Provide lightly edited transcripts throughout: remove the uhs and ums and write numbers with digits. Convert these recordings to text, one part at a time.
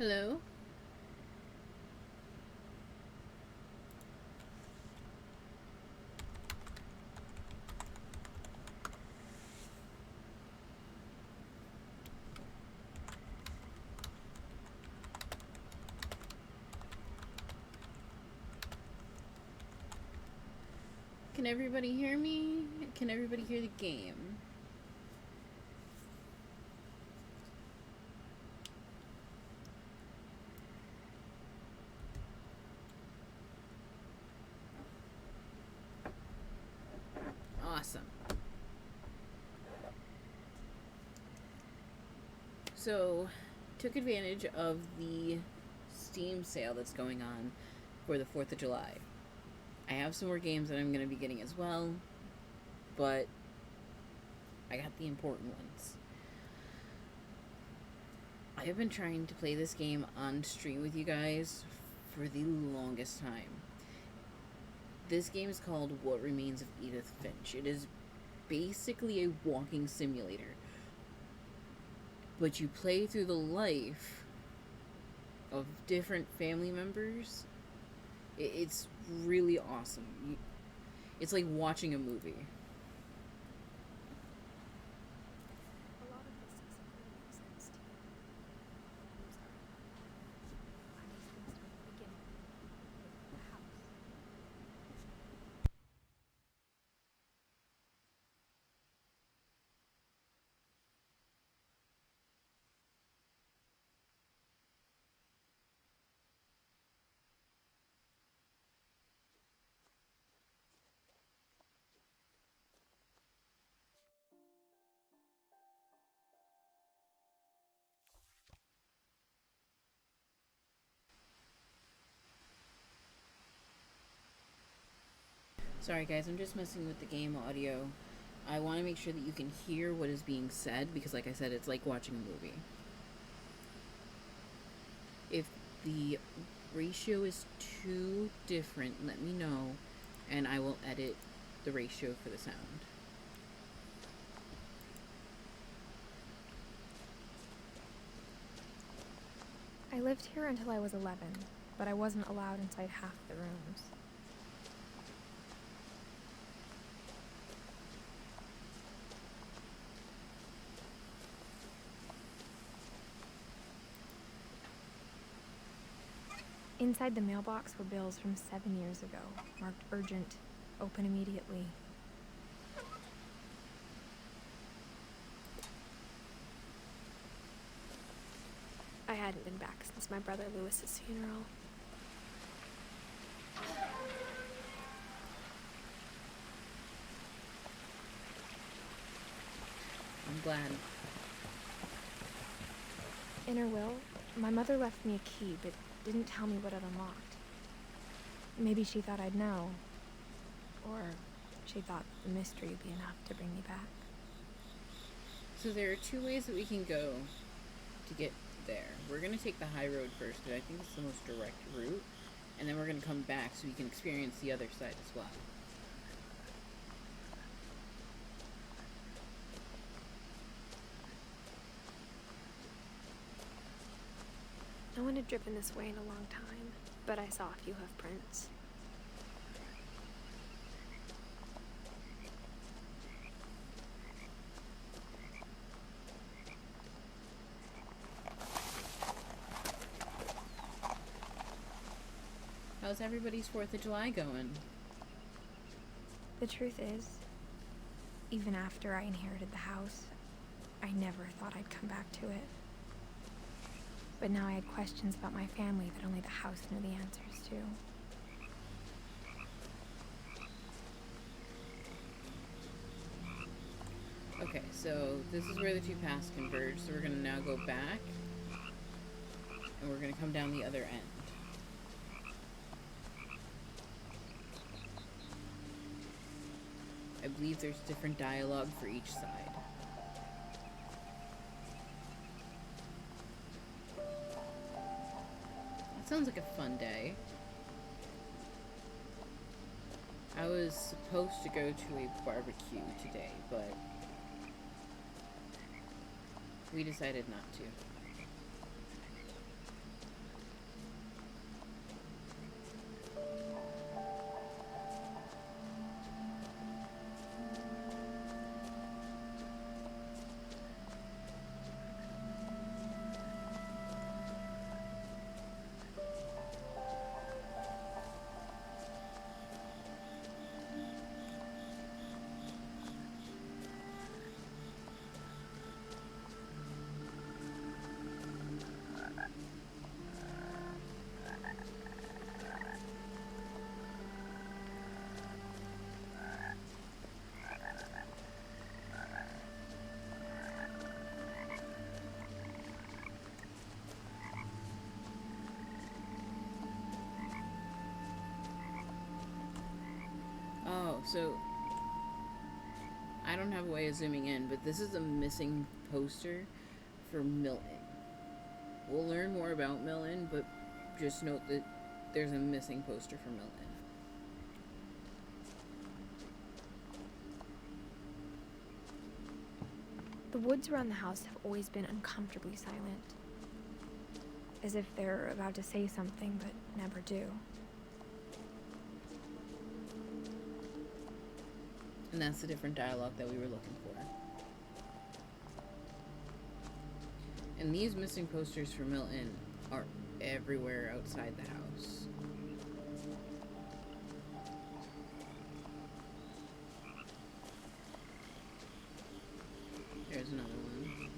Hello? Can everybody hear me? Can everybody hear the game? Awesome. So, took advantage of the Steam sale that's going on for the 4th of July. I have some more games that I'm going to be getting as well, but I got the important ones. I have been trying to play this game on stream with you guys for the longest time. This game is called What Remains of Edith Finch. It is basically a walking simulator, but you play through the life of different family members. It's really awesome. It's like watching a movie. A lot of this doesn't really make sense to you. I'm sorry. I just think from the beginning. The house. Sorry, guys, I'm just messing with the game audio. I want to make sure that you can hear what is being said because, like I said, it's like watching a movie. If the ratio is too different, let me know and I will edit the ratio for the sound. I lived here until I was 11, but I wasn't allowed inside half the rooms. Inside the mailbox were bills from 7 years ago, marked urgent, open immediately. I hadn't been back since my brother Lewis's funeral. I'm glad. In her will, my mother left me a key, but didn't tell me what it unlocked. Maybe she thought I'd know. Or she thought the mystery would be enough to bring me back. So there are two ways that we can go to get there. We're going to take the high road first because I think it's the most direct route. And then we're going to come back so we can experience the other side as well. No one had driven this way in a long time, but I saw a few hoof prints. How's everybody's 4th of July going? The truth is, even after I inherited the house, I never thought I'd come back to it. But now I had questions about my family that only the house knew the answers to. Okay, so this is where the two paths converge, so we're going to now go back, and we're going to come down the other end. I believe there's different dialogue for each side. That sounds like a fun day. I was supposed to go to a barbecue today, but we decided not to. So, I don't have a way of zooming in, but this is a missing poster for Milton. We'll learn more about Milton, but just note that there's a missing poster for Milton. The woods around the house have always been uncomfortably silent, as if they're about to say something but never do. And that's the different dialogue that we were looking for. And these missing posters for Milton are everywhere outside the house. There's another one.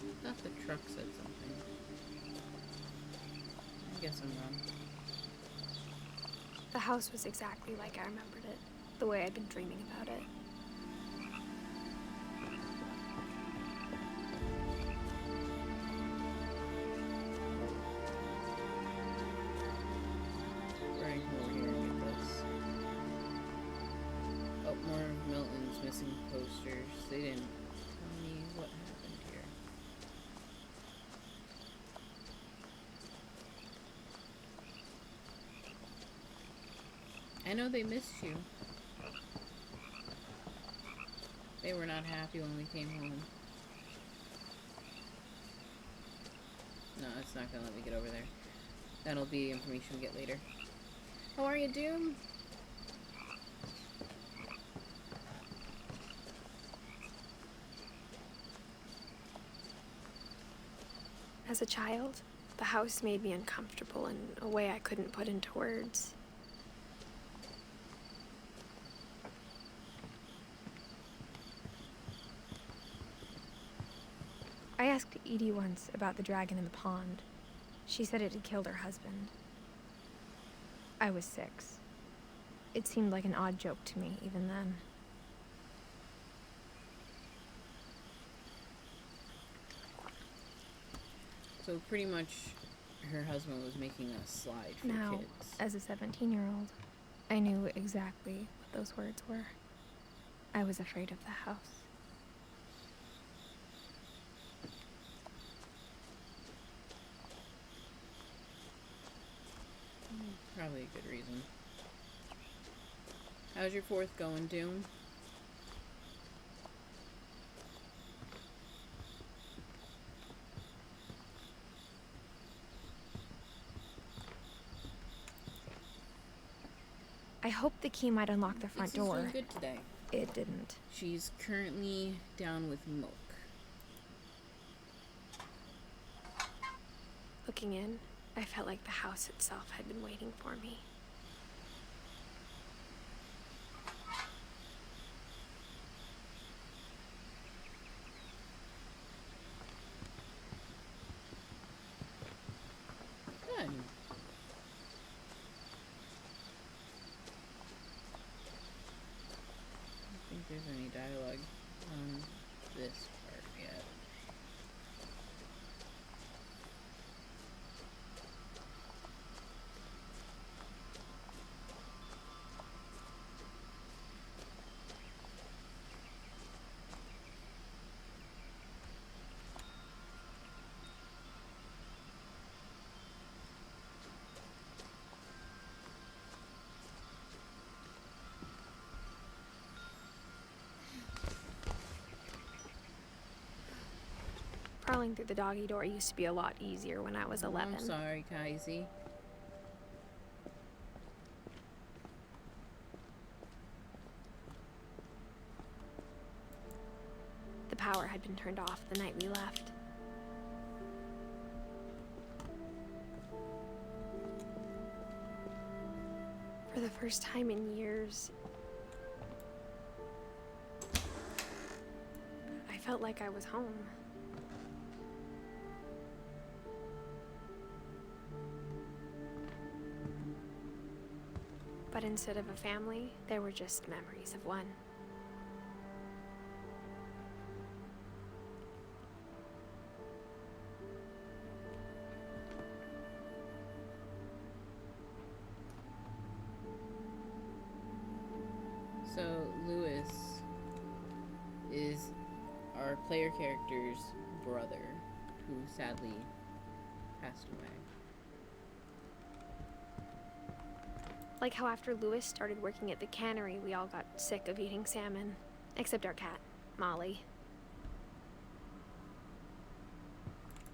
I thought the truck said something. I guess I'm wrong. The house was exactly like I remembered it, the way I'd been dreaming about it. Right, over here and get this. Oh, more of Milton's missing posters. They didn't tell me what happened here. I know they missed you. They were not happy when we came home. No, it's not gonna let me get over there. That'll be information we get later. How are you, Doom? As a child, the house made me uncomfortable in a way I couldn't put into words. I asked Edie once about the dragon in the pond. She said it had killed her husband. I was 6. It seemed like an odd joke to me even then. So pretty much her husband was making a slide for Now, kids. as a 17-year-old, I knew exactly what those words were. I was afraid of the house. Probably a good reason. How's your 4th going, Doom? I hoped the key might unlock the front This is door. doing good today. It didn't. She's currently down with Milk. Looking in, I felt like the house itself had been waiting for me. Good. I don't think there's any dialogue on this part yet. Crawling through the doggy door used to be a lot easier when I was 11. I'm sorry, Kaisi. The power had been turned off the night we left. For the first time in years, I felt like I was home. But instead of a family, there were just memories of one. So, Lewis is our player character's brother, who sadly passed away. Like how after Lewis started working at the cannery, we all got sick of eating salmon. Except our cat, Molly.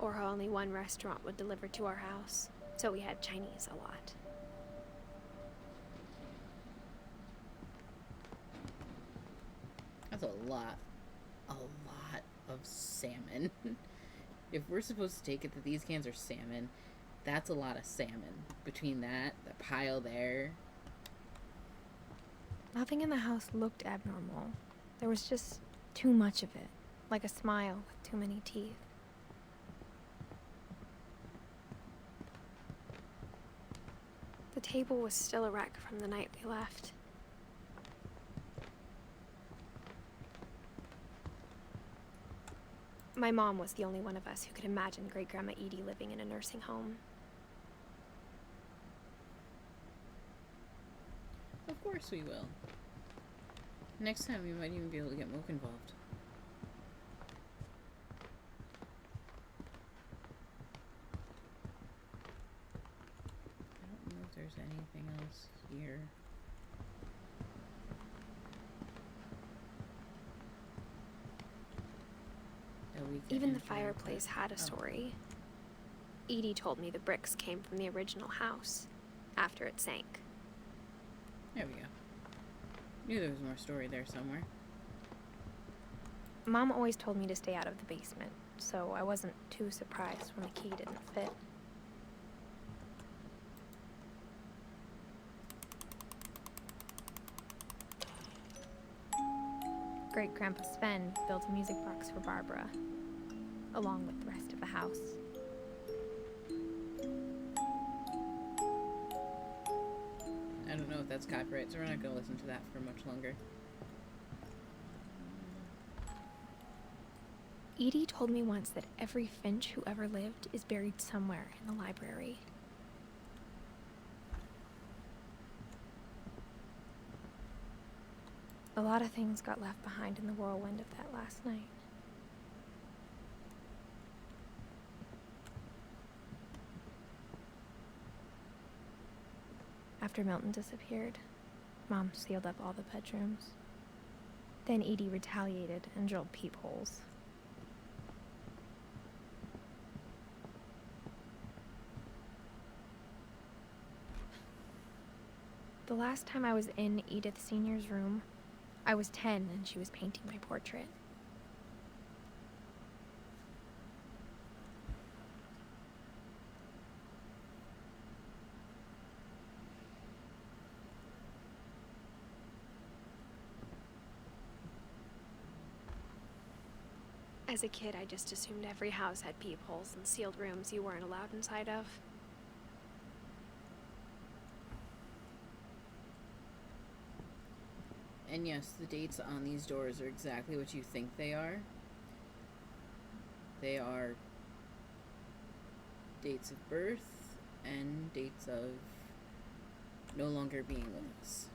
Or how only one restaurant would deliver to our house, so we had Chinese a lot. That's a lot of salmon. If we're supposed to take it that these cans are salmon, that's a lot of salmon. Between that, the pile there. Nothing in the house looked abnormal. There was just too much of it, like a smile with too many teeth. The table was still a wreck from the night we left. My mom was the only one of us who could imagine Great Grandma Edie living in a nursing home. Of course we will. Next time we might even be able to get Moke involved. I don't know if there's anything else here. that we can Even the enter, fireplace but- had a story. Edie told me the bricks came from the original house, after it sank. There we go. Knew there was more story there somewhere. Mom always told me to stay out of the basement, so I wasn't too surprised when the key didn't fit. Great Grandpa Sven built a music box for Barbara, along with the rest of the house. I don't know if that's copyright, so we're not going to listen to that for much longer. Edie told me once that every Finch who ever lived is buried somewhere in the library. A lot of things got left behind in the whirlwind of that last night. After Milton disappeared, Mom sealed up all the bedrooms. Then Edie retaliated and drilled peepholes. The last time I was in Edith Sr.'s room, I was 10 and she was painting my portrait. As a kid, I just assumed every house had peepholes and sealed rooms you weren't allowed inside of. And yes, the dates on these doors are exactly what you think they are. They are dates of birth and dates of no longer being with us.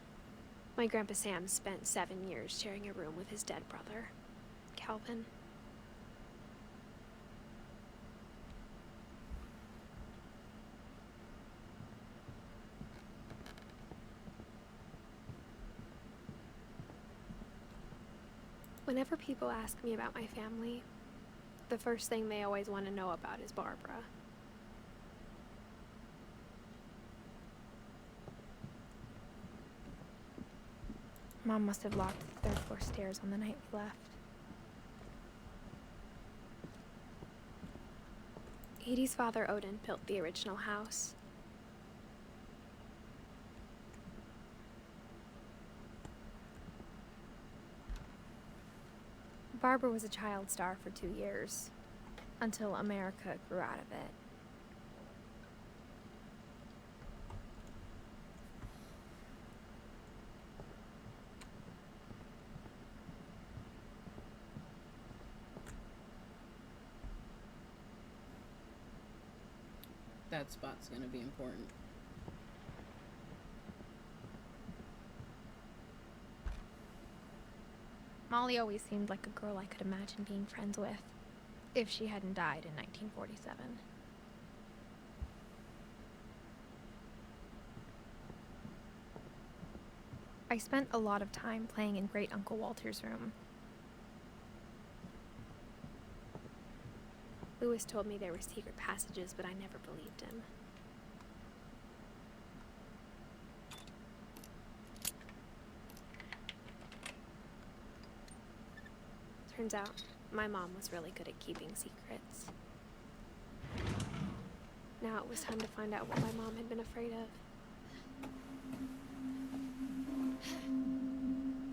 My Grandpa Sam spent 7 years sharing a room with his dead brother, Calvin. Whenever people ask me about my family, the first thing they always want to know about is Barbara. Mom must have locked the third floor stairs on the night we left. Edie's father, Odin, built the original house. Barbara was a child star for 2 years, until America grew out of it. That spot's gonna be important. Molly always seemed like a girl I could imagine being friends with, if she hadn't died in 1947. I spent a lot of time playing in Great Uncle Walter's room. Lewis told me there were secret passages, but I never believed him. Turns out, my mom was really good at keeping secrets. Now it was time to find out what my mom had been afraid of.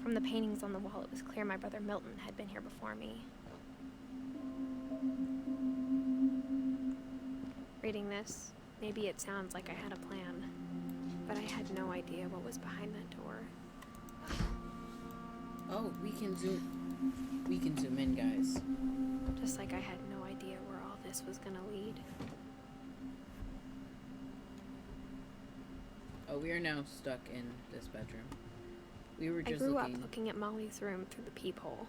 From the paintings on the wall, it was clear my brother Milton had been here before me. Reading this, maybe it sounds like I had a plan, but I had no idea what was behind that door. Oh, we can zoom in, guys. Just like I had no idea where all this was gonna lead. Oh, we are now stuck in this bedroom. We were I just grew up looking at Molly's room through the peephole.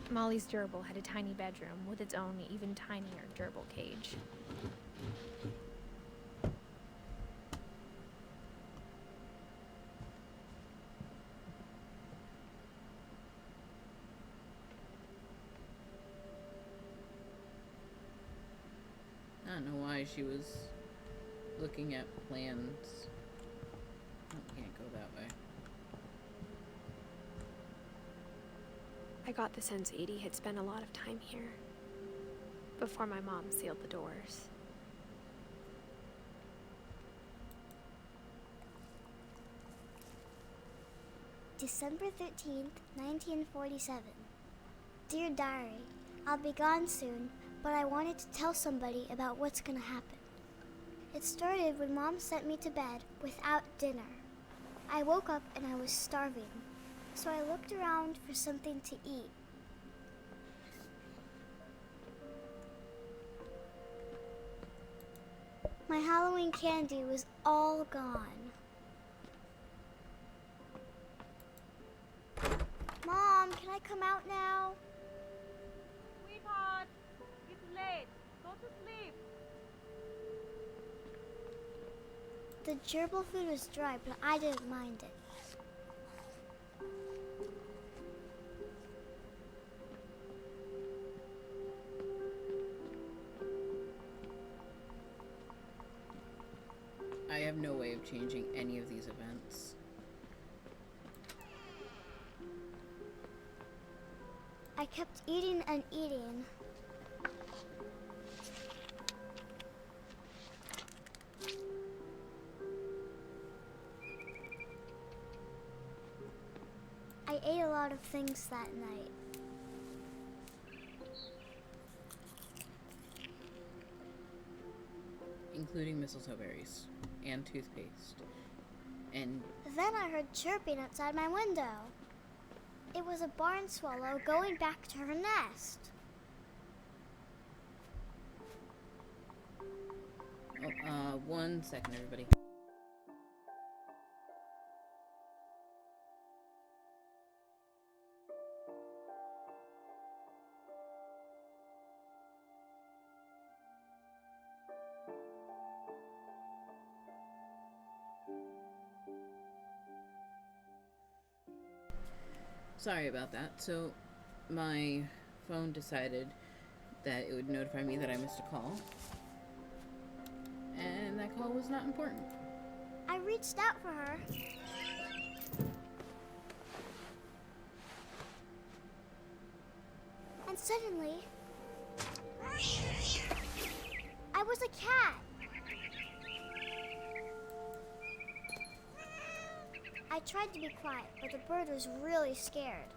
Molly's gerbil had a tiny bedroom with its own even tinier gerbil cage. I don't know why she was looking at plans. Oh, can't go that way. I got the sense Edie had spent a lot of time here, before my mom sealed the doors. December 13th, 1947. Dear Diary, I'll be gone soon, but I wanted to tell somebody about what's gonna happen. It started when Mom sent me to bed without dinner. I woke up and I was starving, so I looked around for something to eat. My Halloween candy was all gone. Mom, can I come out now? Sweetheart, it's late. Go to sleep. The gerbil food was dry, but I didn't mind it. I have no way of changing any of these events. I kept eating and eating. I ate a lot of things that night. Including mistletoe berries and toothpaste. And Then I heard chirping outside my window. It was a barn swallow going back to her nest. oh, 1 second, everybody. Sorry about that. So, my phone decided that it would notify me that I missed a call. And that call was not important. I reached out for her. And suddenly, I was a cat. I tried to be quiet, but the bird was really scared.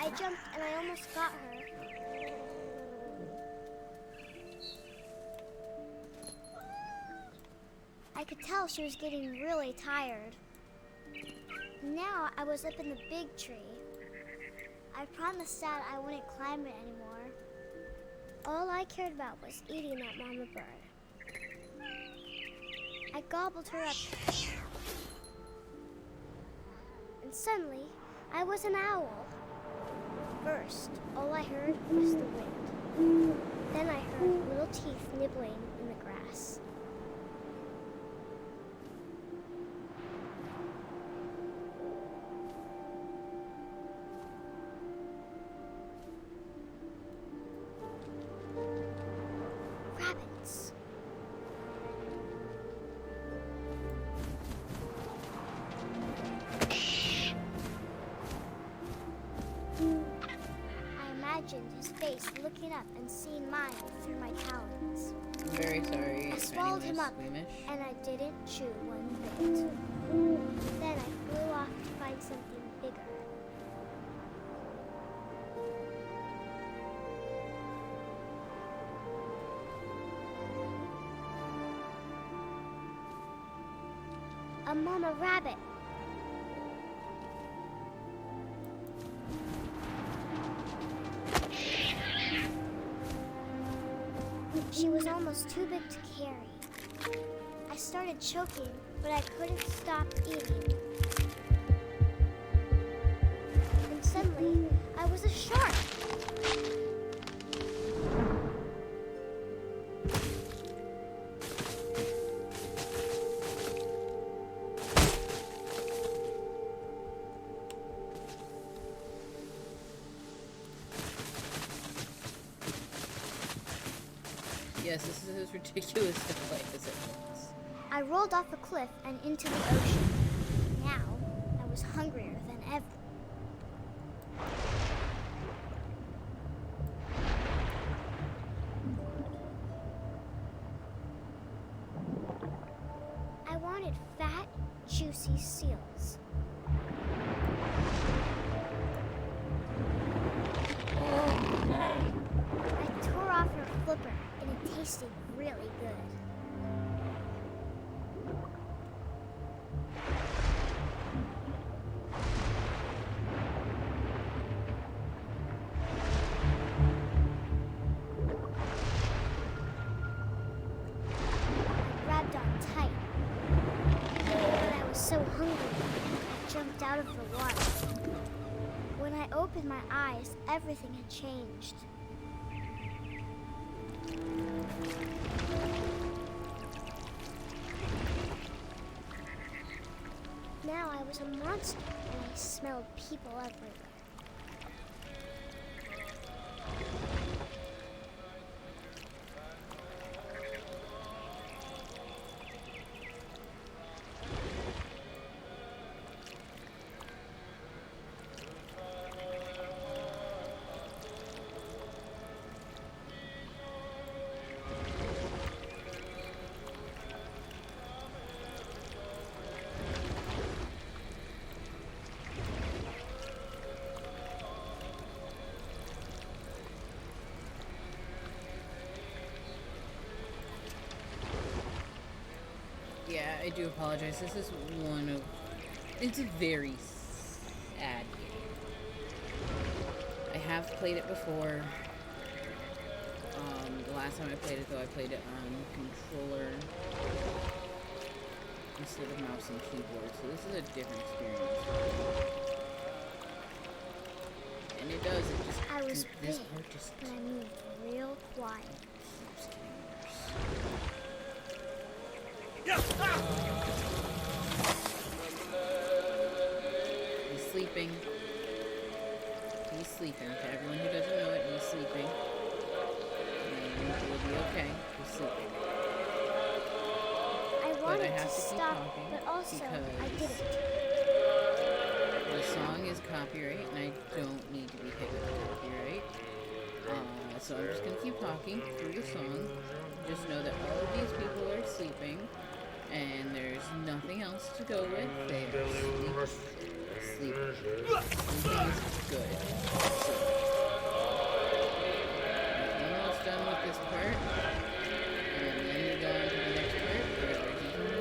I jumped and I almost got her. I could tell she was getting really tired. Now I was up in the big tree. I promised Dad I wouldn't climb it anymore. All I cared about was eating that mama bird. I gobbled her up. And suddenly, I was an owl. First, all I heard was the wind. Then I heard little teeth nibbling in the grass. Rabbits. I imagined his face looking up and seeing mine through my talons. I'm very sorry. I swallowed him up, Squeamish. and I didn't chew one bit. Then I flew off to find something bigger. A mama rabbit. She was almost too big to carry. I started choking, but I couldn't stop eating. And suddenly, I was a shark. Yes, this is as ridiculous to play as it looks. I rolled off a cliff and into the ocean. Now, I was hungrier than ever. I wanted fat, juicy seals. I tore off her flipper, and it tasted really good. I grabbed on tight, but I was so hungry, I jumped out of the water. When I opened my eyes, everything had changed. Now I was a monster, and I smelled people everywhere. Yeah, I do apologize. This is one of... It's a very sad game. I have played it before. The last time I played it, though, I played it on controller instead of mouse and keyboard, so this is a different experience. And it does, it just... I was this big, part just but I moved real quiet. keeps getting worse. He's sleeping. He's sleeping. To everyone who doesn't know it, he's sleeping. And he'll be okay. He's sleeping. I But I wanted have to to keep stop, talking but also I because didn't. the song is copyright, and I don't need to be hit with copyright. So I'm just gonna keep talking through the song. Just know that all of these people are sleeping, and there's nothing else to go with. They are sleeping. good. Almost done with this part. And then we go on to the next part where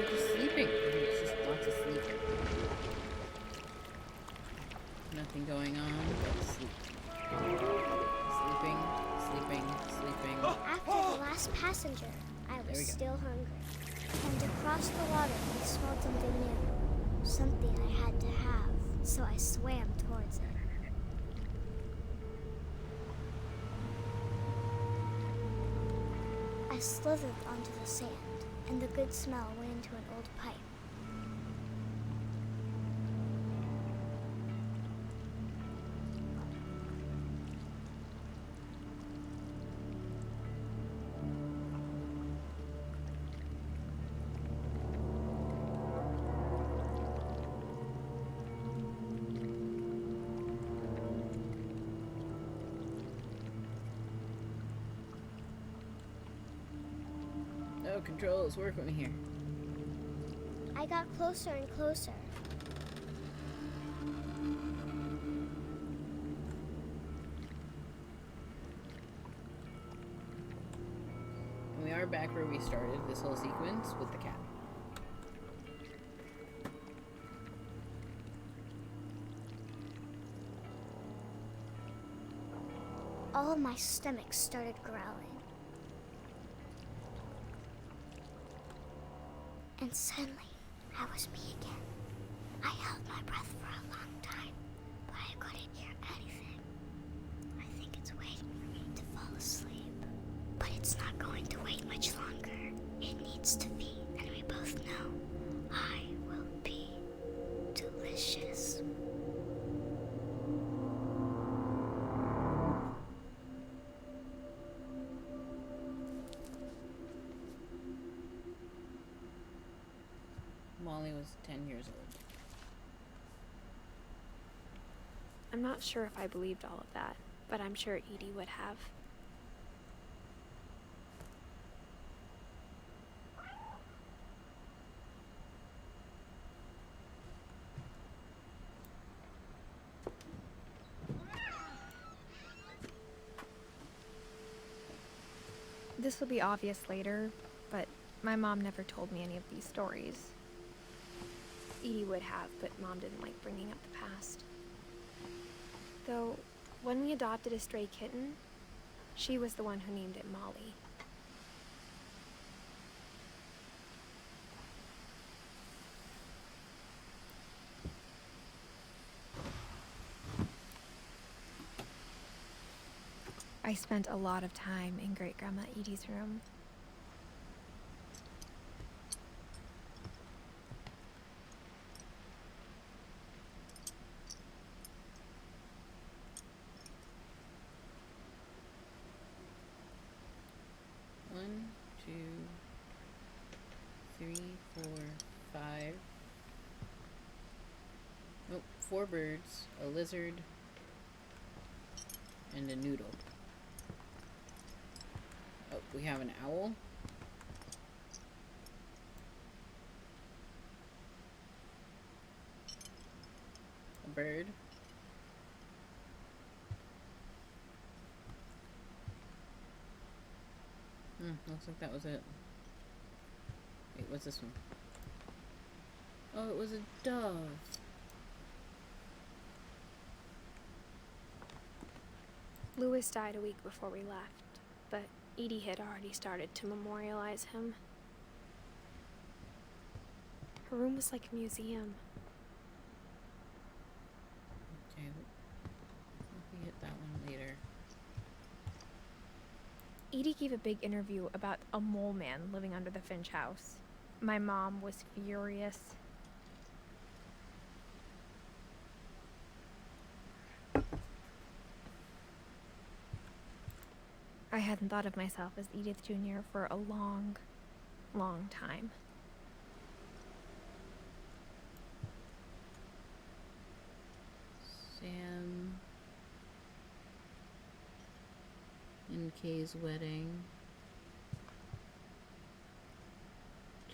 he's just sleeping. It's just lots of sleeping. Nothing going on but sleeping. Sleeping, sleeping, sleeping. After the last passenger, I There we was go. still hungry. And across the water, I smelled something new. Something I had to have, so I swam towards it. I slithered onto the sand, and the good smell went into an old pipe. No, controls, work with me here. I got closer and closer. And we are back where we started this whole sequence with the cat. All of my stomach started growling. And suddenly, I was me again. I held my breath for a long time, but I couldn't hear anything. I think it's waiting for me to fall asleep. But it's not going to wait much longer. It needs to be, and we both know I will be delicious. Molly was 10 years old. I'm not sure if I believed all of that, but I'm sure Edie would have. This will be obvious later, but my mom never told me any of these stories. Edie would have, but Mom didn't like bringing up the past. Though, when we adopted a stray kitten, she was the one who named it Molly. I spent a lot of time in Great Grandma Edie's room. One, two, three, four, five. Nope, 4 birds, a lizard, and a noodle. Oh, we have an owl. A bird. Looks like that was it. Wait, what's this one? Oh, it was a dove. Louis died a week before we left, but Edie had already started to memorialize him. Her room was like a museum. Okay, I think we hit that one later. Edie gave a big interview about a mole man living under the Finch house. My mom was furious. I hadn't thought of myself as Edith Jr. for a long, long time. Sam and Kay's wedding.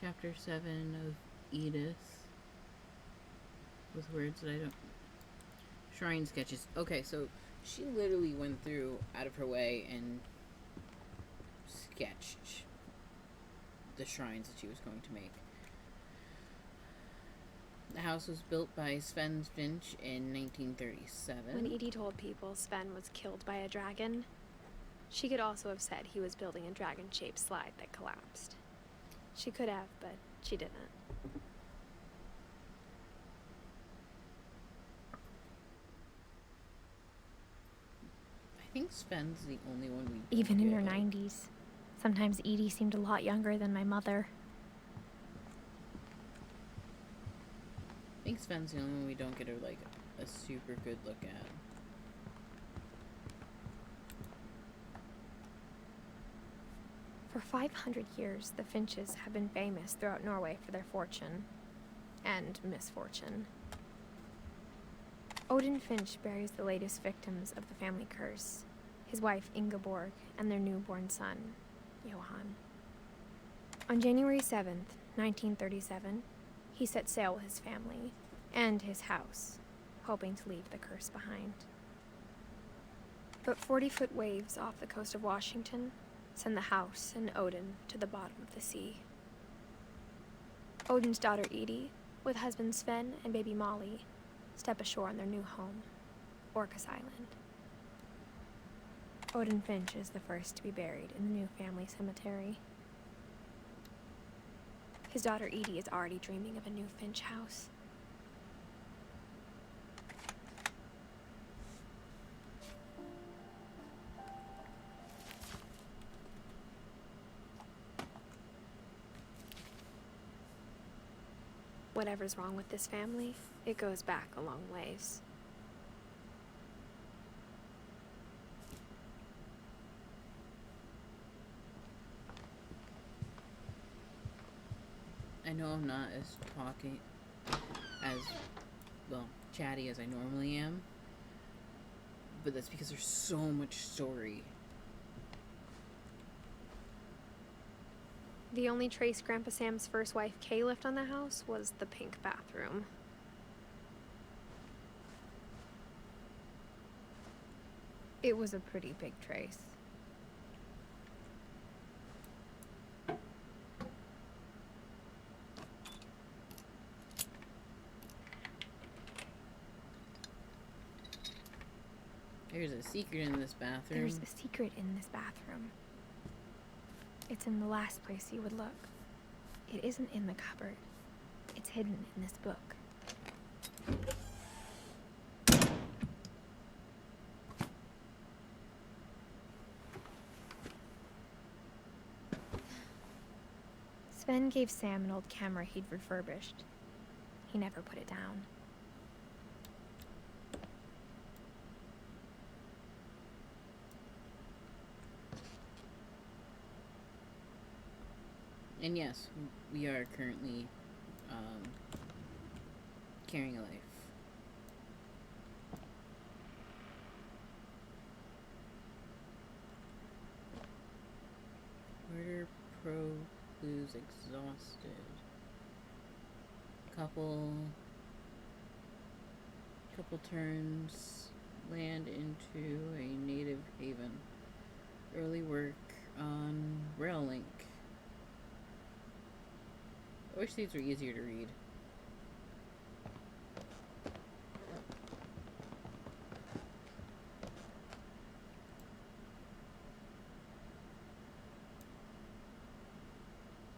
Chapter 7 of Edith. With words that I don't Shrine sketches. Okay, so she literally went through out of her way and sketched the shrines that she was going to make. The house was built by Sven Finch in 1937. When Edie told people Sven was killed by a dragon, she could also have said he was building a dragon-shaped slide that collapsed. She could have, but she didn't. I think Sven's the only one we Even in get. her 90s. Sometimes Edie seemed a lot younger than my mother. I think Sven's the only one we don't get a super good look at. For 500 years, the Finches have been famous throughout Norway for their fortune and misfortune. Odin Finch buries the latest victims of the family curse, his wife Ingeborg and their newborn son, Johan. On January 7th, 1937, he set sail with his family and his house, hoping to leave the curse behind. But 40-foot waves off the coast of Washington send the house and Odin to the bottom of the sea. Odin's daughter Edie, with husband Sven and baby Molly, step ashore on their new home, Orcas Island. Odin Finch is the first to be buried in the new family cemetery. His daughter Edie is already dreaming of a new Finch house. Whatever's wrong with this family, it goes back a long ways. I know I'm not as chatty as I normally am, but that's because there's so much story. The only trace Grandpa Sam's first wife Kay left on the house was the pink bathroom. It was a pretty big trace. There's a secret in this bathroom. There's a secret in this bathroom. It's in the last place you would look. It isn't in the cupboard. It's hidden in this book. Sven gave Sam an old camera he'd refurbished. He never put it down. And yes, we are currently carrying a life. Murder, pro, lose, exhausted. Couple turns, land into a native haven. Early work on Rail Link. I wish these were easier to read.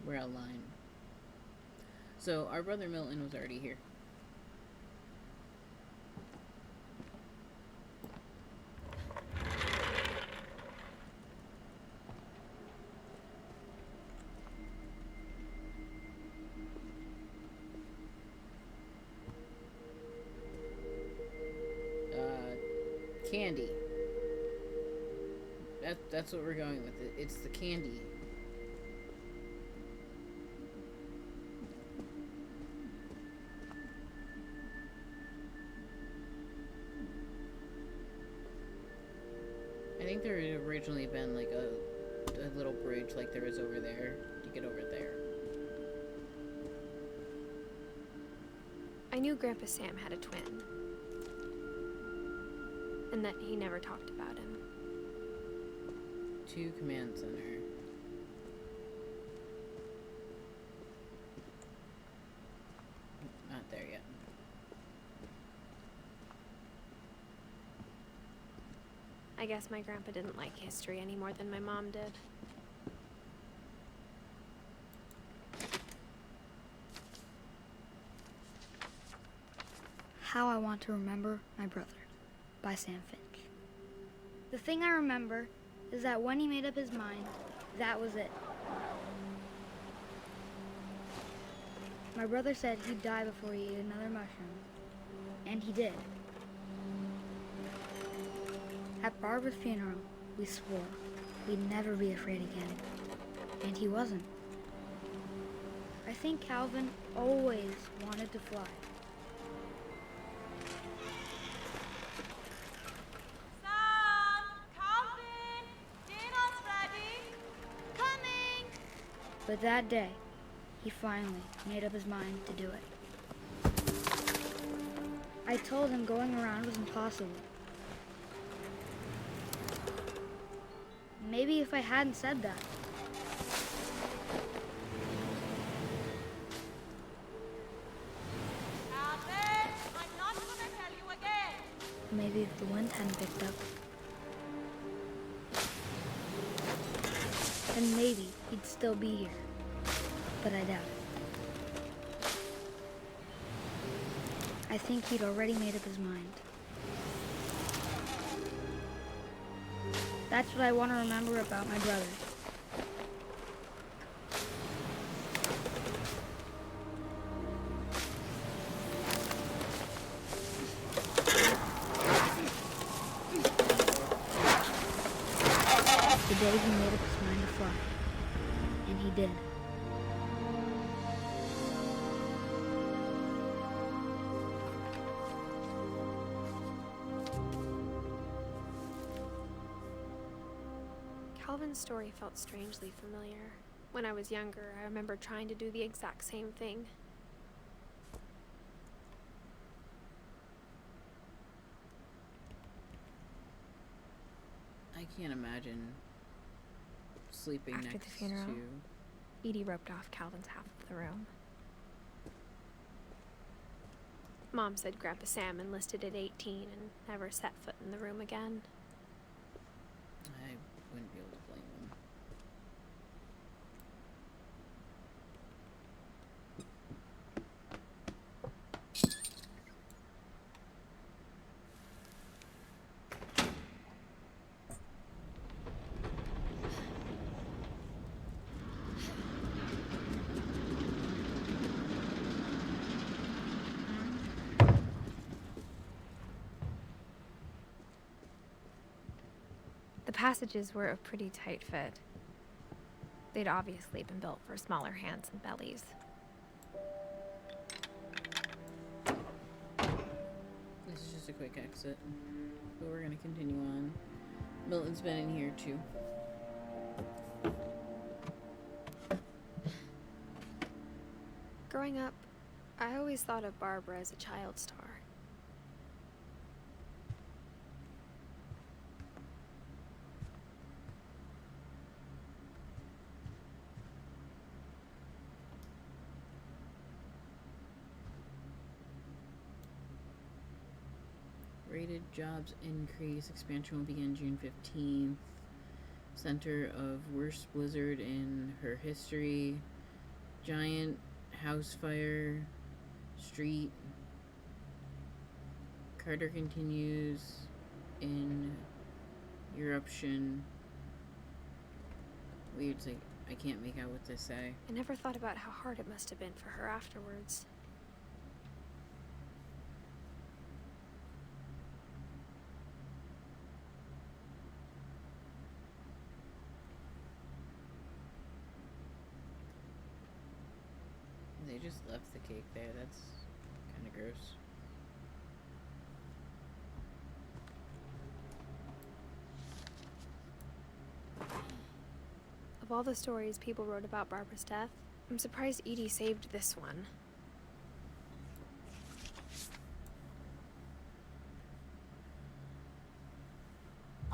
Rail line. So our brother Milton was already here. Candy. That's what we're going with. It's the candy. I think there had originally been like a little bridge like there is over there to get over there. I knew Grandpa Sam had a twin. and that he never talked about him. 2 command center. Not there yet. I guess my grandpa didn't like history any more than my mom did. How I Want to Remember My Brother by Sam Finch. The thing I remember is that when he made up his mind, that was it. My brother said he'd die before he ate another mushroom, and he did. At Barbara's funeral, we swore we'd never be afraid again, and he wasn't. I think Calvin always wanted to fly. Sam! Calvin! Dinner's ready! Coming! But that day, he finally made up his mind to do it. I told him going around was impossible. Maybe if I hadn't said that, Calvin! I'm not gonna tell you again! maybe if the wind hadn't picked up, then maybe he'd still be here. But I doubt it. I think he'd already made up his mind. That's what I want to remember about my brother. The day he made up his mind to fly. And he did. Calvin's story felt strangely familiar. When I was younger, I remember trying to do the exact same thing. I can't imagine sleeping After the next funeral? to. Edie roped off Calvin's half of the room. Mom said Grandpa Sam enlisted at 18 and never set foot in the room again. I wouldn't be able to blame them. The passages were a pretty tight fit. They'd obviously been built for smaller hands and bellies. This is just a quick exit, but we're gonna continue on. Milton's been in here too. Growing up, I always thought of Barbara as a child star. Rated jobs increase. Expansion will begin June 15th. Center of worst blizzard in her history. Giant house fire. Street. Carter continues in eruption. Weird, it's like I can't make out what they say. I never thought about how hard it must have been for her afterwards. They just left the cake there. That's kind of gross. Of all the stories people wrote about Barbara's death, I'm surprised Edie saved this one.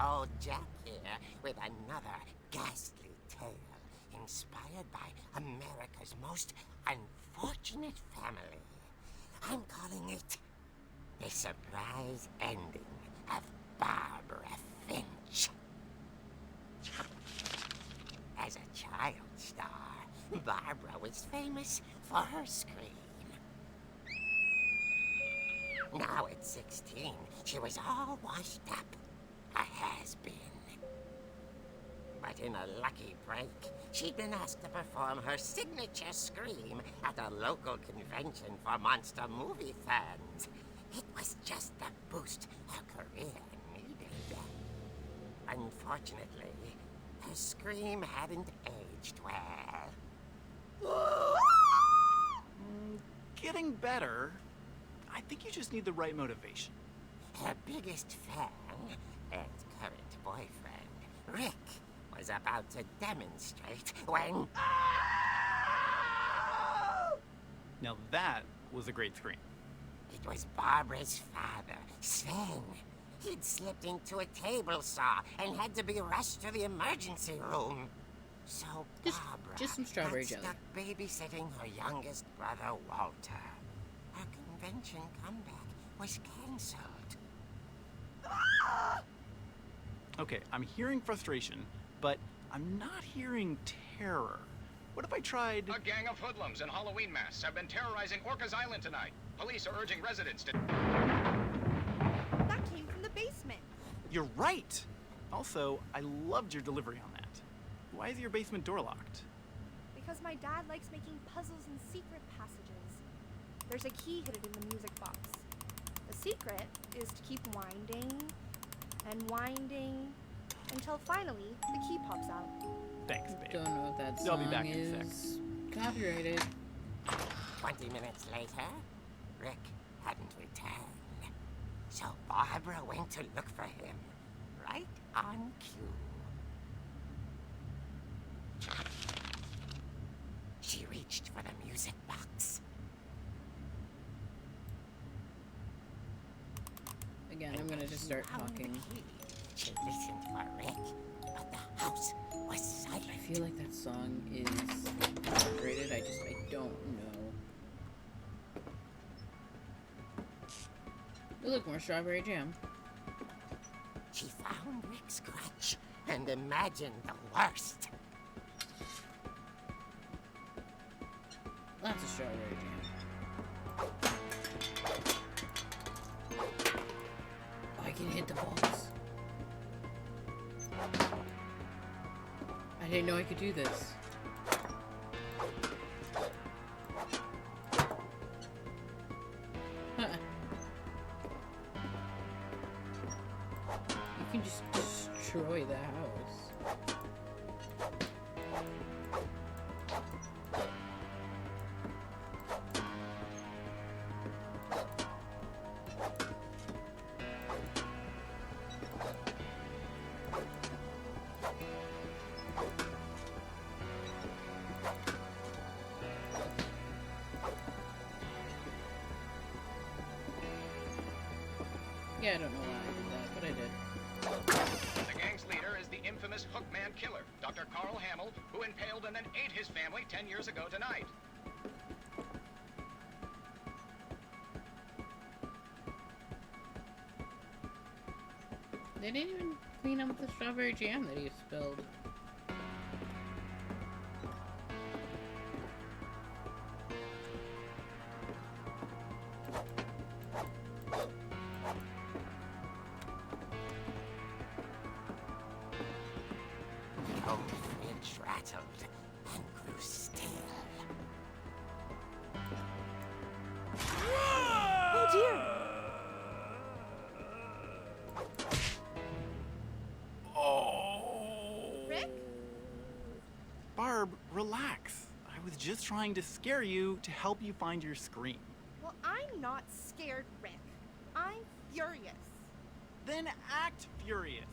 Old Jack here with another ghastly tale inspired by America's most unfortunate family. I'm calling it The Surprise Ending of Barbara Finch. As a child star, Barbara was famous for her scream. Now at 16, she was all washed up. A has-been. But in a lucky break, she'd been asked to perform her signature scream at a local convention for monster movie fans. It was just the boost her career needed. Unfortunately, her scream hadn't aged well. Getting better. I think you just need the right motivation. Her biggest fan and current boyfriend, Rick, was about to demonstrate when... Now that was a great scream. It was Barbara's father, Sven. He'd slipped into a table saw and had to be rushed to the emergency room. So Barbara just some strawberry got jelly. stuck babysitting her youngest brother, Walter. Her convention comeback was cancelled. Okay, I'm hearing frustration, but I'm not hearing terror. What if I tried... A gang of hoodlums in Halloween masks have been terrorizing Orcas Island tonight. Police are urging residents to... That came from the basement. You're right! Also, I loved your delivery on that. Why is your basement door locked? Because my dad likes making puzzles and secret passages. There's a key hidden in the music box. The secret is to keep winding and winding until finally the key pops out. Thanks, babe. Don't know if that I'll be song back in a sec. is copyrighted. 20 minutes later, Rick hadn't returned. So Barbara went to look for him, right on cue. She reached for the music box. Again, I'm gonna just start Found the talking. key. She listened for Rick, but the house was silent. I feel like that song is copyrighted. I don't know. Oh, look, more strawberry jam. She found Rick's crutch and imagined the worst. Lots of strawberry jam. Oh, I can hit the balls. I didn't know I could do this. Huh. You can just destroy the house. Yeah, I don't know why I did that, but I did. The gang's leader is the infamous Hookman Killer, Dr. Carl Hamill, who impaled and then ate his family 10 years ago tonight. They didn't even clean up the strawberry jam that he spilled. Old Finch rattled and grew still. Oh dear! Rick? Barb, relax. I was just trying to scare you to help you find your scream. Well, I'm not scared, Rick. I'm furious. Then act furious.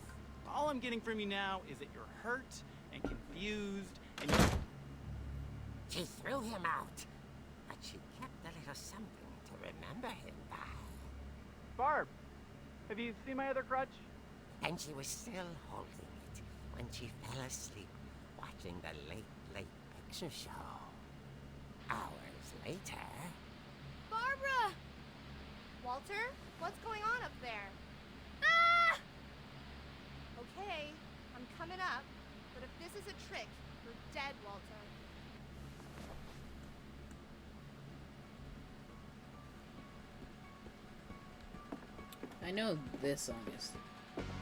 All I'm getting from you now is that you're hurt and confused and you... She threw him out, but she kept a little something to remember him by. Barb, have you seen my other crutch? and she was still holding it when she fell asleep watching the Late Late Picture Show. Hours later... Barbara! Walter, what's going on up there? Ah! Okay, I'm coming up, but if this is a trick, you're dead, Walter. I know this song is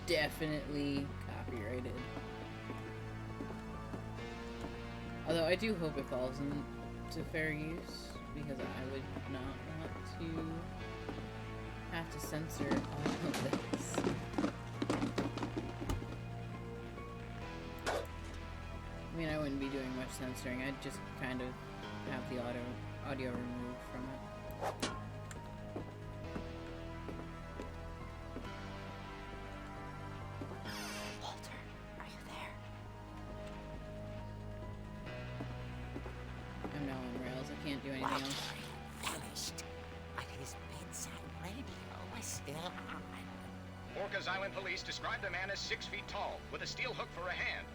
definitely copyrighted. Although I do hope it falls into fair use, because I would not want to have to censor all of this. I mean, I wouldn't be doing much censoring. I'd just kind of have the audio removed from it. Walter, are you there? I'm now on rails. I can't do anything Walter else. had vanished, but his bedside radio was still on. Orcas Island police describe the man as 6 feet tall, with a steel hook for a hand.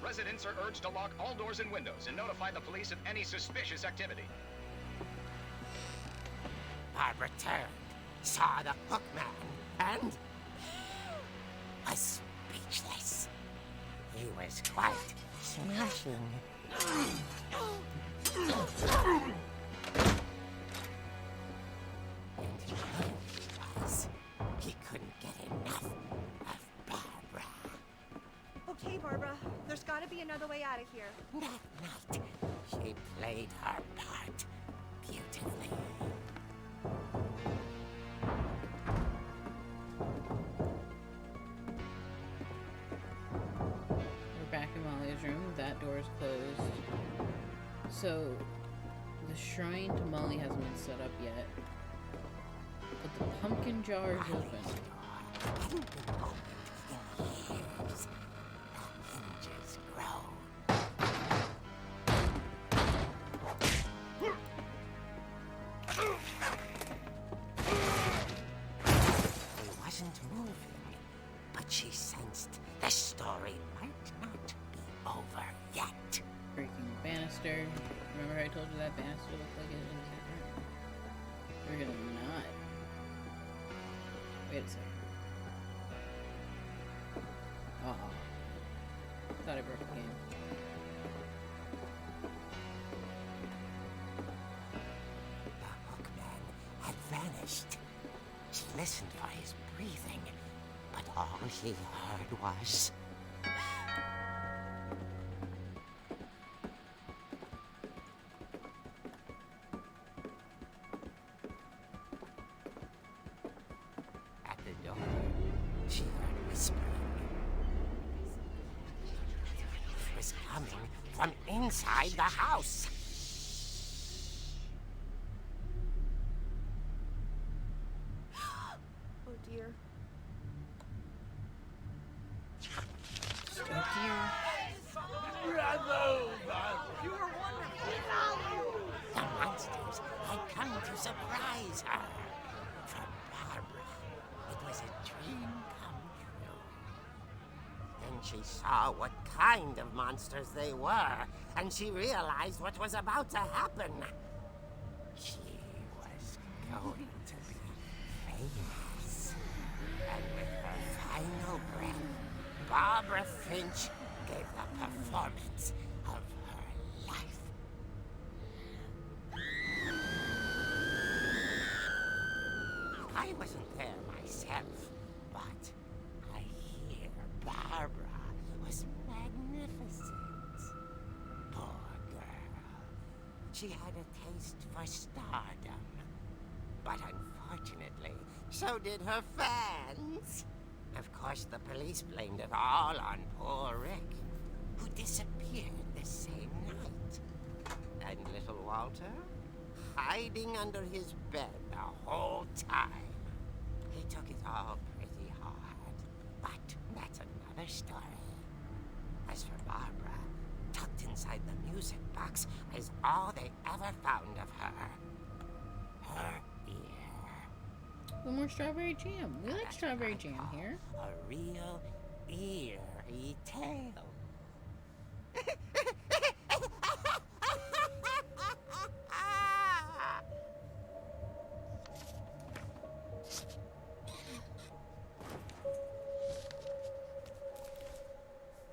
Residents are urged to lock all doors and windows and notify the police of any suspicious activity. Barbara turned, saw the hook man, and was speechless. He was quite smashing. And he was. He couldn't get enough of Barbara. Okay, Barbara, there's gotta be another way out of here. That night, she played her part beautifully. We're back in Molly's room. That door is closed. So, the shrine to Molly hasn't been set up yet. But the pumpkin jar is open. Hadn't been opened in years. The hinges grow. He wasn't moving, but she sensed the story might not be over yet. Breaking the banister. Remember how I told you that banister looked like it was different? We're gonna not. Wait a second. Thought I broke the game. The hookman had vanished. She listened for his breathing, but all she heard was... At the door, she heard whispering. It was coming from inside the house. Oh dear. Oh dear. The monsters had come to surprise her. For Barbara, it was a dream come true. Then she saw what kind of monsters they were, and she realized what was about to happen. She was going to be famous. And with her final breath, Barbara Finch gave the performance of her life. I wasn't there myself, but I hear Barbara was magnificent. Poor girl. She had a taste for stardom. But unfortunately, so did her fans. Of course, the police blamed it all on poor Rick, who disappeared the same night. And little Walter, hiding under his bed the whole time. He took it all pretty hard, but that's another story. As for Barbara, tucked inside the music box is all they ever found of her. Her ear. With more strawberry jam. We like strawberry jam here. A real eerie tale.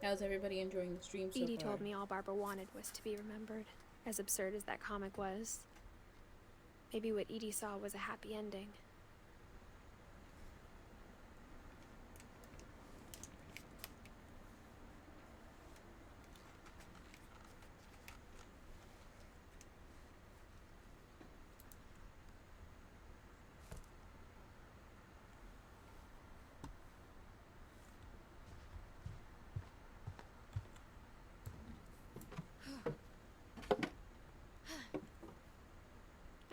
How's everybody enjoying the stream so Edie far? told me all Barbara wanted was to be remembered, as absurd as that comic was. Maybe what Edie saw was a happy ending.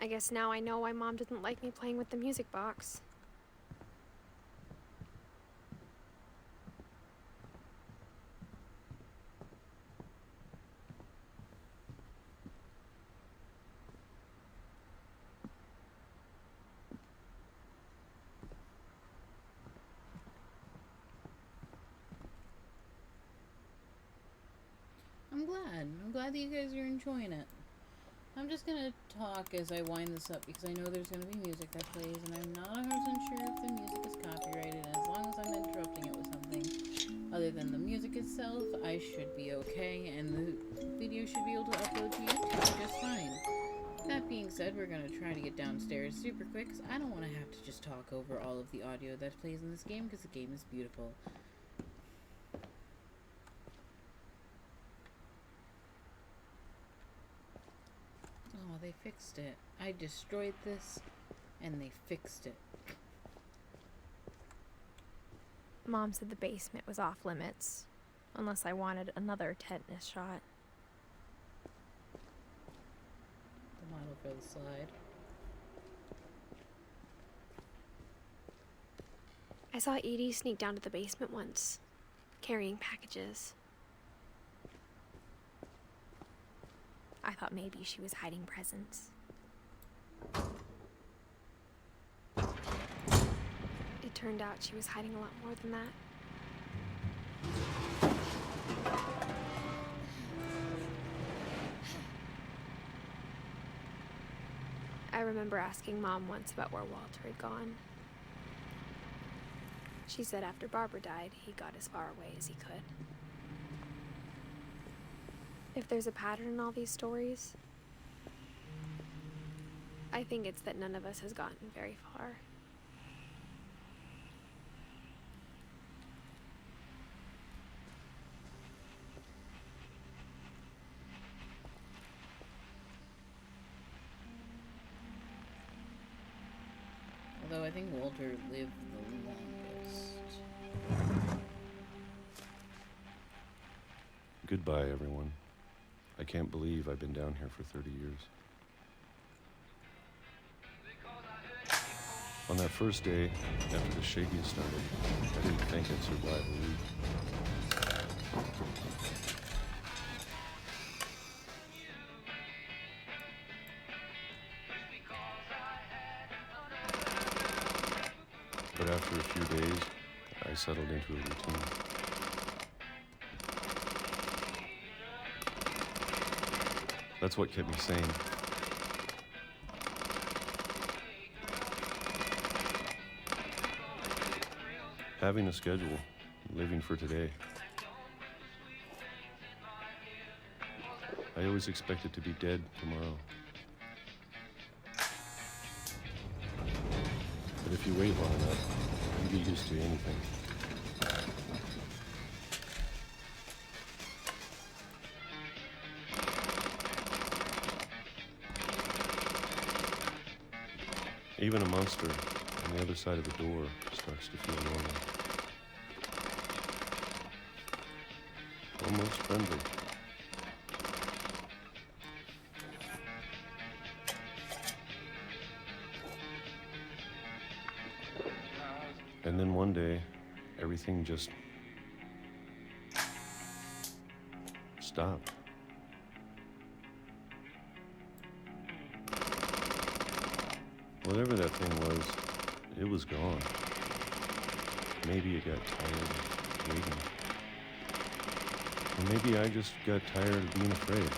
I guess now I know why Mom didn't like me playing with the music box. I'm glad that you guys are enjoying it. I'm just gonna talk as I wind this up because I know there's gonna be music that plays, and I'm not 100% sure if the music is copyrighted. And as long as I'm interrupting it with something other than the music itself, I should be okay, and the video should be able to upload to YouTube just fine. That being said, we're gonna try to get downstairs super quick because I don't want to have to just talk over all of the audio that plays in this game because the game is beautiful. Oh, they fixed it. I destroyed this, and they fixed it. Mom said the basement was off limits, unless I wanted another tetanus shot. The model for the slide. I saw Edie sneak down to the basement once, carrying packages. I thought maybe she was hiding presents. It turned out she was hiding a lot more than that. I remember asking Mom once about where Walter had gone. She said after Barbara died, he got as far away as he could. If there's a pattern in all these stories, I think it's that none of us has gotten very far. Although I think Walter lived the longest. Goodbye, everyone. I can't believe I've been down here for 30 years. On that first day, after the shaking started, I didn't think I'd survive a week. But after a few days, I settled into a routine. That's what kept me sane. Having a schedule, living for today. I always expected to be dead tomorrow. But if you wait long enough, you get used to anything. Even a monster on the other side of the door starts to feel normal. Almost friendly. And then one day, everything just stopped. Whatever that thing was, it was gone. Maybe it got tired of waiting. Or maybe I just got tired of being afraid.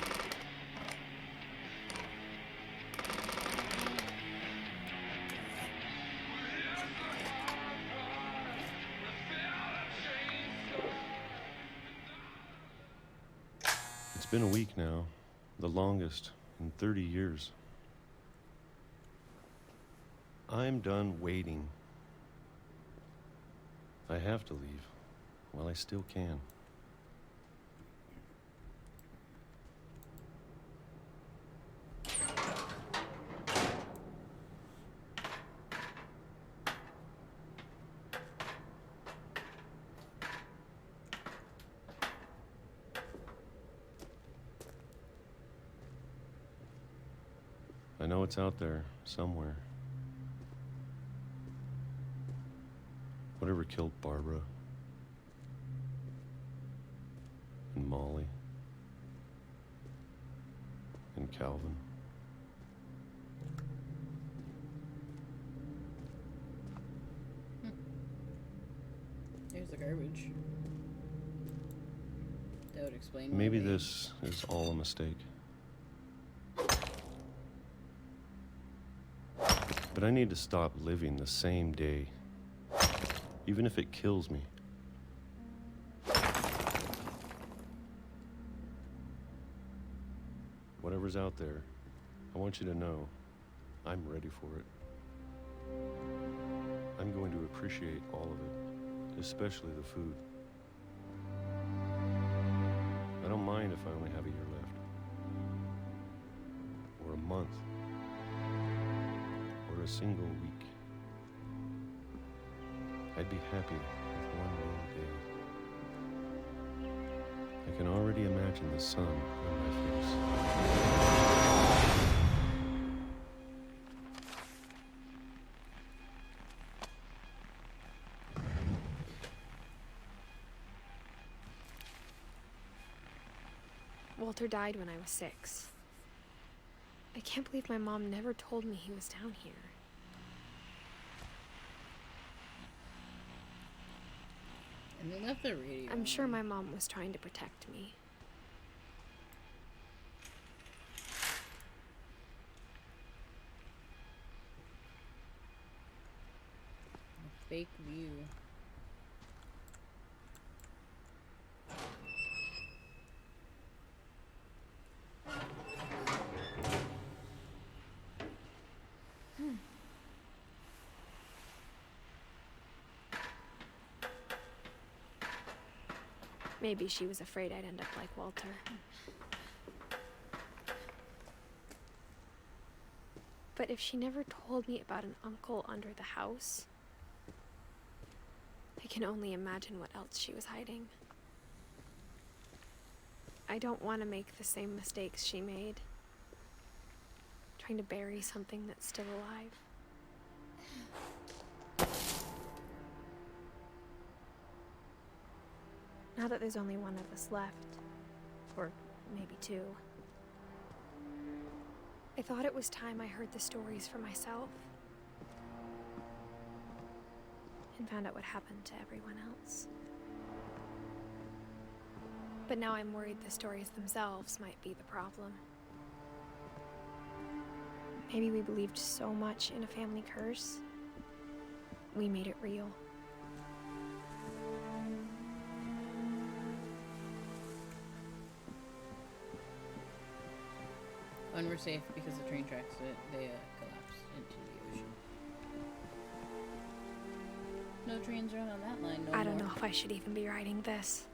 It's been a week now, the longest in 30 years. I'm done waiting. I have to leave while I still can. I know it's out there somewhere. Whatever killed Barbara and Molly and Calvin. There's the garbage. That would explain. Maybe this is all a mistake. But I need to stop living the same day, even if it kills me. Whatever's out there, I want you to know I'm ready for it. I'm going to appreciate all of it, especially the food. I don't mind if I only have a year left, or a month, or a single week. I'd be happy with one long day. I can already imagine the sun on my face. Walter died when I was 6. I can't believe my mom never told me he was down here. And they left the radio. I'm sure my mom was trying to protect me. A fake view. Maybe she was afraid I'd end up like Walter. But if she never told me about an uncle under the house, I can only imagine what else she was hiding. I don't want to make the same mistakes she made, trying to bury something that's still alive. Now that there's only one of us left, or maybe 2, I thought it was time I heard the stories for myself and found out what happened to everyone else. But now I'm worried the stories themselves might be the problem. Maybe we believed so much in a family curse, we made it real. When we're safe because the train tracks they collapse into the ocean. No trains run on that line no more. I don't know if I should even be writing this.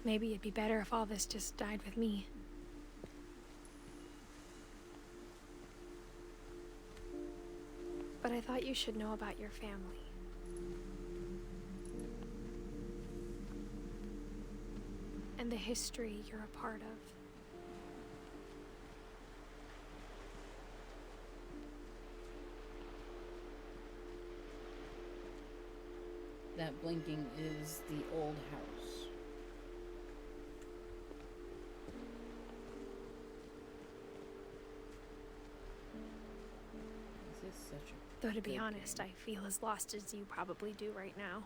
Maybe it'd be better if all this just died with me. But I thought you should know about your family. And the history you're a part of. That blinking is the old house. such a Though to be good honest, game. I feel as lost as you probably do right now.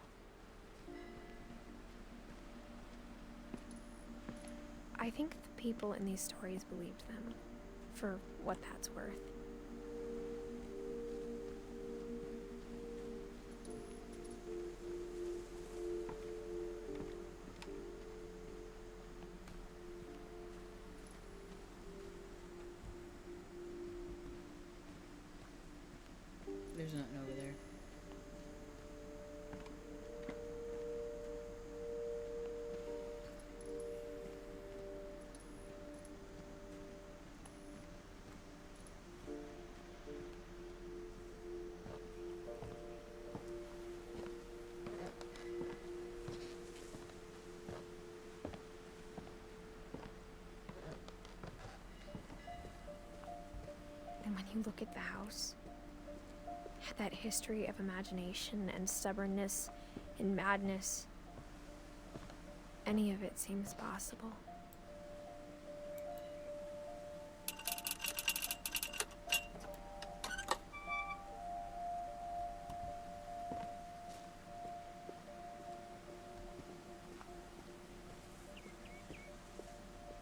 I think the people in these stories believed them, for what that's worth. There's nothing over there. And when you look at the house, that history of imagination and stubbornness and madness, any of it seems possible.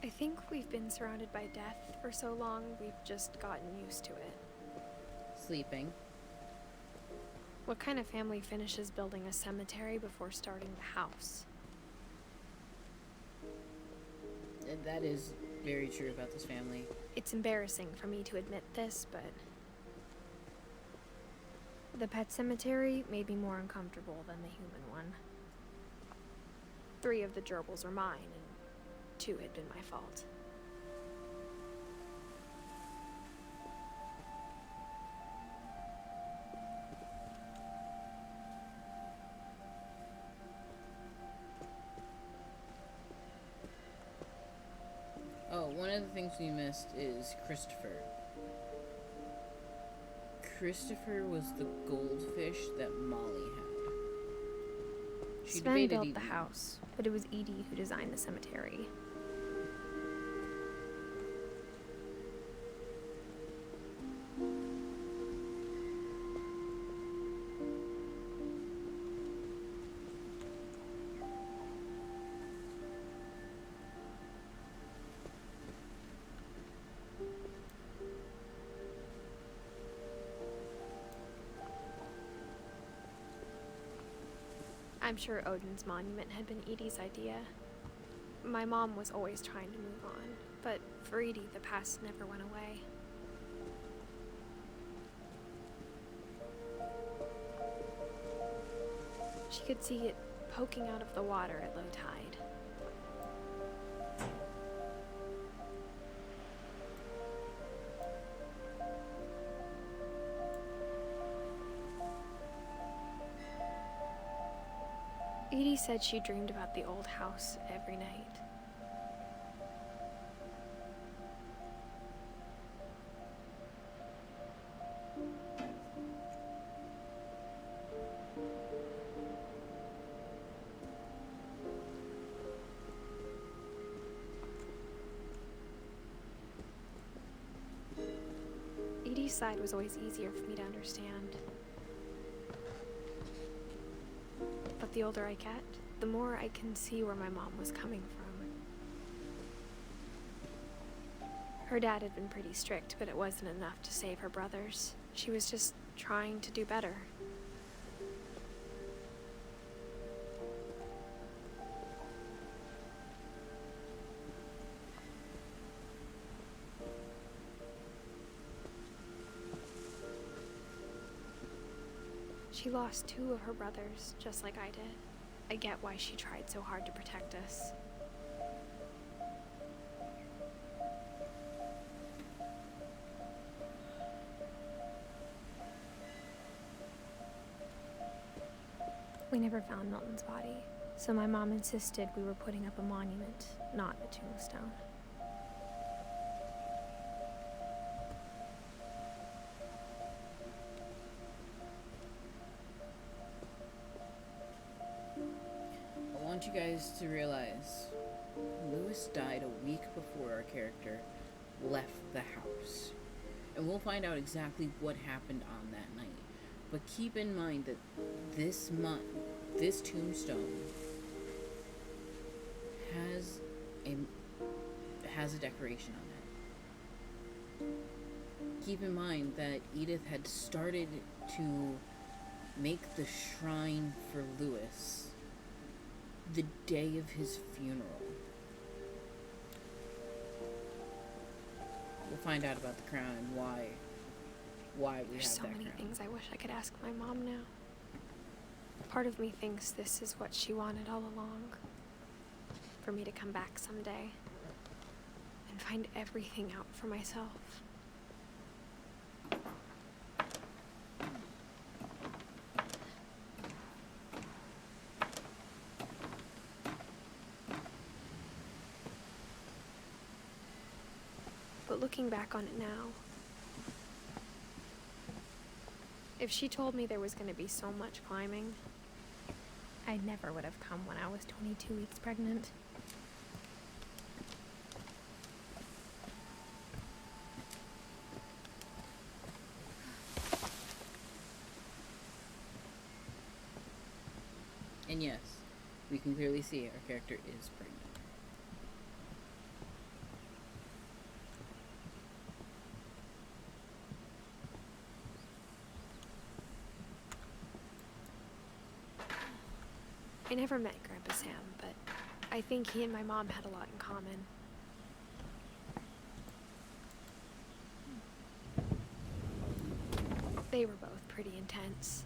I think we've been surrounded by death for so long, we've just gotten used to it. Sleeping. What kind of family finishes building a cemetery before starting the house? And that is very true about this family. It's embarrassing for me to admit this, but the pet cemetery made me more uncomfortable than the human one. 3 of the gerbils were mine, and 2 had been my fault. Oh, one of the things we missed is Christopher. Christopher was the goldfish that Molly had. She Sven debated built the eating him. house, but it was Edie who designed the cemetery. I'm sure Odin's monument had been Edie's idea. My mom was always trying to move on, but for Edie, the past never went away. She could see it poking out of the water at low tide. Edie said she dreamed about the old house every night. Edie's side was always easier for me to understand. But the older I get, the more I can see where my mom was coming from. Her dad had been pretty strict, but it wasn't enough to save her brothers. She was just trying to do better. She lost 2 of her brothers, just like I did. I get why she tried so hard to protect us. We never found Milton's body, so my mom insisted we were putting up a monument, not a tombstone. I want you guys to realize Lewis died a week before our character left the house. and we'll find out exactly what happened on that night. But keep in mind that this tombstone has a decoration on it. Keep in mind that Edith had started to make the shrine for Louis the day of his funeral. We'll find out about the crown and why we There's have so that many crown. things I wish I could ask my mom now. Part of me thinks this is what she wanted all along. For me to come back someday and find everything out for myself. But looking back on it now, if she told me there was going to be so much climbing, I never would have come when I was 22 weeks pregnant. And yes, we can clearly see our character is pregnant. I never met Grandpa Sam, but I think he and my mom had a lot in common. They were both pretty intense.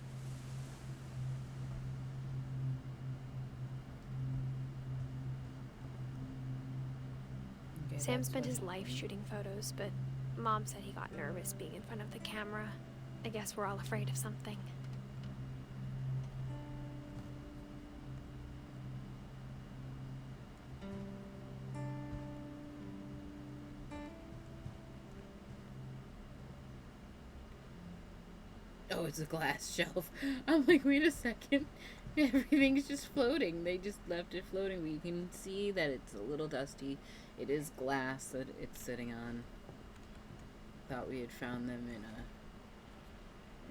Okay, Sam that's spent what his life shooting photos, but Mom said he got nervous being in front of the camera. I guess we're all afraid of something. Oh, it's a glass shelf. I'm like, wait a second. Everything's just floating. They just left it floating. But you can see that it's a little dusty. It is glass that it's sitting on. Thought we had found them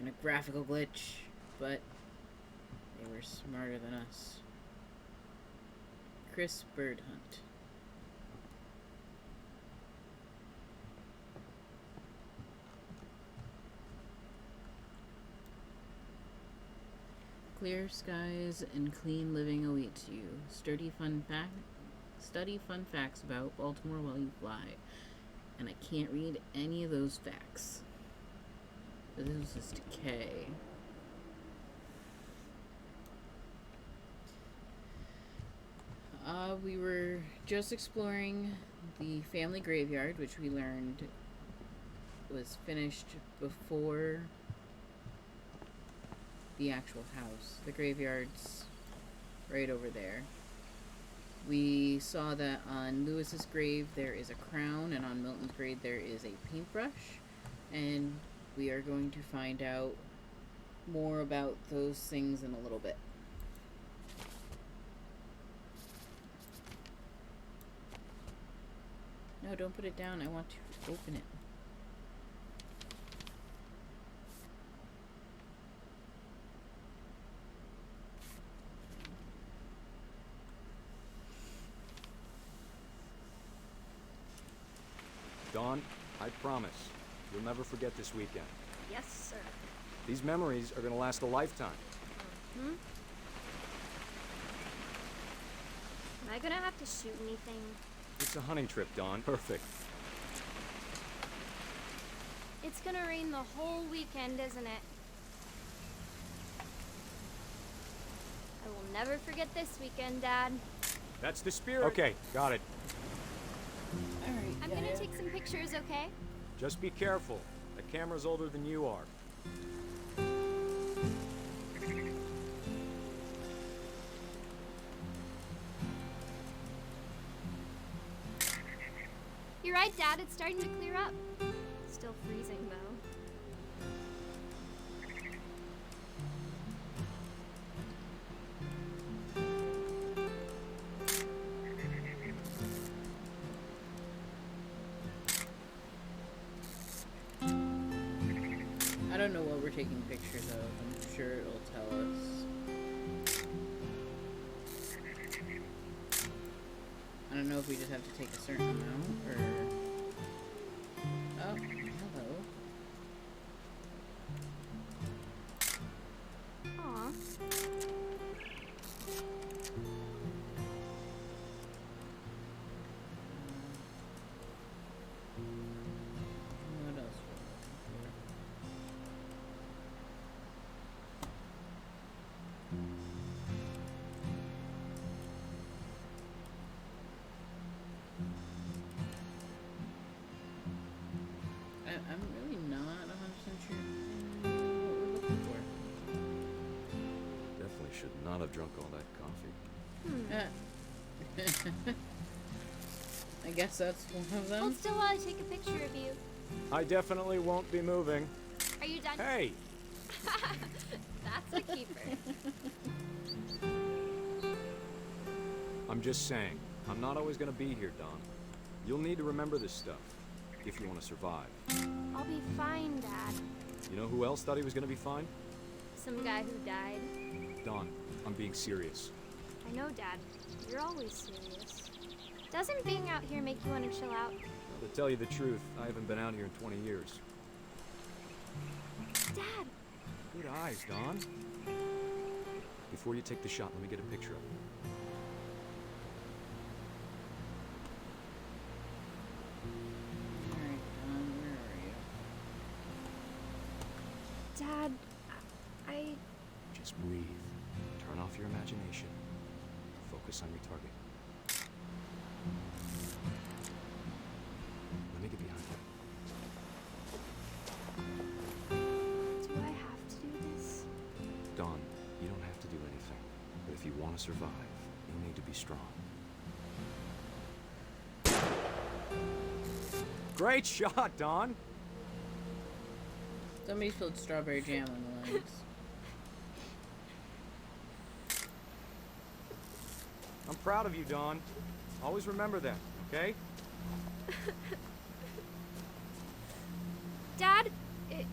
in a graphical glitch, but they were smarter than us. Chris Birdhunt. Clear skies and clean living awaits you. Study fun facts about Baltimore while you fly. And I can't read any of those facts. This is just decay. We were just exploring the family graveyard, which we learned was finished before the actual house. The graveyard's right over there. We saw that on Lewis's grave there is a crown, and on Milton's grave there is a paintbrush, and we are going to find out more about those things in a little bit. No, don't put it down. I want to open it. Dawn, I promise, you'll never forget this weekend. Yes, sir. These memories are gonna last a lifetime. Hmm? Am I gonna have to shoot anything? It's a hunting trip, Dawn. Perfect. It's gonna rain the whole weekend, isn't it? I will never forget this weekend, Dad. That's the spirit. Okay, got it. Alright, I'm gonna take some pictures, okay? Just be careful. The camera's older than you are. You're right, Dad. It's starting to clear up. Still freezing, though. I don't know what we're taking pictures of. I'm sure it'll tell us. I don't know if we just have to take a certain amount, or... Oh, hello. Aw. What else we're looking for? I'm really not 100% sure what we're looking for. Definitely should not have drunk all that coffee. I guess that's one of them. Hold still while I take a picture of you. I definitely won't be moving. Are you done? Hey! That's a keeper. I'm just saying, I'm not always gonna be here, Don. You'll need to remember this stuff, if you want to survive. I'll be fine, Dad. You know who else thought he was gonna be fine? Some guy who died. Don, I'm being serious. I know, Dad. You're always serious. Doesn't being out here make you want to chill out? To tell you the truth, I haven't been out here in 20 years. Dad! Good eyes, Don. Before you take the shot, let me get a picture of you. Alright, where are you? Dad, I... Just breathe. Turn off your imagination. Focus on your target. Let me get behind you. Do I have to do this? Don, you don't have to do anything. But if you want to survive, you need to be strong. Great shot, Don! Somebody spilled strawberry jam on the legs. I'm proud of you, Don. Always remember that, okay? Dad,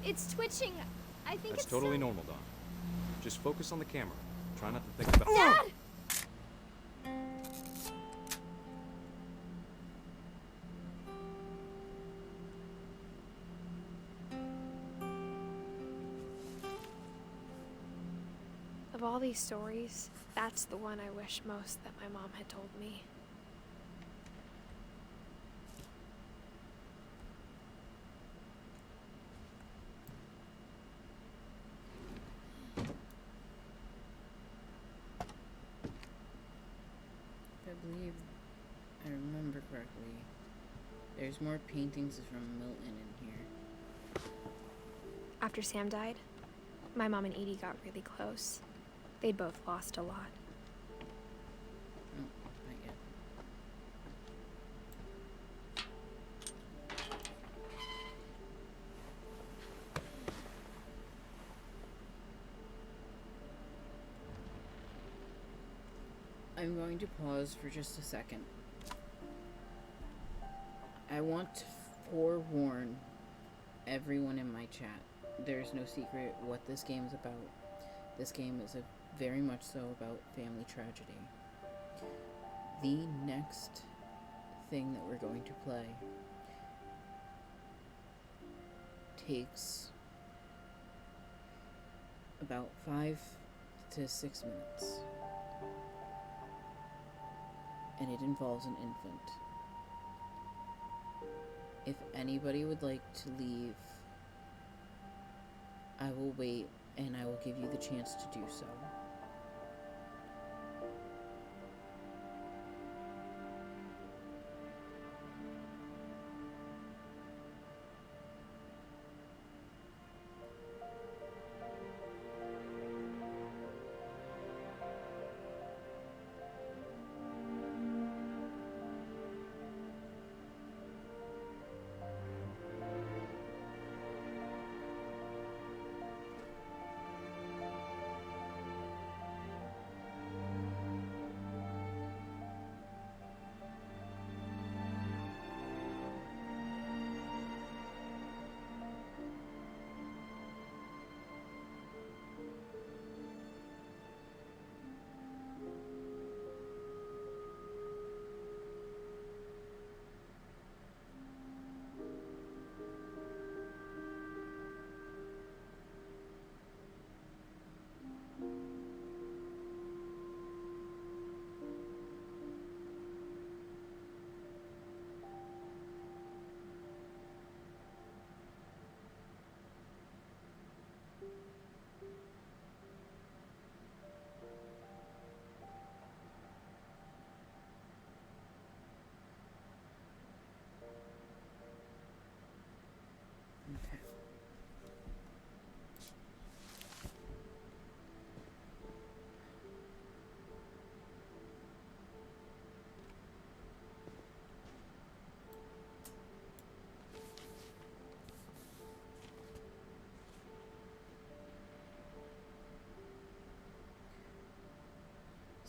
it's twitching. I think That's it's totally some- normal, Don. Just focus on the camera. Try not to think about— Dad! Of all these stories, that's the one I wish most that my mom had told me. If I believe I remember correctly, there's more paintings from Milton in here. After Sam died, my mom and Edie got really close. They'd both lost a lot. No, not yet. I'm going to pause for just a second. I want to forewarn everyone in my chat. There's no secret what this game is about. This game is very much so about family tragedy. The next thing that we're going to play takes about 5 to 6 minutes. And it involves an infant. If anybody would like to leave, I will wait and I will give you the chance to do so.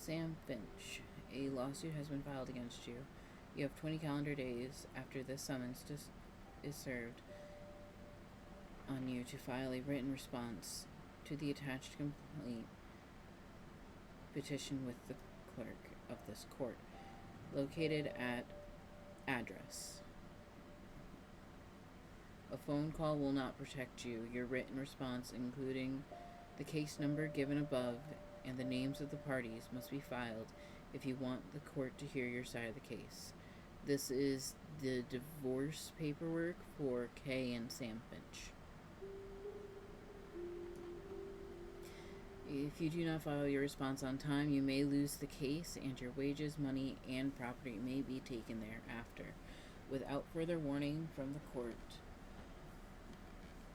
Sam Finch, a lawsuit has been filed against you. You have 20 calendar days after this summons is served on you to file a written response to the attached complaint petition with the clerk of this court, located at address. A phone call will not protect you. Your written response, including the case number given above and the names of the parties, must be filed if you want the court to hear your side of the case. This is the divorce paperwork for Kay and Sam Finch. If you do not file your response on time, you may lose the case, and your wages, money, and property may be taken thereafter, without further warning from the court.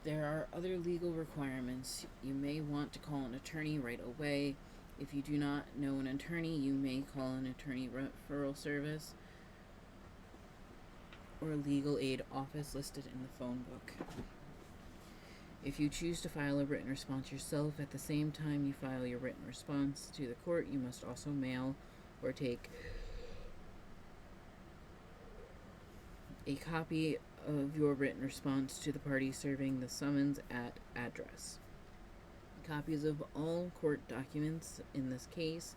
There are other legal requirements. You may want to call an attorney right away. If you do not know an attorney, you may call an attorney referral service or legal aid office listed in the phone book. If you choose to file a written response yourself at the same time you file your written response to the court, you must also mail or take a copy of your written response to the party serving the summons at address. Copies of all court documents in this case,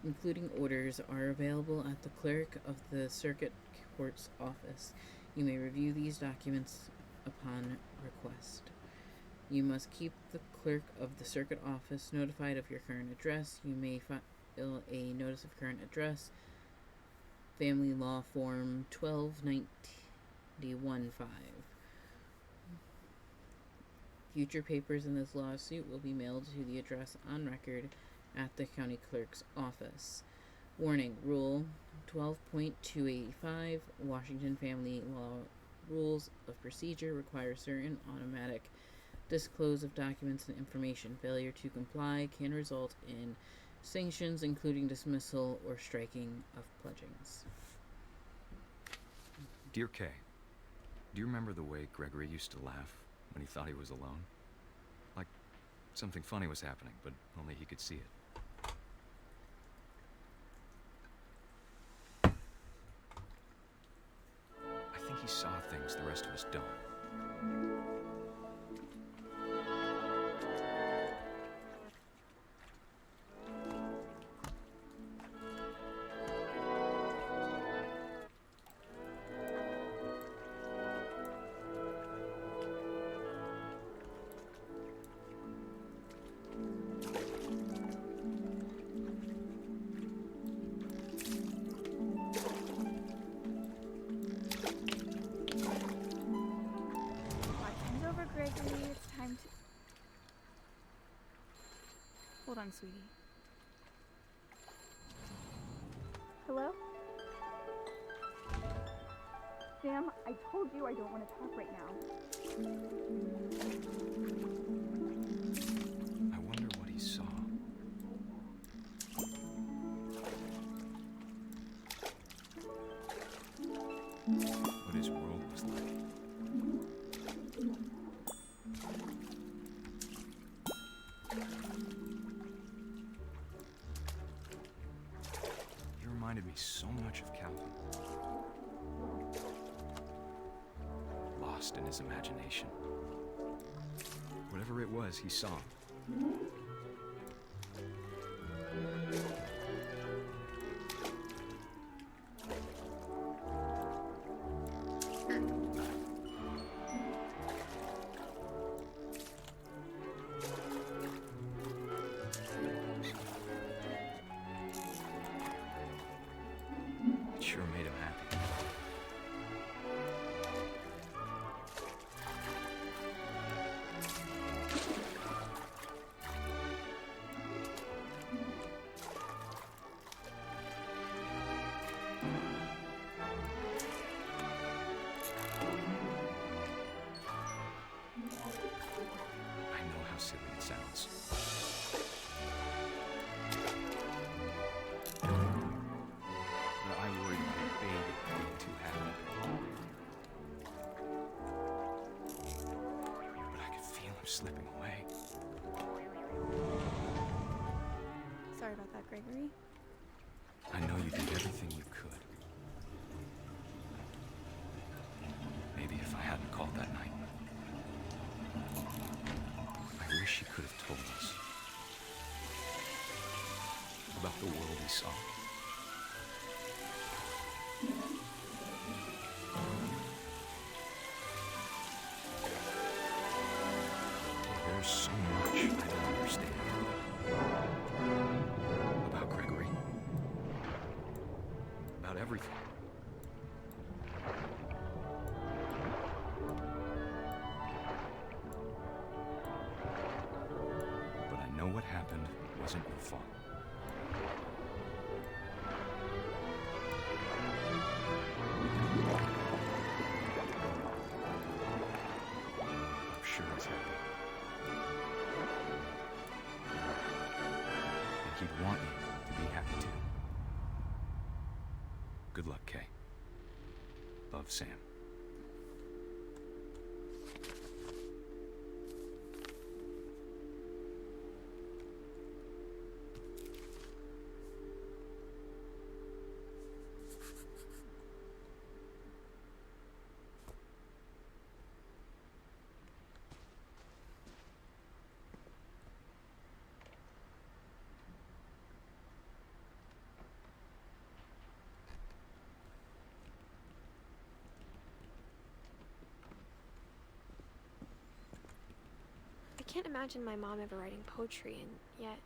including orders, are available at the clerk of the circuit court's office. You may review these documents upon request. You must keep the clerk of the circuit office notified of your current address. You may file a notice of current address, Family Law Form 1291-5. Future papers in this lawsuit will be mailed to the address on record at the county clerk's office. Warning: Rule 12.285 Washington Family Law Rules of Procedure require certain automatic disclose of documents and information. Failure to comply can result in sanctions, including dismissal or striking of pledgings. Dear Kay, do you remember the way Gregory used to laugh when he thought he was alone? Like something funny was happening, but only he could see it. I think he saw things the rest of us don't. Gregory, it's time to... Hold on, sweetie. Hello? Sam, I told you I don't want to talk right now. I wonder what he saw. What his world was like. He reminded me so much of Calvin. Lost in his imagination. Whatever it was, he saw. It sure made him happy. I know how silly it sounds. But I worried about a baby being too happy. But I could feel him slipping away. Sorry about that, Gregory. you did everything you could. Maybe if I hadn't called that night, I wish he could have told us about the world he saw. There's so much I don't understand about Gregory, about everything. But I know what happened wasn't your fault. I'm sure he's happy. And he'd want you to be happy too. Good luck, Kay. Love, Sam. I can't imagine my mom ever writing poetry, and yet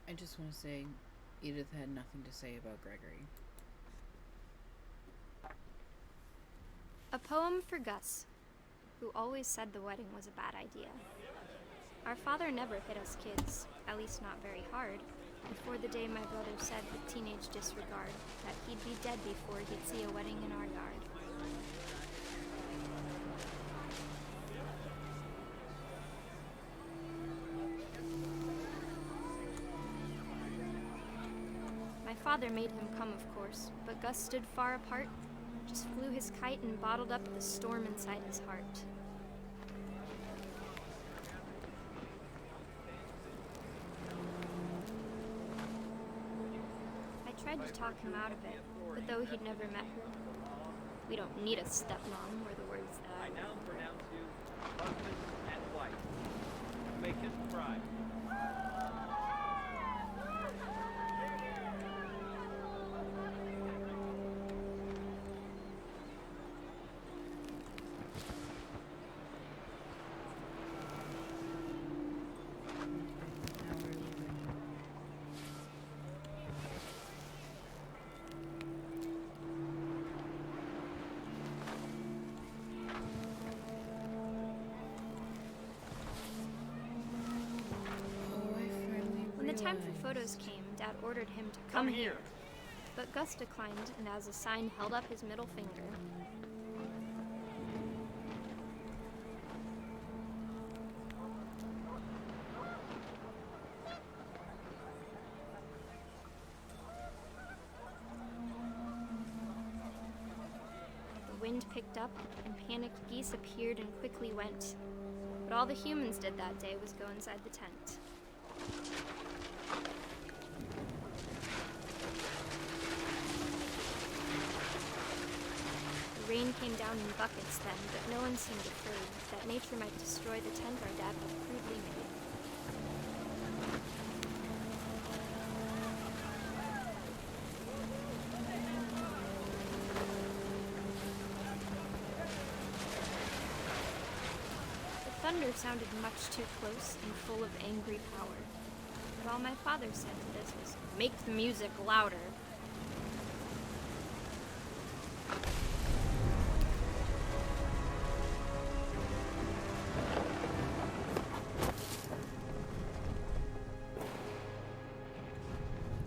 I just want to say Edith had nothing to say about Gregory. A poem for Gus, who always said the wedding was a bad idea. Our father never hit us kids, at least not very hard, before the day my brother said with teenage disregard that he'd be dead before he'd see a wedding in our yard. My father made him come, of course, but Gus stood far apart, just flew his kite and bottled up the storm inside his heart. I tried to talk him out of it, but though he'd never met her, we don't need a stepmom, were the words that I now pronounce you husband and wife. Make his bride. Now we're leaving. Oh, I finally When the time for realized. photos came, Dad ordered him to come here. But Gus declined, and as a sign held up his middle finger. The wind picked up, and panicked geese appeared and quickly went. But all the humans did that day was go inside the tent. The rain came down in buckets then, but no one seemed afraid that nature might destroy the tent our dad had crudely made. The thunder sounded much too close and full of angry power. But all my father said to this was, "Make the music louder."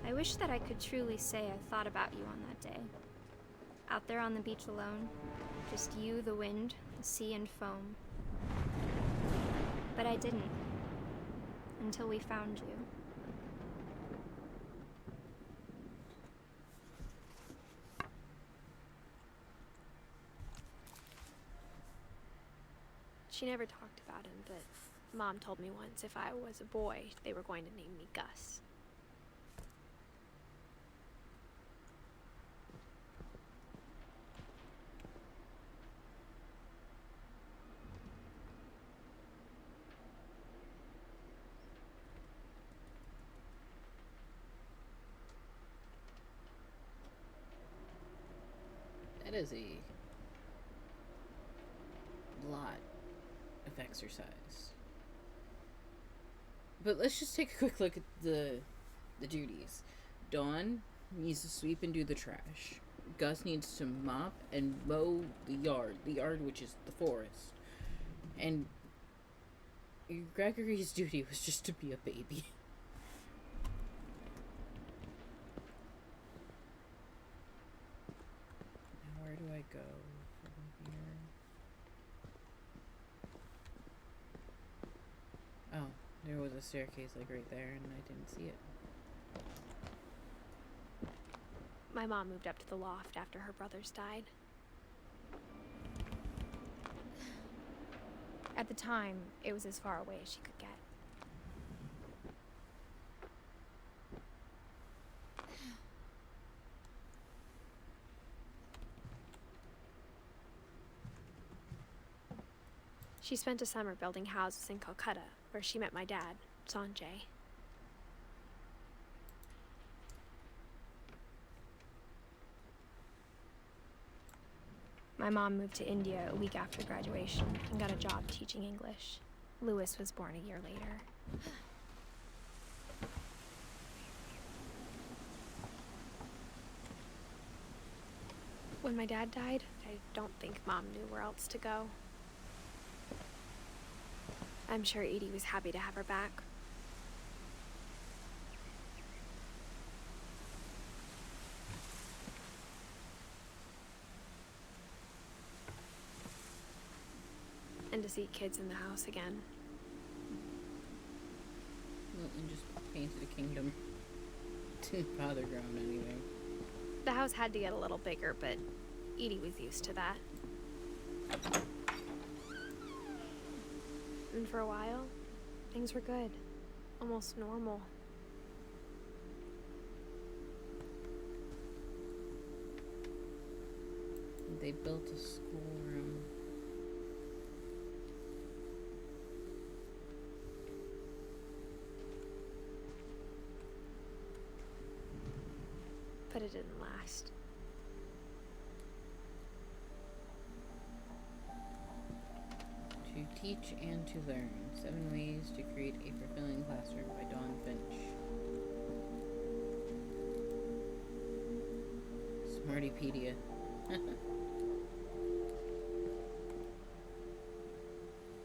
I wish that I could truly say I thought about you on that day. Out there on the beach alone, just you, the wind, the sea, and foam. But I didn't. Until we found you. she never talked about him, but Mom told me once if I was a boy, they were going to name me Gus. is a lot of exercise. But let's just take a quick look at the duties. Dawn needs to sweep and do the trash. Gus needs to mop and mow the yard which is the forest. And Gregory's duty was just to be a baby. Now where do I go from here? Oh, there was a staircase like right there and I didn't see it. My mom moved up to the loft after her brothers died. At the time, it was as far away as she could get. She spent a summer building houses in Calcutta, where she met my dad, Sanjay. My mom moved to India a week after graduation and got a job teaching English. Lewis was born a year later. When my dad died, I don't think Mom knew where else to go. I'm sure Edie was happy to have her back. And to see kids in the house again. Milton just painted a kingdom. Didn't bother growing anything. The house had to get a little bigger, but Edie was used to that. And for a while, things were good. Almost normal. They built a schoolroom. But it didn't last. To Teach and to Learn. 7 Ways to Create a Fulfilling Classroom by Dawn Finch. Smartypedia.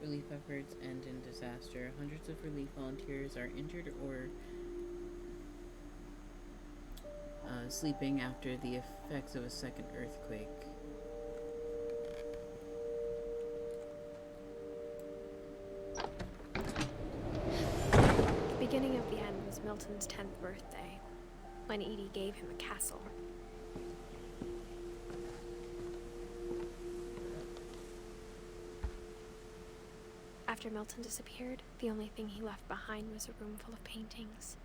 Relief efforts end in disaster. Hundreds of relief volunteers are injured or sleeping after the effects of a second earthquake. The beginning of the end was Milton's 10th birthday, when Edie gave him a castle. After Milton disappeared, the only thing he left behind was a room full of paintings.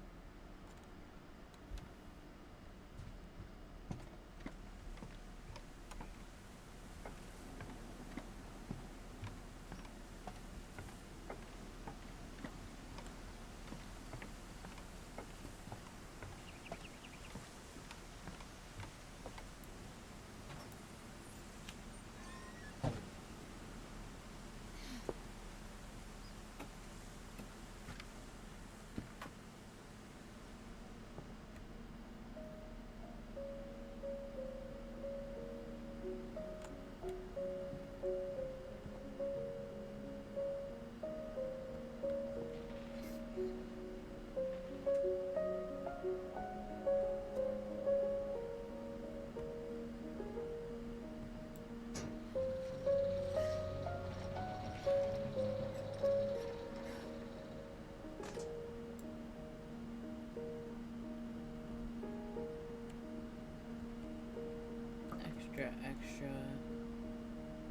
Extra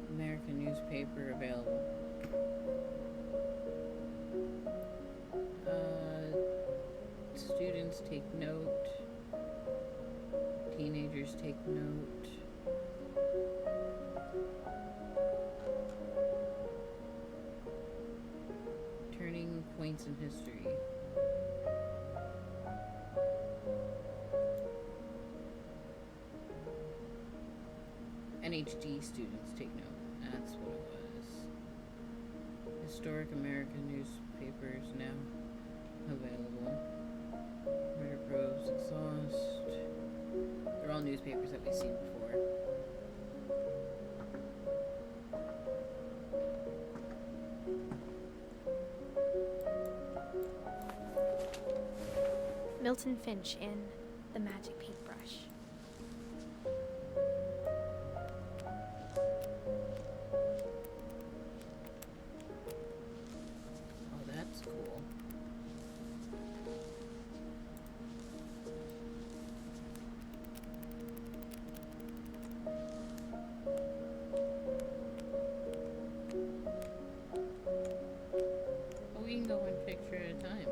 American newspaper available. Students take note. Teenagers take note. Turning points in history. UNHD students, take note. That's what it was. Historic American newspapers now available. Murder Probes, Exhaust. They're all newspapers that we've seen before. Milton Finch in The Magic Paintbrush. Oh, that's cool. Oh, we can go one picture at a time.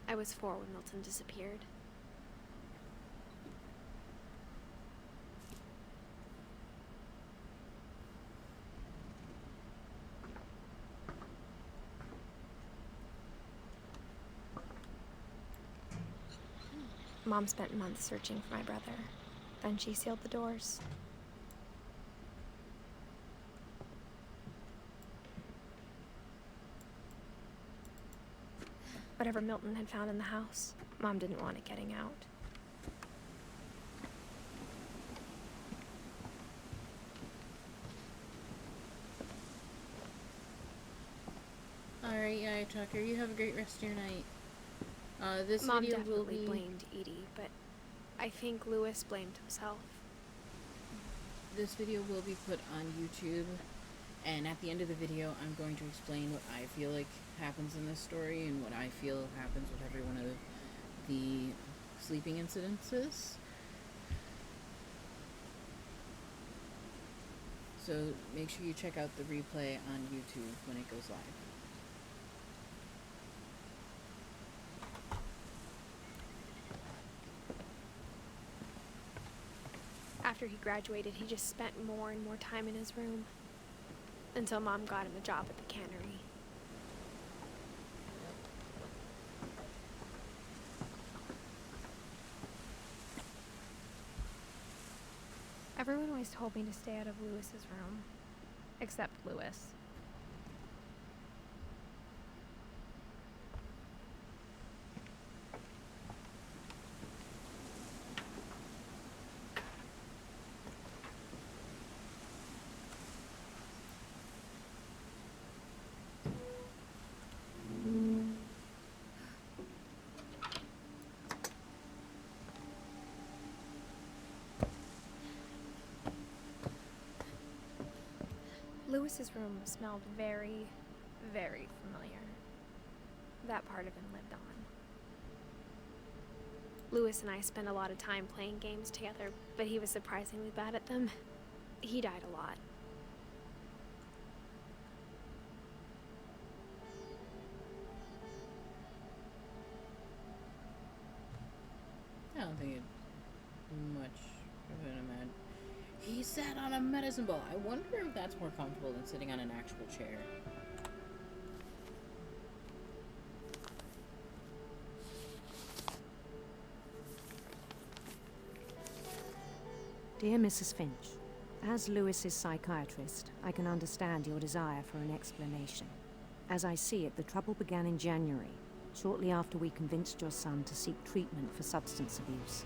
I was 4 when Milton disappeared. Mom spent months searching for my brother. Then she sealed the doors. Whatever Milton had found in the house, Mom didn't want it getting out. Alright, yeah, Tucker, you have a great rest of your night. This Mom video will definitely be... blamed Edie, but I think Lewis blamed himself. This video will be put on YouTube, and at the end of the video, I'm going to explain what I feel like happens in this story and what I feel happens with every one of the sleeping incidences. So make sure you check out the replay on YouTube when it goes live. After he graduated, he just spent more and more time in his room. Until Mom got him a job at the cannery. Everyone always told me to stay out of Lewis's room. Except Lewis. Lewis's room smelled very, very familiar. That part of him lived on. Lewis and I spent a lot of time playing games together, but he was surprisingly bad at them. He died a lot. I don't think it's much of an amount. He sat on a medicine ball. I wonder if that's more comfortable than sitting on an actual chair. Dear Mrs. Finch, as Lewis's psychiatrist, I can understand your desire for an explanation. As I see it, the trouble began in January, shortly after we convinced your son to seek treatment for substance abuse.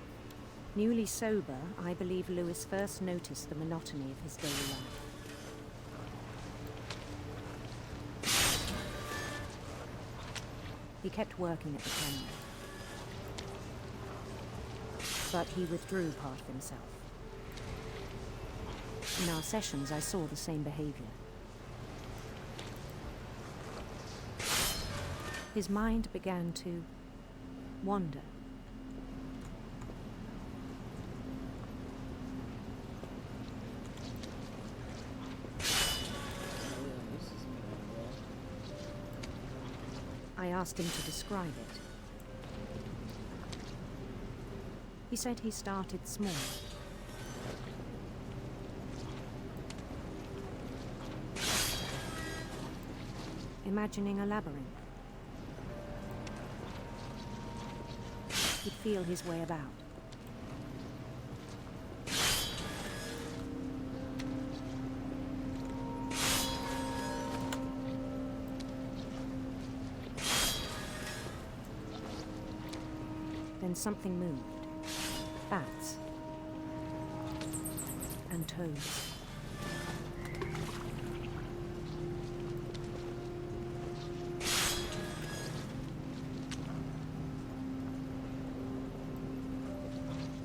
Newly sober, I believe Lewis first noticed the monotony of his daily life. He kept working at the cannery. But he withdrew part of himself. In our sessions, I saw the same behavior. His mind began to wander. I asked him to describe it. He said he started small. Imagining a labyrinth. He'd feel his way about. Then something moved. Bats. And toads.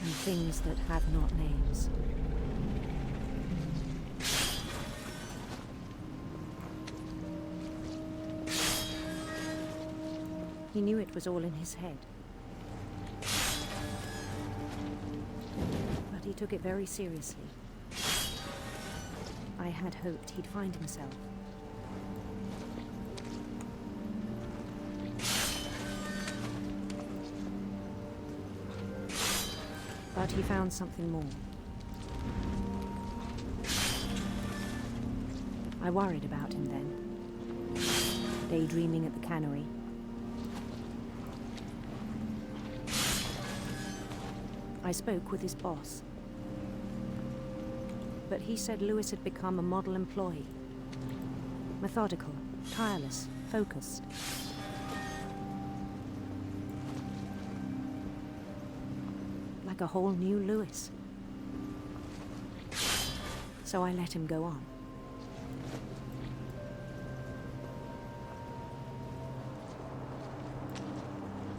And things that have not names. He knew it was all in his head. But he took it very seriously. I had hoped he'd find himself. But he found something more. I worried about him then, daydreaming at the cannery. I spoke with his boss, but he said Lewis had become a model employee. Methodical, tireless, focused. Like a whole new Lewis. So I let him go on.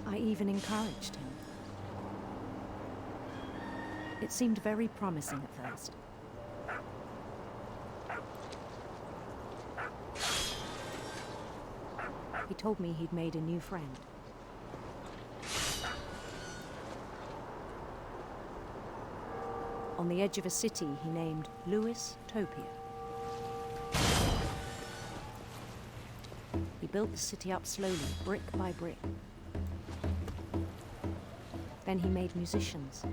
I even encouraged him. It seemed very promising at first. He told me he'd made a new friend. On the edge of a city he named Lewis Topia. He built the city up slowly, brick by brick. Then he made musicians.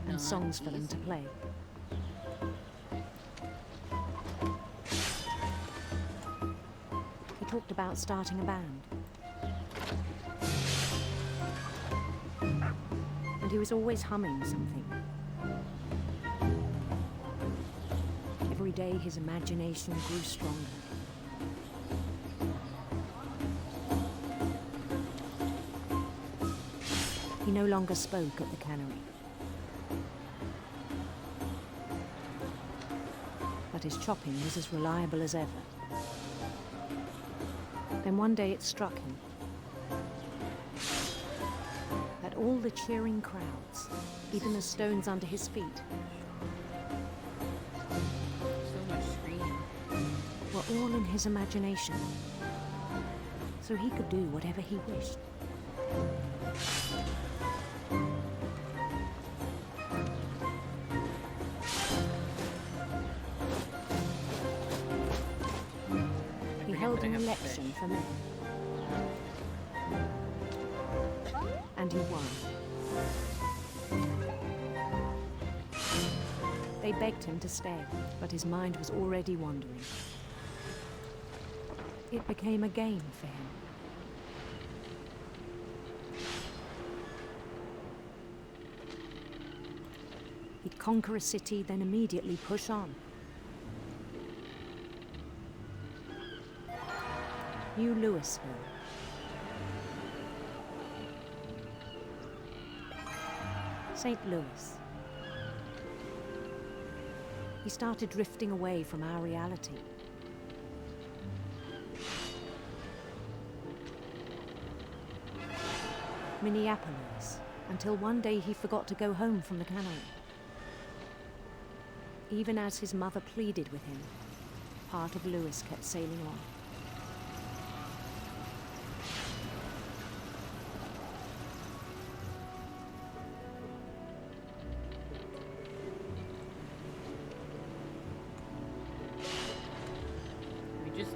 And songs for them to play. He talked about starting a band. And he was always humming something. Every day his imagination grew stronger. He no longer spoke at the cannery. But his chopping was as reliable as ever. Then one day it struck him that all the cheering crowds, even the stones under his feet, were all in his imagination, so he could do whatever he wished. He held an election for men. And he won. They begged him to stay, but his mind was already wandering. It became a game for him. He'd conquer a city, then immediately push on. New Louisville. St. Louis. He started drifting away from our reality. Minneapolis, until one day he forgot to go home from the cannery. Even as his mother pleaded with him, part of Louis kept sailing on. We just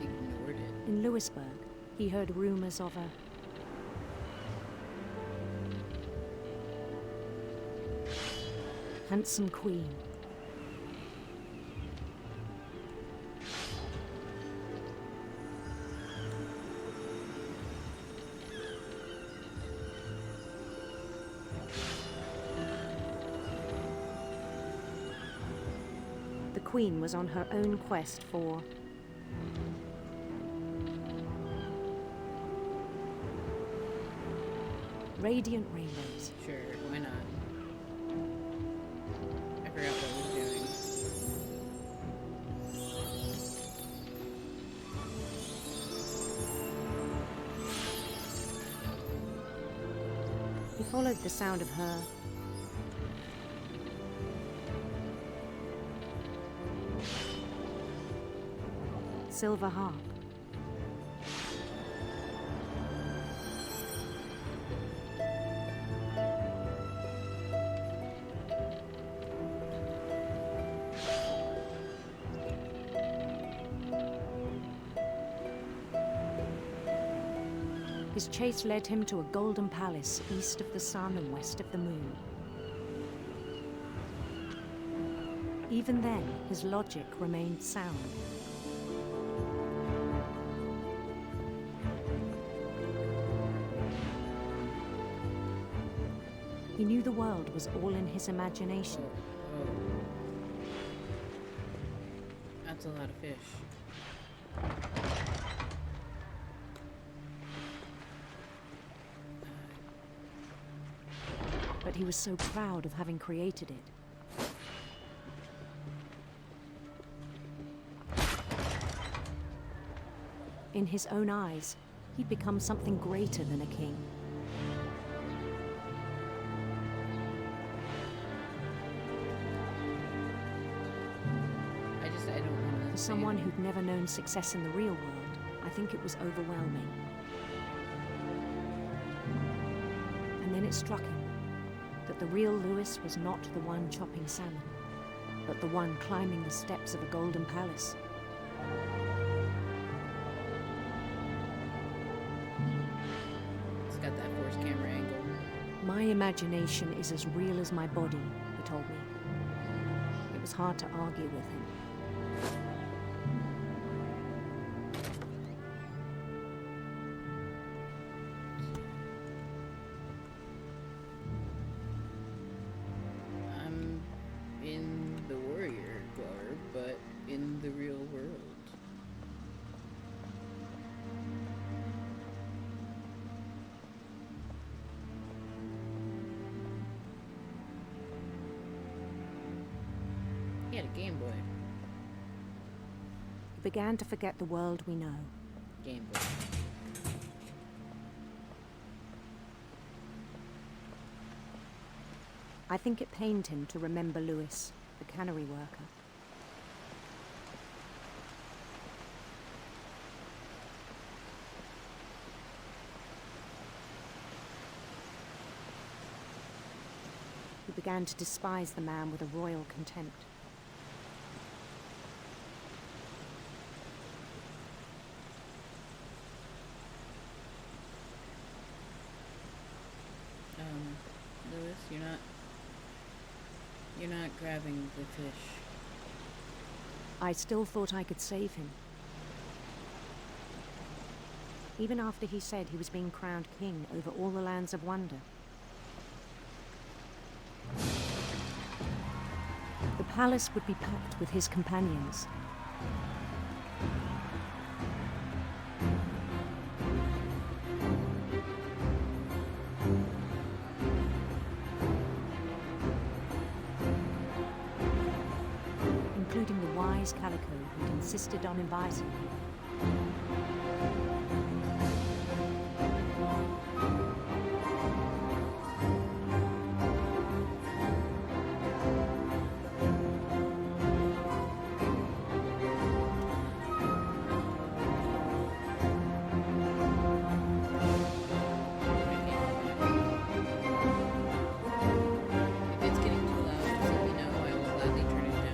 ignored it. In Lewisburg, he heard rumors of a handsome queen. The queen was on her own quest for radiant rainbows. Sure, why not? I forgot what I was doing. He followed the sound of her silver harp. His chase led him to a golden palace east of the sun and west of the moon. Even then, his logic remained sound. He knew the world was all in his imagination. Oh. That's a lot of fish. But he was so proud of having created it. In his own eyes, he'd become something greater than a king. I don't want to. For someone who'd never known success in the real world, I think it was overwhelming. And then it struck him that the real Louis was not the one chopping salmon, but the one climbing the steps of a golden palace. It's got that forced camera angle. My imagination is as real as my body, he told me. It was hard to argue with him. I'm in the warrior garb, but in the real world. He had a Game Boy. He began to forget the world we know. Game Boy. I think it pained him to remember Louis, the cannery worker. He began to despise the man with a royal contempt. Louis, you're not grabbing the fish. I still thought I could save him. Even after he said he was being crowned king over all the lands of wonder. The palace would be packed with his companions. Chinese calico who'd insisted on inviting me. If it's getting too loud, just let me know. I will gladly turn it down.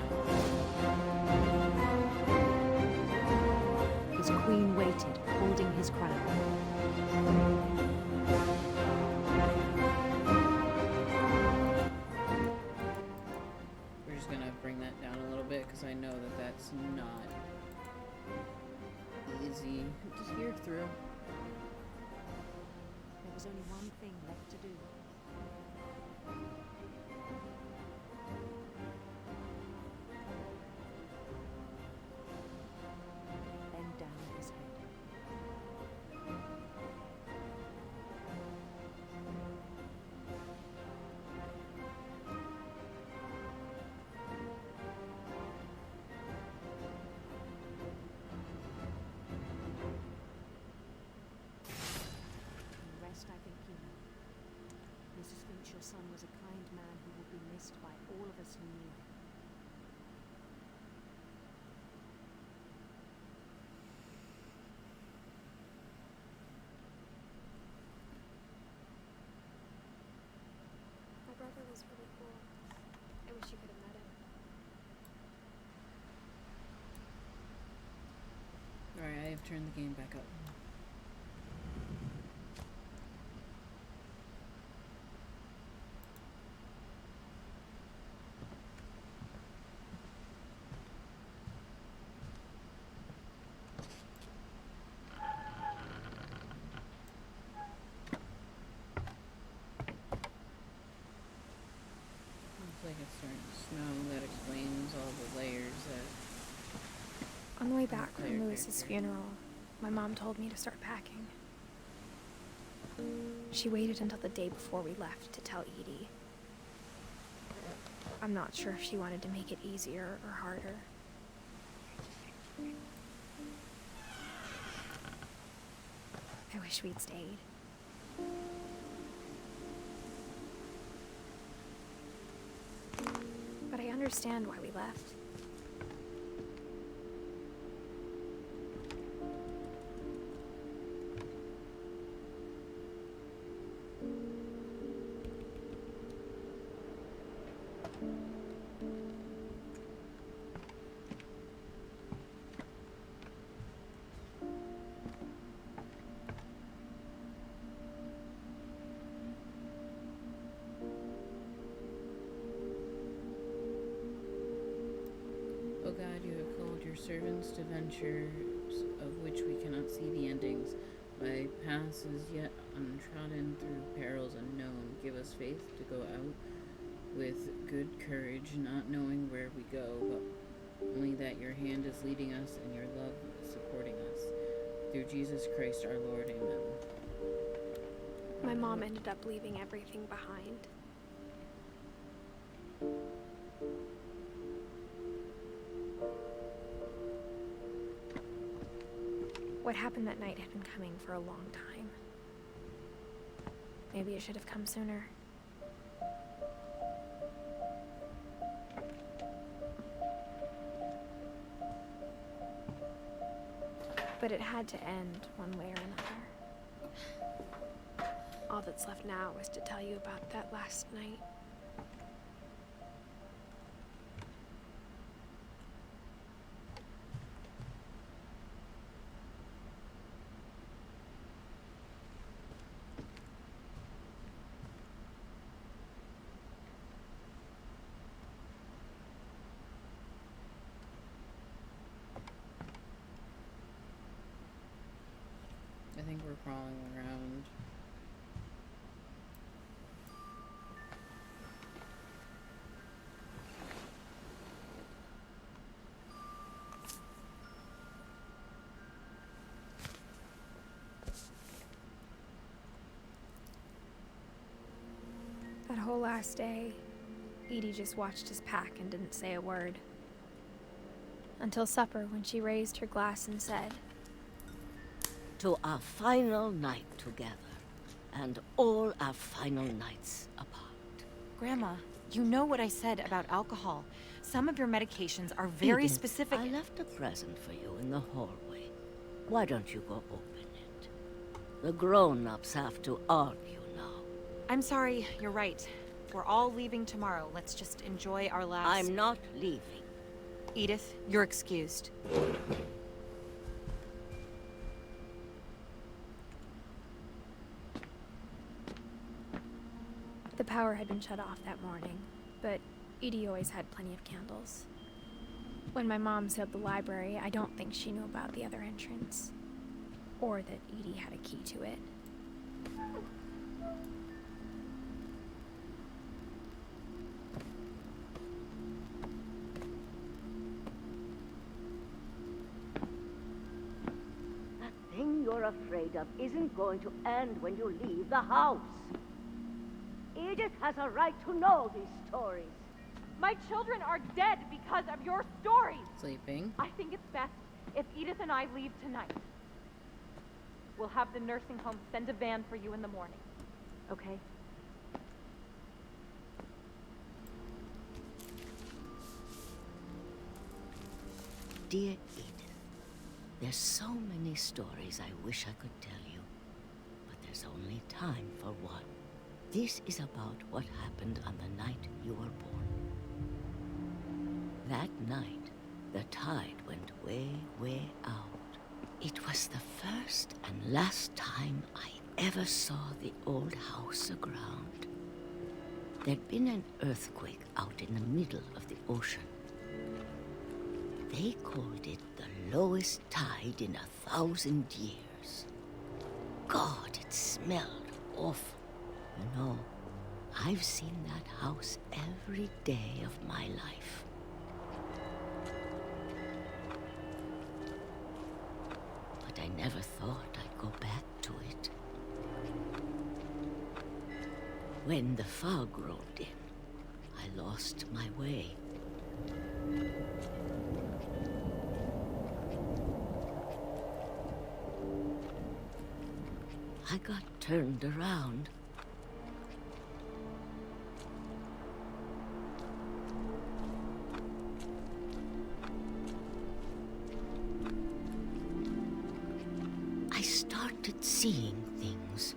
His queen waited, holding his crown. We're just gonna bring that down a little bit because I know that that's not easy to hear through. There was only one thing left to do. Bend down his head. The rest I think you know. Mrs. Finch, your son was a kind man who will be missed by all of us who knew him. My brother was really cool. I wish you could have met him. Alright, I have turned the game back up. Looks like it's starting to snow. That explains all the layers that... On the way back Layer from Lewis's character. funeral, my mom told me to start packing. She waited until the day before we left to tell Edie. I'm not sure if she wanted to make it easier or harder. I wish we'd stayed. But I understand why we left. O God, you have called your servants to ventures of which we cannot see the endings. By passes yet untrodden, through perils unknown, give us faith to go out with good courage, not knowing where we go, but only that your hand is leading us and your love supporting us. Through Jesus Christ our Lord, amen. My mom ended up leaving everything behind. What happened that night had been coming for a long time. Maybe it should have come sooner. But it had to end one way or another. All that's left now is to tell you about that last night. I think we're crawling around. That whole last day, Edie just watched us pack and didn't say a word. Until supper, when she raised her glass and said, To our final night together, and all our final nights apart. Grandma, you know what I said about alcohol. Some of your medications are very Edith, specific. I left a present for you in the hallway. Why don't you go open it? The grown-ups have to argue now. I'm sorry, you're right. We're all leaving tomorrow. Let's just enjoy our last... I'm not leaving. Edith, you're excused. The power had been shut off that morning, but Edie always had plenty of candles. When my mom sealed the library, I don't think she knew about the other entrance, or that Edie had a key to it. That thing you're afraid of isn't going to end when you leave the house. Edith has a right to know these stories. My children are dead because of your stories. Sleeping. I think it's best if Edith and I leave tonight. We'll have the nursing home send a van for you in the morning. Okay? Dear Edith, there's so many stories I wish I could tell you, but there's only time for one. This is about what happened on the night you were born. That night, the tide went way, way out. It was the first and last time I ever saw the old house aground. There'd been an earthquake out in the middle of the ocean. They called it the lowest tide in 1,000 years. God, it smelled awful. You know, I've seen that house every day of my life. But I never thought I'd go back to it. When the fog rolled in, I lost my way. I got turned around. I started seeing things.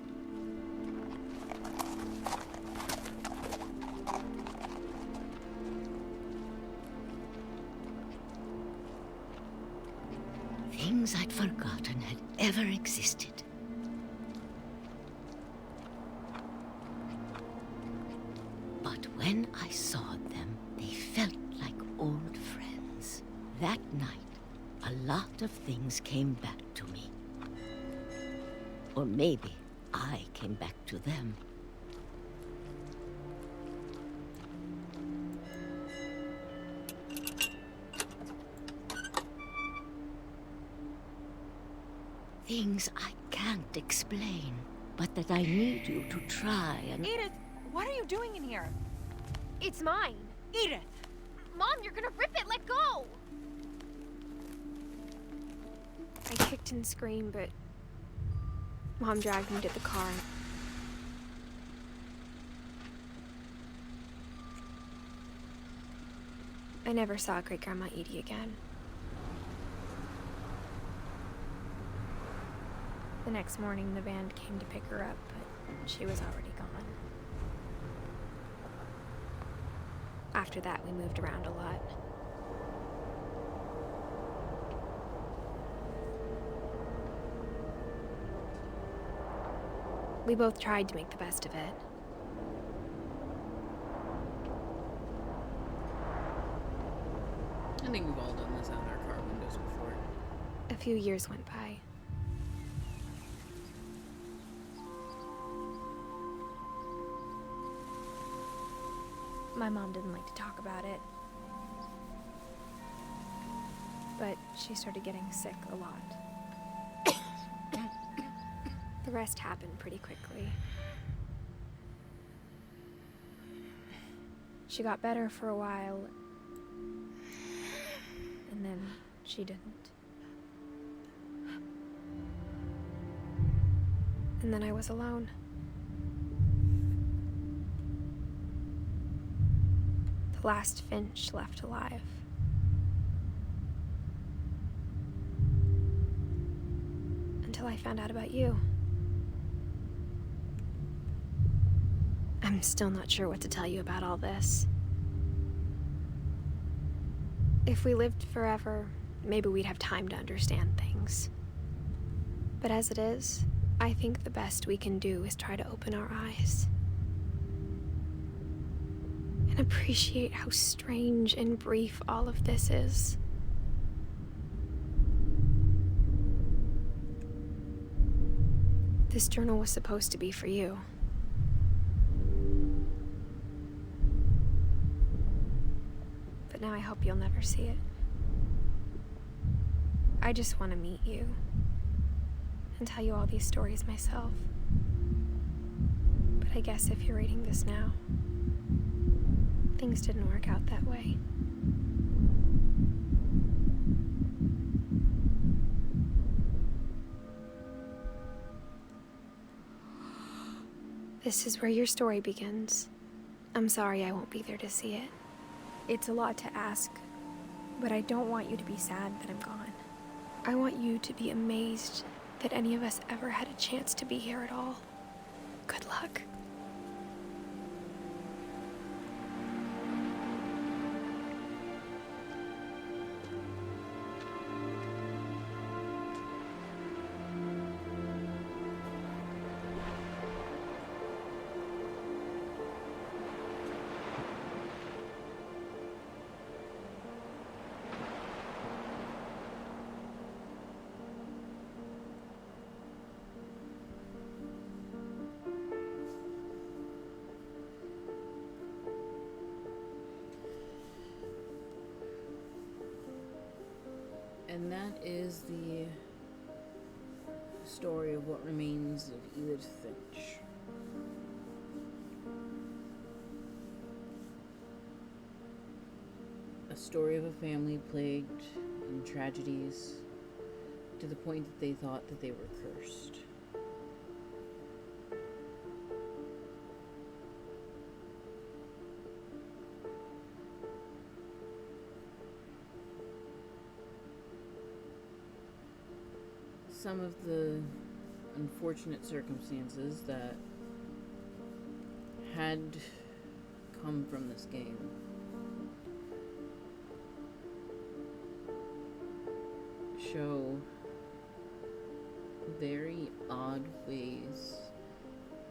Things I'd forgotten had ever existed. But when I saw them, they felt like old friends. That night, a lot of things came back to me. Or maybe I came back to them. Things I can't explain, but that I need you to try and... Edith, what are you doing in here? It's mine. Edith! Mom, you're gonna rip it! Let go! I kicked and screamed, but Mom dragged me to the car. I never saw Great-Grandma Edie again. The next morning, the band came to pick her up, but she was already gone. After that, we moved around a lot. We both tried to make the best of it. I think we've all done this out our car windows before. A few years went by. My mom didn't like to talk about it. But she started getting sick a lot. The rest happened pretty quickly. She got better for a while, and then she didn't. And then I was alone. The last Finch left alive. Until I found out about you. I'm still not sure what to tell you about all this. If we lived forever, maybe we'd have time to understand things. But as it is, I think the best we can do is try to open our eyes. And appreciate how strange and brief all of this is. This journal was supposed to be for you. But now I hope you'll never see it. I just want to meet you and tell you all these stories myself. But I guess if you're reading this now, things didn't work out that way. This is where your story begins. I'm sorry I won't be there to see it. It's a lot to ask, but I don't want you to be sad that I'm gone. I want you to be amazed that any of us ever had a chance to be here at all. Good luck. And that is the story of what remains of Edith Finch. A story of a family plagued in tragedies to the point that they thought that they were cursed. Some of the unfortunate circumstances that had come from this game show very odd ways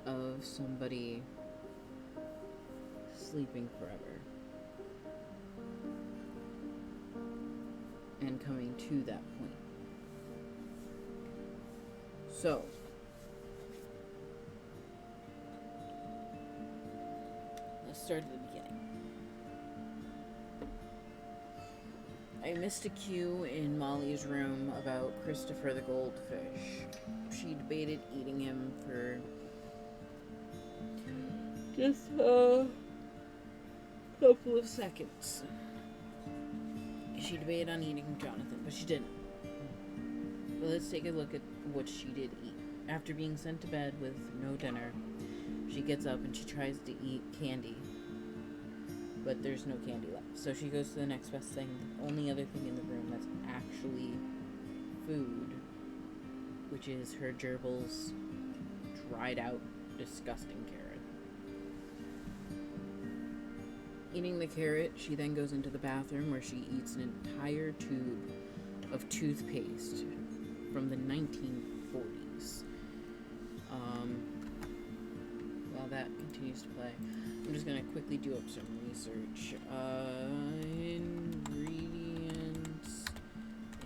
of somebody sleeping forever and coming to that point. So, let's start at the beginning. I missed a cue in Molly's room about Christopher the goldfish. She debated eating him for just a couple of seconds. She debated on eating Jonathan, but she didn't. But let's take a look at what she did eat. After being sent to bed with no dinner, she gets up and she tries to eat candy. But there's no candy left. So she goes to the next best thing, the only other thing in the room that's actually food, which is her gerbil's dried out, disgusting carrot. Eating the carrot, she then goes into the bathroom where she eats an entire tube of toothpaste from the 1940s. While that continues to play, I'm just gonna quickly do up some research. Ingredients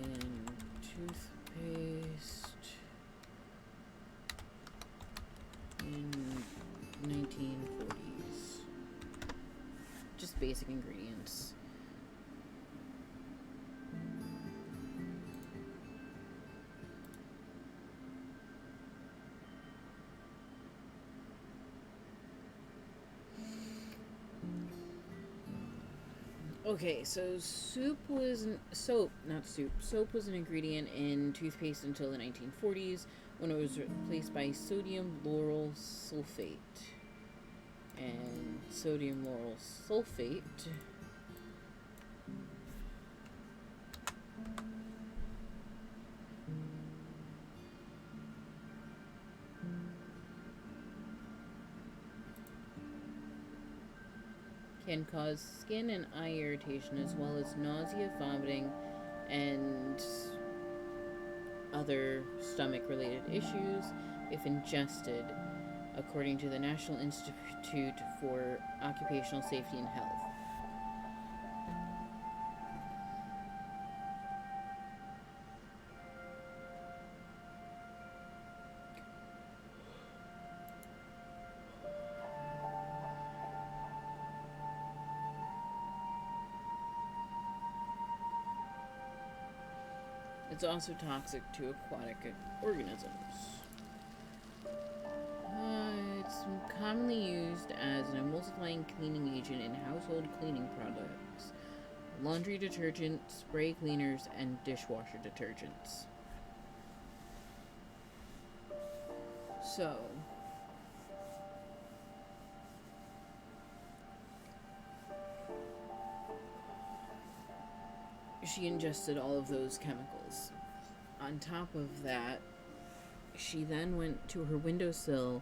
in toothpaste in 1940s. Just basic ingredients. Okay, so soap, soap was an ingredient in toothpaste until the 1940s when it was replaced by sodium lauryl sulfate. And sodium lauryl sulfate can cause skin and eye irritation as well as nausea, vomiting, and other stomach-related issues if ingested, according to the National Institute for Occupational Safety and Health. It's also toxic to aquatic organisms. It's commonly used as an emulsifying cleaning agent in household cleaning products, laundry detergent, spray cleaners, and dishwasher detergents. So, she ingested all of those chemicals. On top of that, she then went to her windowsill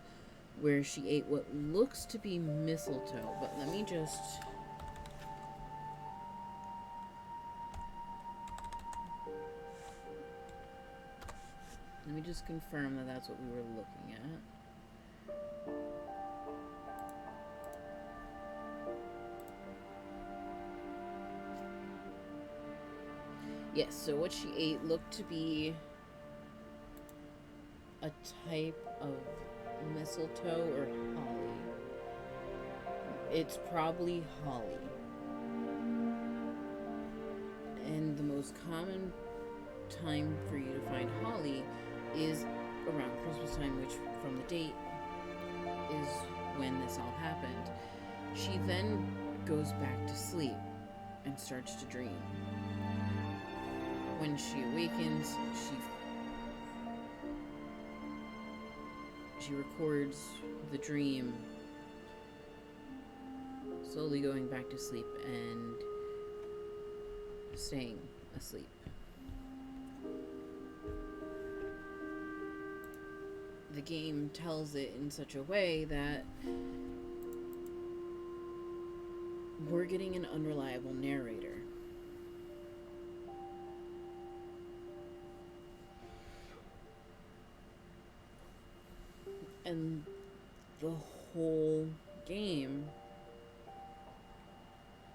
where she ate what looks to be mistletoe, but let me just... confirm that that's what we were looking at. Yes, so what she ate looked to be a type of mistletoe or holly. It's probably holly. And the most common time for you to find holly is around Christmas time, which from the date is when this all happened. She then goes back to sleep and starts to dream. When she awakens, she records the dream, slowly going back to sleep and staying asleep. The game tells it in such a way that we're getting an unreliable narrator. And the whole game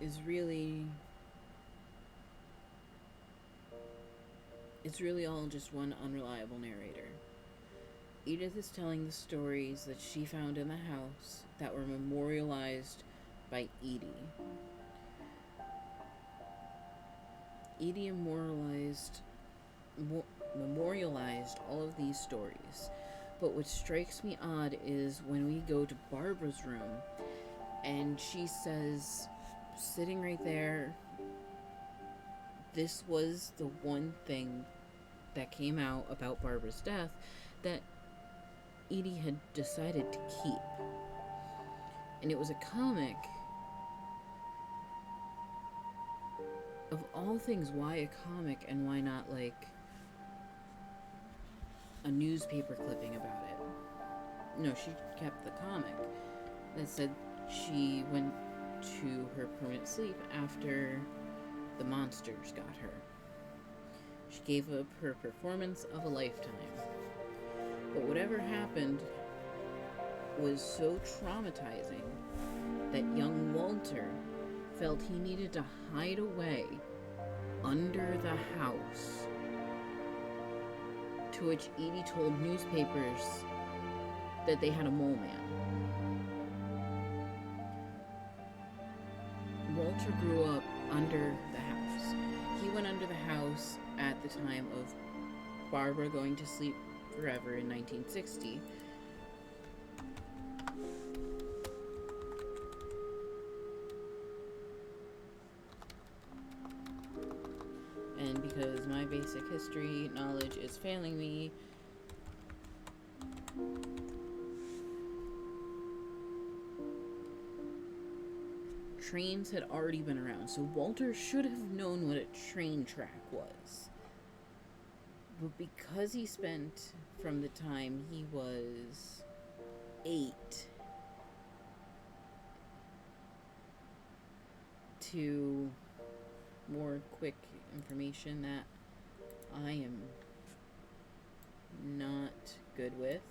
is really... it's really all just one unreliable narrator. Edith is telling the stories that she found in the house that were memorialized by Edie. Edie memorialized all of these stories. But what strikes me odd is when we go to Barbara's room and she says, sitting right there, this was the one thing that came out about Barbara's death that Edie had decided to keep. And it was a comic. Of all things, why a comic and why not, like, a newspaper clipping about it? No, she kept the comic that said she went to her permanent sleep after the monsters got her. She gave up her performance of a lifetime. But whatever happened was so traumatizing that young Walter felt he needed to hide away under the house. To which Edie told newspapers that they had a mole man. Walter grew up under the house. He went under the house at the time of Barbara going to sleep forever in 1960. because my basic history knowledge is failing me. Trains had already been around, so Walter should have known what a train track was. But because he spent from the time he was 8 to more quick information that I am not good with.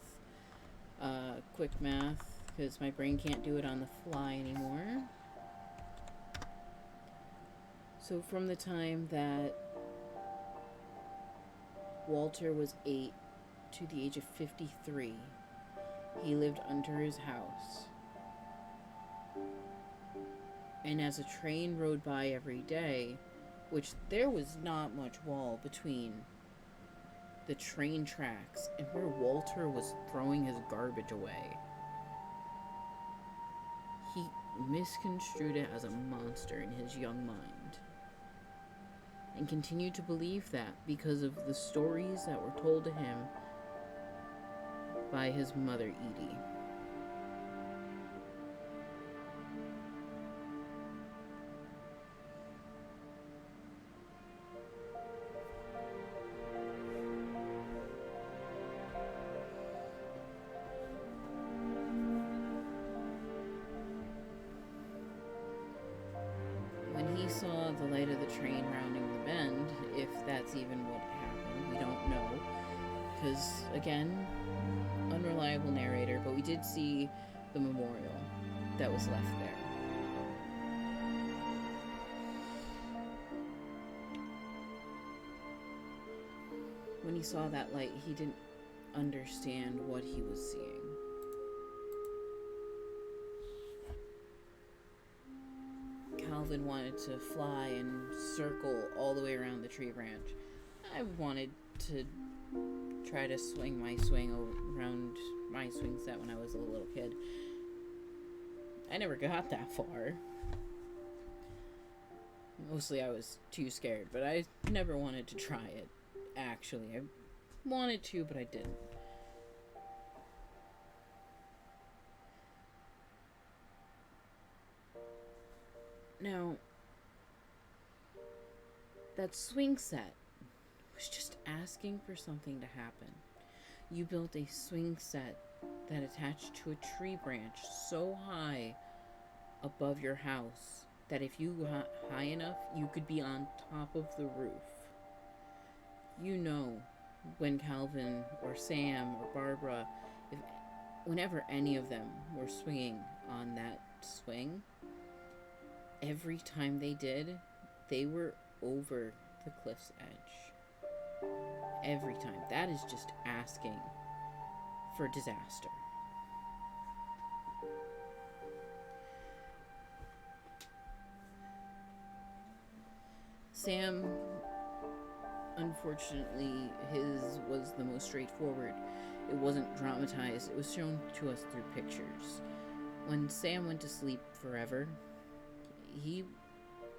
Quick math, because my brain can't do it on the fly anymore. So from the time that Walter was 8 to the age of 53, he lived under his house. And as a train rode by every day, which there was not much wall between the train tracks and where Walter was throwing his garbage away, he misconstrued it as a monster in his young mind. And continued to believe that because of the stories that were told to him by his mother, Edie. When he saw the light of the train rounding the bend, if that's even what happened, we don't know. Because, again, unreliable narrator, but we did see the memorial that was left there. When he saw that light, he didn't understand what he was seeing. Calvin wanted to fly and circle all the way around the tree branch. I wanted to try to swing my swing around my swing set when I was a little kid. I never got that far. Mostly I was too scared, but I never wanted to try it, actually. I wanted to, but I didn't. Now, that swing set was just asking for something to happen. You built a swing set that attached to a tree branch so high above your house that if you got high enough, you could be on top of the roof. You know, when Calvin or Sam or Barbara, whenever any of them were swinging on that swing, every time they did, they were over the cliff's edge. Every time. That is just asking for disaster. Sam, unfortunately, his was the most straightforward. It wasn't dramatized. It was shown to us through pictures. When Sam went to sleep forever, he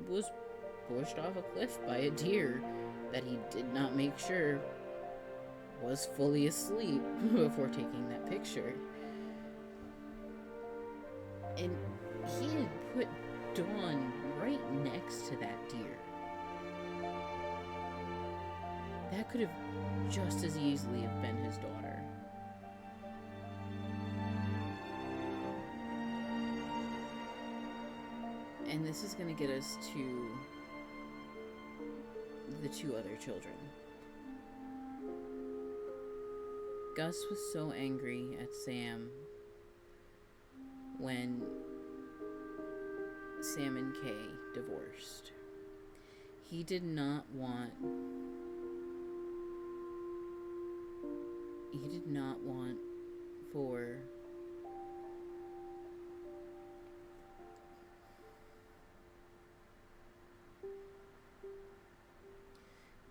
was pushed off a cliff by a deer that he did not make sure was fully asleep before taking that picture. And he had put Dawn right next to that deer. That could have just as easily have been his daughter. And this is going to get us to the two other children. Gus was so angry at Sam when Sam and Kay divorced. He did not want for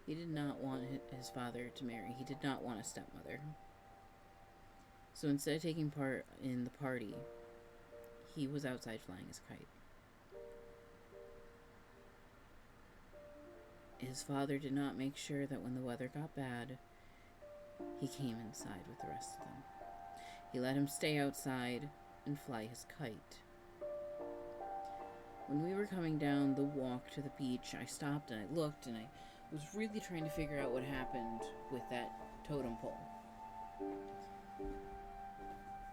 he did not want his father to marry. He did not want a stepmother. So instead of taking part in the party, he was outside flying his kite. his father did not make sure that when the weather got bad, he came inside with the rest of them. He let him stay outside and fly his kite. When we were coming down the walk to the beach, I stopped and I looked, and I was really trying to figure out what happened with that totem pole.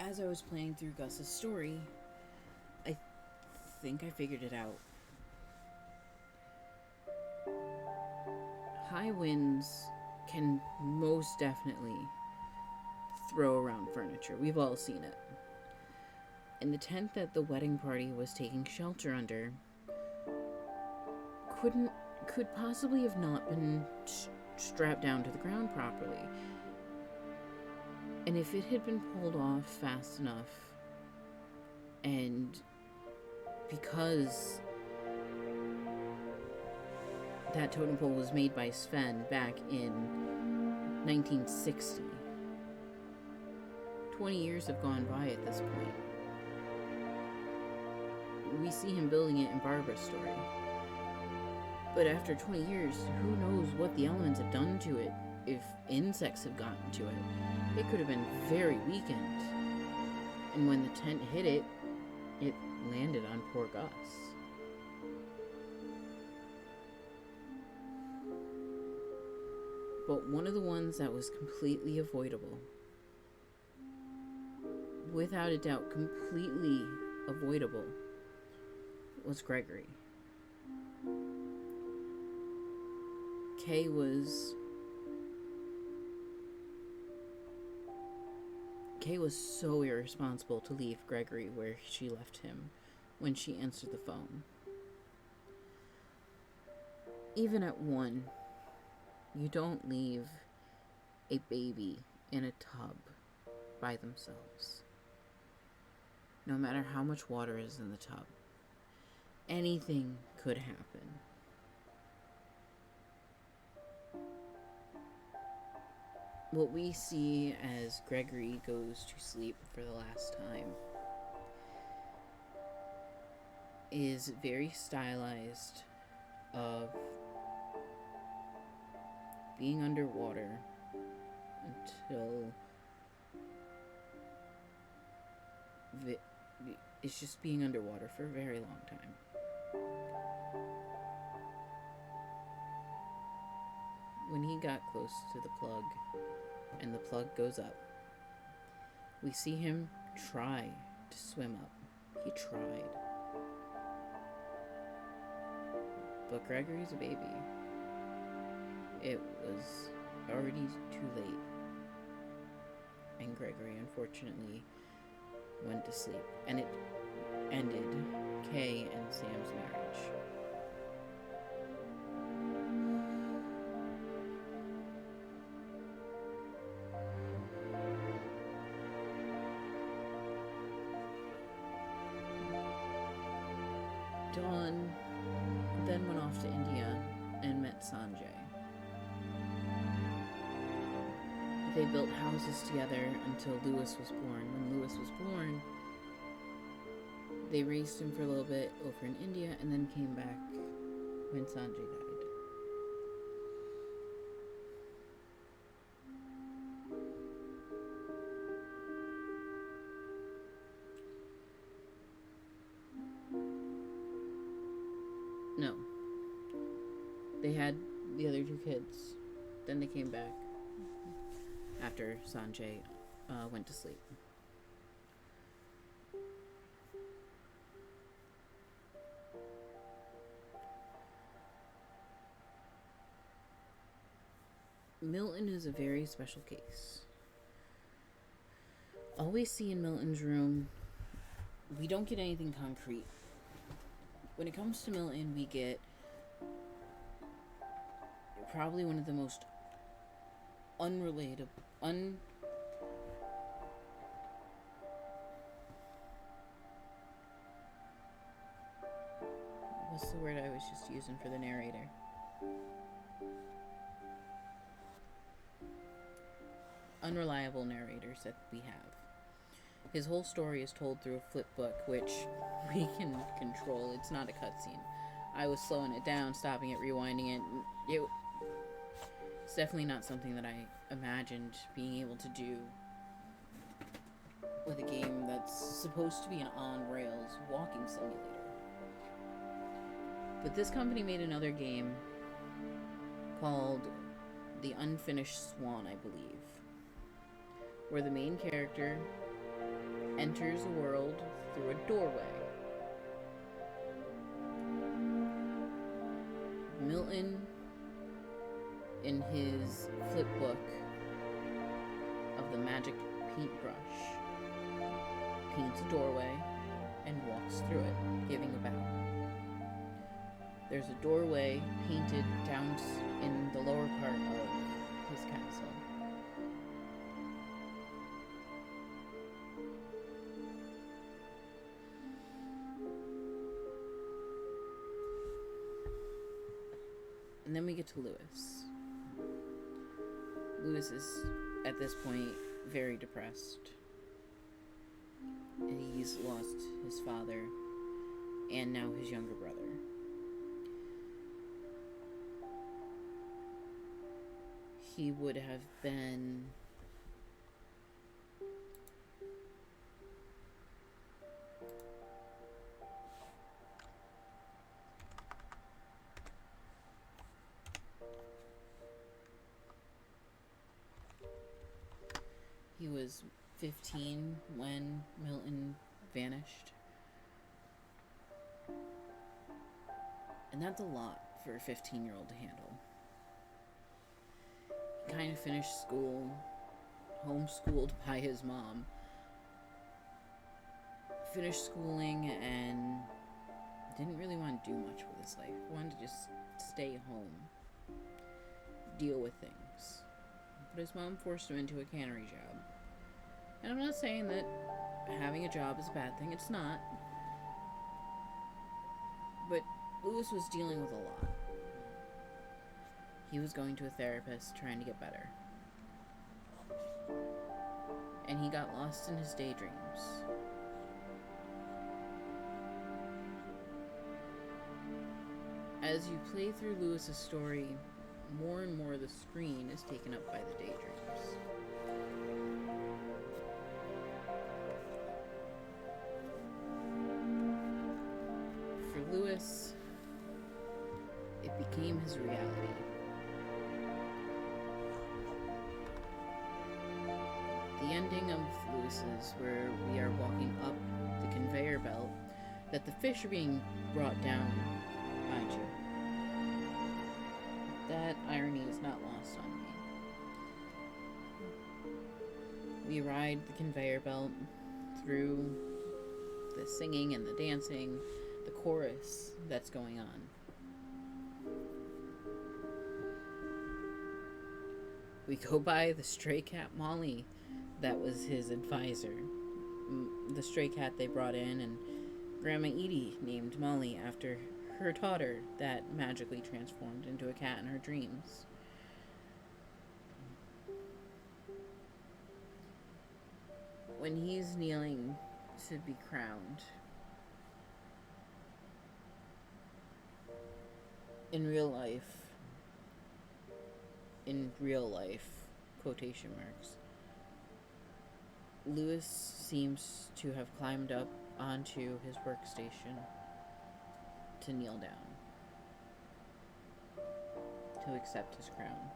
As I was playing through Gus's story, I think I figured it out. High winds can most definitely throw around furniture. We've all seen it. And the tent that the wedding party was taking shelter under could possibly have not been strapped down to the ground properly. And if it had been pulled off fast enough, and because that totem pole was made by Sven back in 1960, 20 years have gone by at this point. We see him building it in Barbara's story. But after 20 years, who knows what the elements have done to it? If insects have gotten to it, it could have been very weakened. And when the tent hit it, it landed on poor Gus. But one of the ones that was completely avoidable, without a doubt completely avoidable, was Gregory. Kay was so irresponsible to leave Gregory where she left him when she answered the phone. Even at 1, you don't leave a baby in a tub by themselves. No matter how much water is in the tub, anything could happen. What we see as Gregory goes to sleep for the last time is very stylized of being underwater until it's just being underwater for a very long time. When he got close to the plug and the plug goes up, we see him try to swim up. He tried. But Gregory's a baby. It was already too late. And Gregory, unfortunately, went to sleep. And it ended Kay and Sam's marriage. Dawn then went off to India and met Sanjay. They built houses together until Lewis was born. When Lewis was born, they raised him for a little bit over in India and then came back when Sanjay died. No. They had the other 2 kids. Then they came back after Sanjay went to sleep. Milton is a very special case. All we see in Milton's room, we don't get anything concrete. When it comes to Milton, we get probably one of the most unrelatable, what's the word I was just using for the narrator? Unreliable narrators that we have. His whole story is told through a flip book, which we can control. It's not a cutscene. I was slowing it down, stopping it, rewinding it. It's definitely not something that I imagined being able to do with a game that's supposed to be an on-rails walking simulator. But this company made another game called The Unfinished Swan, I believe, where the main character enters a world through a doorway. Milton, in his flip book of the magic paintbrush, paints a doorway and walks through it, giving a bow. There's a doorway painted down in the lower part of his castle. And then we get to Lewis. Lewis is, at this point, very depressed. He's lost his father and now his younger brother. He would have been he was 15 when Milton vanished. And that's a lot for a 15-year-old to handle. He kind of finished school, homeschooled by his mom. Finished schooling and didn't really want to do much with his life. Wanted to just stay home, deal with things. But his mom forced him into a cannery job. And I'm not saying that having a job is a bad thing. It's not. But Lewis was dealing with a lot. He was going to a therapist, trying to get better. And he got lost in his daydreams. As you play through Lewis's story, more and more of the screen is taken up by the daydreams. For Lewis, it became his reality. The ending of Lewis's, where we are walking up the conveyor belt, that the fish are being brought down, mind you. That irony is not lost on me. We ride the conveyor belt through the singing and the dancing, the chorus that's going on. We go by the stray cat Molly that was his advisor. The stray cat they brought in, and Grandma Edie named Molly after her daughter that magically transformed into a cat in her dreams. When he's kneeling to be crowned, in real life, quotation marks, Lewis seems to have climbed up onto his workstation to kneel down, to accept his crown.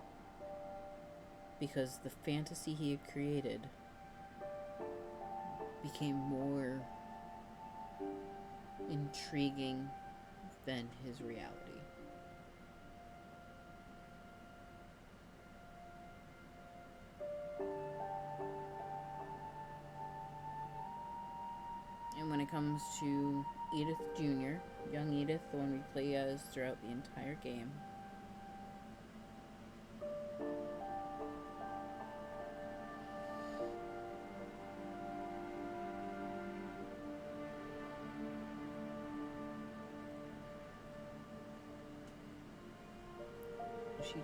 Because the fantasy he had created became more intriguing than his reality. And when it comes to Edith Jr., young Edith, the one we play as throughout the entire game, she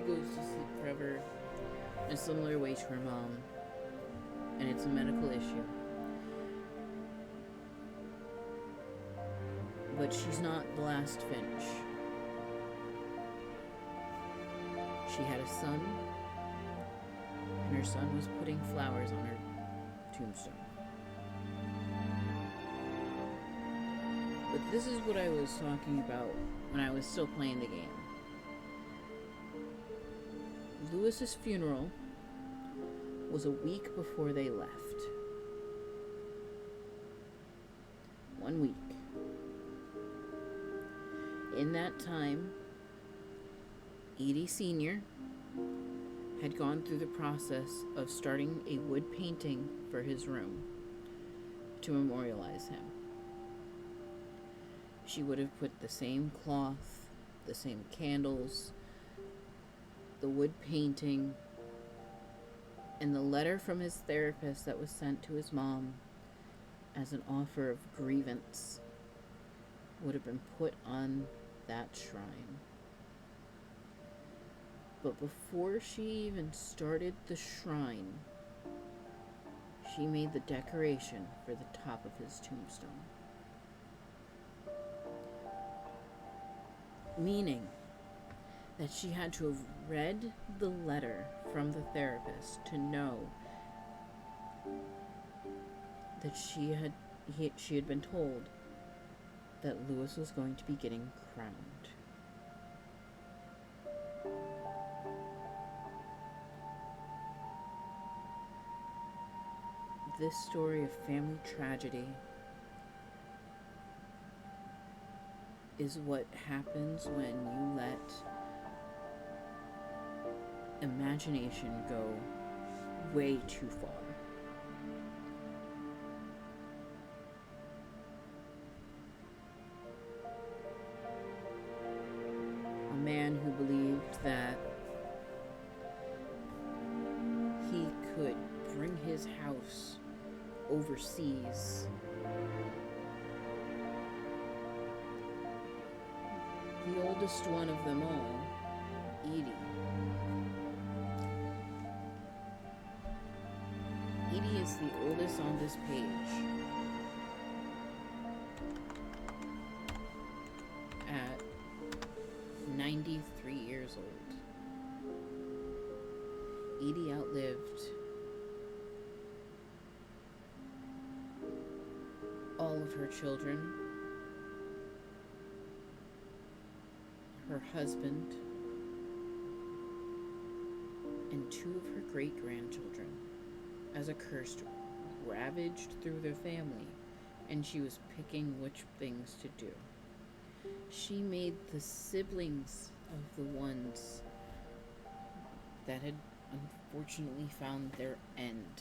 goes to sleep forever in a similar way to her mom, and it's a medical issue. But she's not the last Finch. She had a son, and her son was putting flowers on her tombstone. But this is what I was talking about when I was still playing the game. Lewis's funeral was a week before they left. 1 week. In that time, Edie Sr. had gone through the process of starting a wood painting for his room to memorialize him. She would have put the same cloth, the same candles, the wood painting, and the letter from his therapist that was sent to his mom as an offer of grievance would have been put on that shrine. But before she even started the shrine, she made the decoration for the top of his tombstone. Meaning that she had to have read the letter from the therapist to know that she had been told that Lewis was going to be getting crowned. This story of family tragedy is what happens when you let imagination go way too far. A man who believed that he could bring his house overseas. The oldest one of them all, Edie. Edie is the oldest on this page. At 93 years old. Edie outlived all of her children, her husband, and 2 of her great-grandchildren, as a curse ravaged through their family, and she was picking which things to do. She made the siblings of the ones that had unfortunately found their end.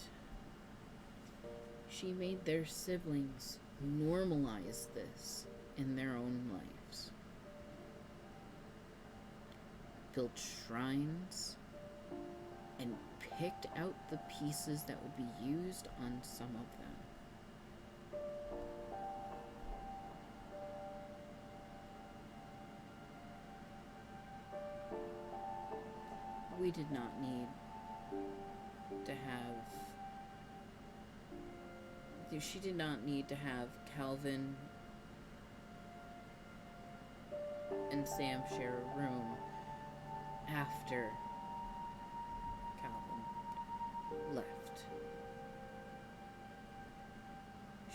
She made their siblings normalize this in their own lives. Built shrines and picked out the pieces that would be used on some of them. We did not need to have... She did not need to have Calvin and Sam share a room after Calvin left.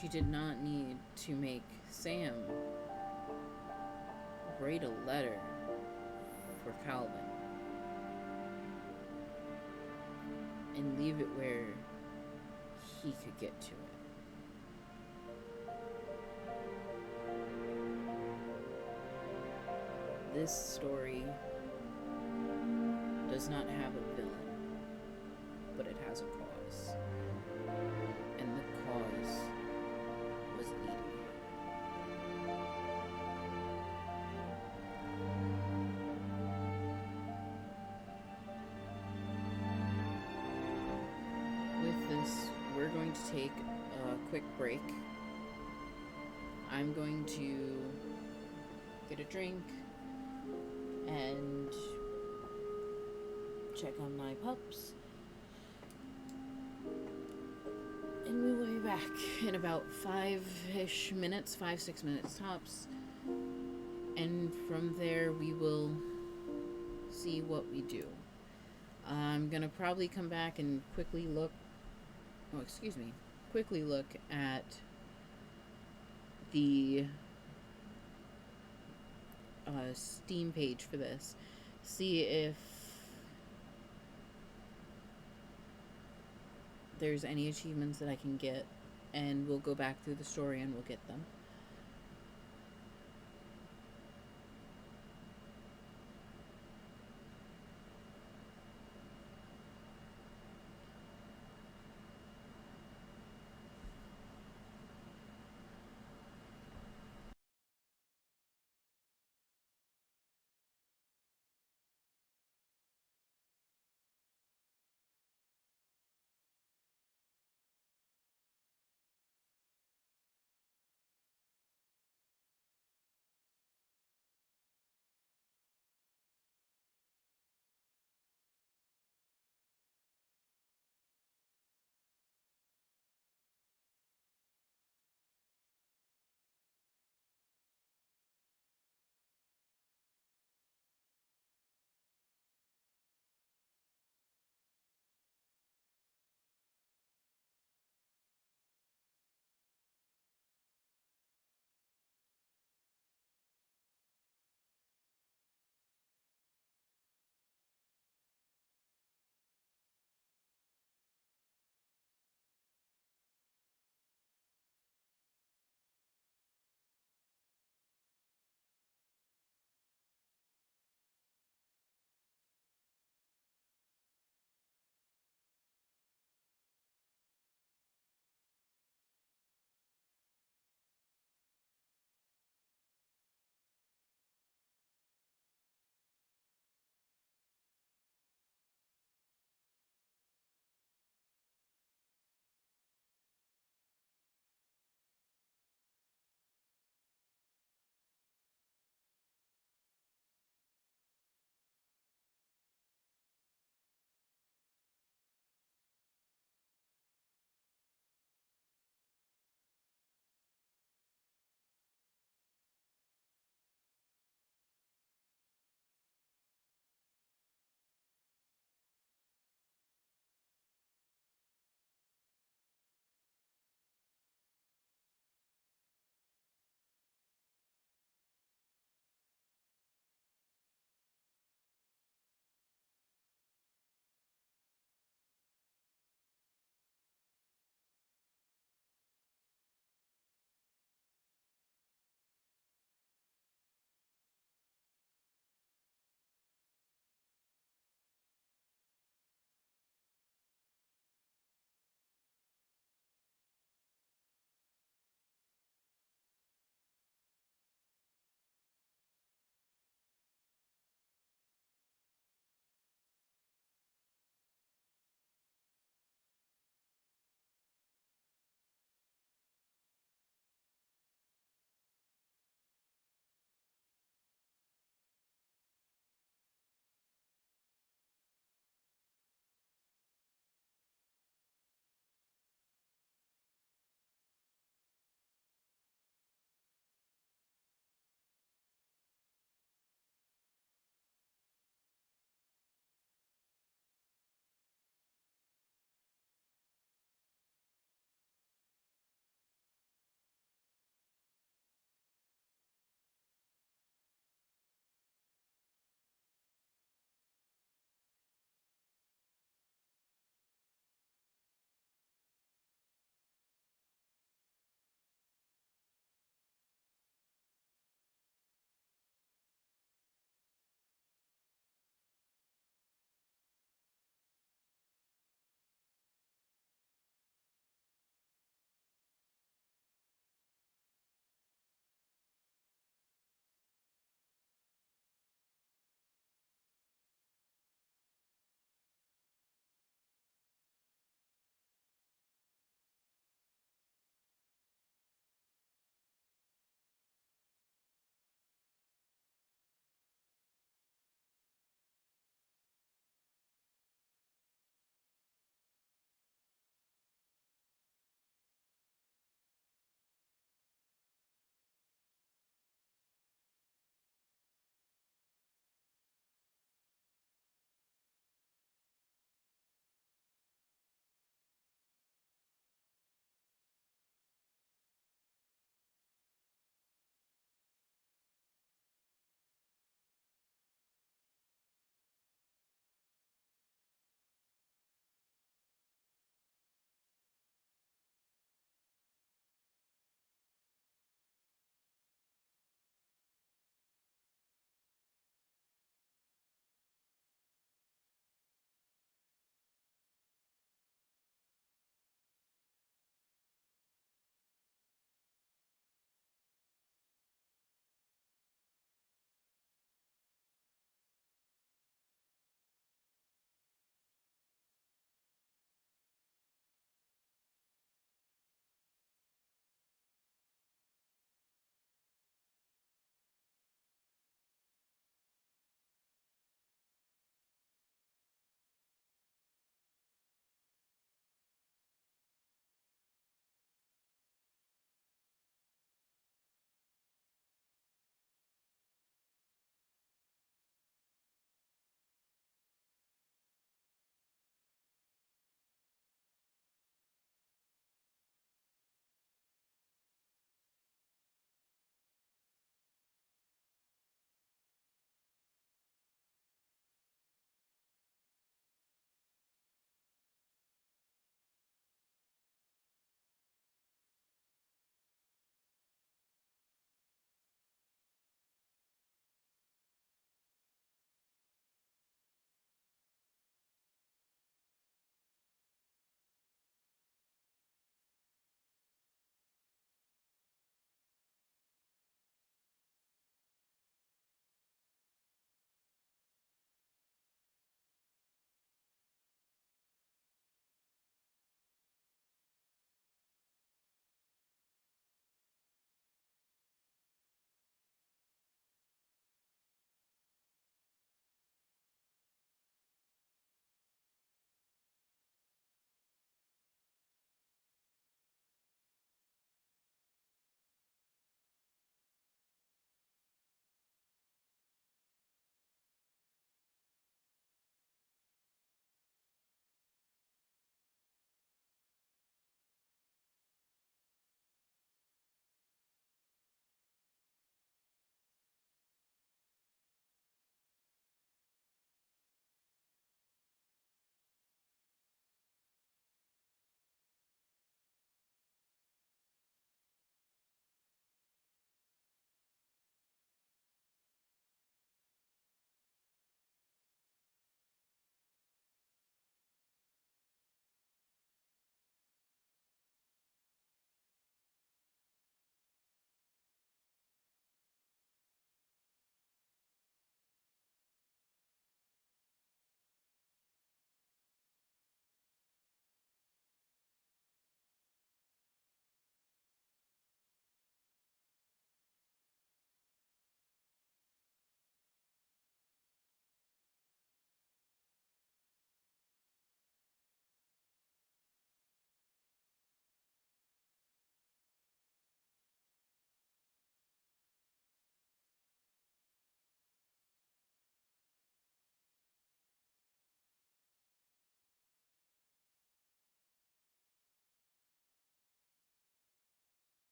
She did not need to make Sam write a letter for Calvin and leave it where he could get to it. This story does not have a villain, but it has a cause. And the cause was Edie. With this, we're going to take a quick break. I'm going to get a drink and check on my pups, and we will be back in about 5-6 minutes tops and from there we will see what we do. I'm gonna probably come back and quickly look at the Steam page for this, see if there's any achievements that I can get, and we'll go back through the story and we'll get them.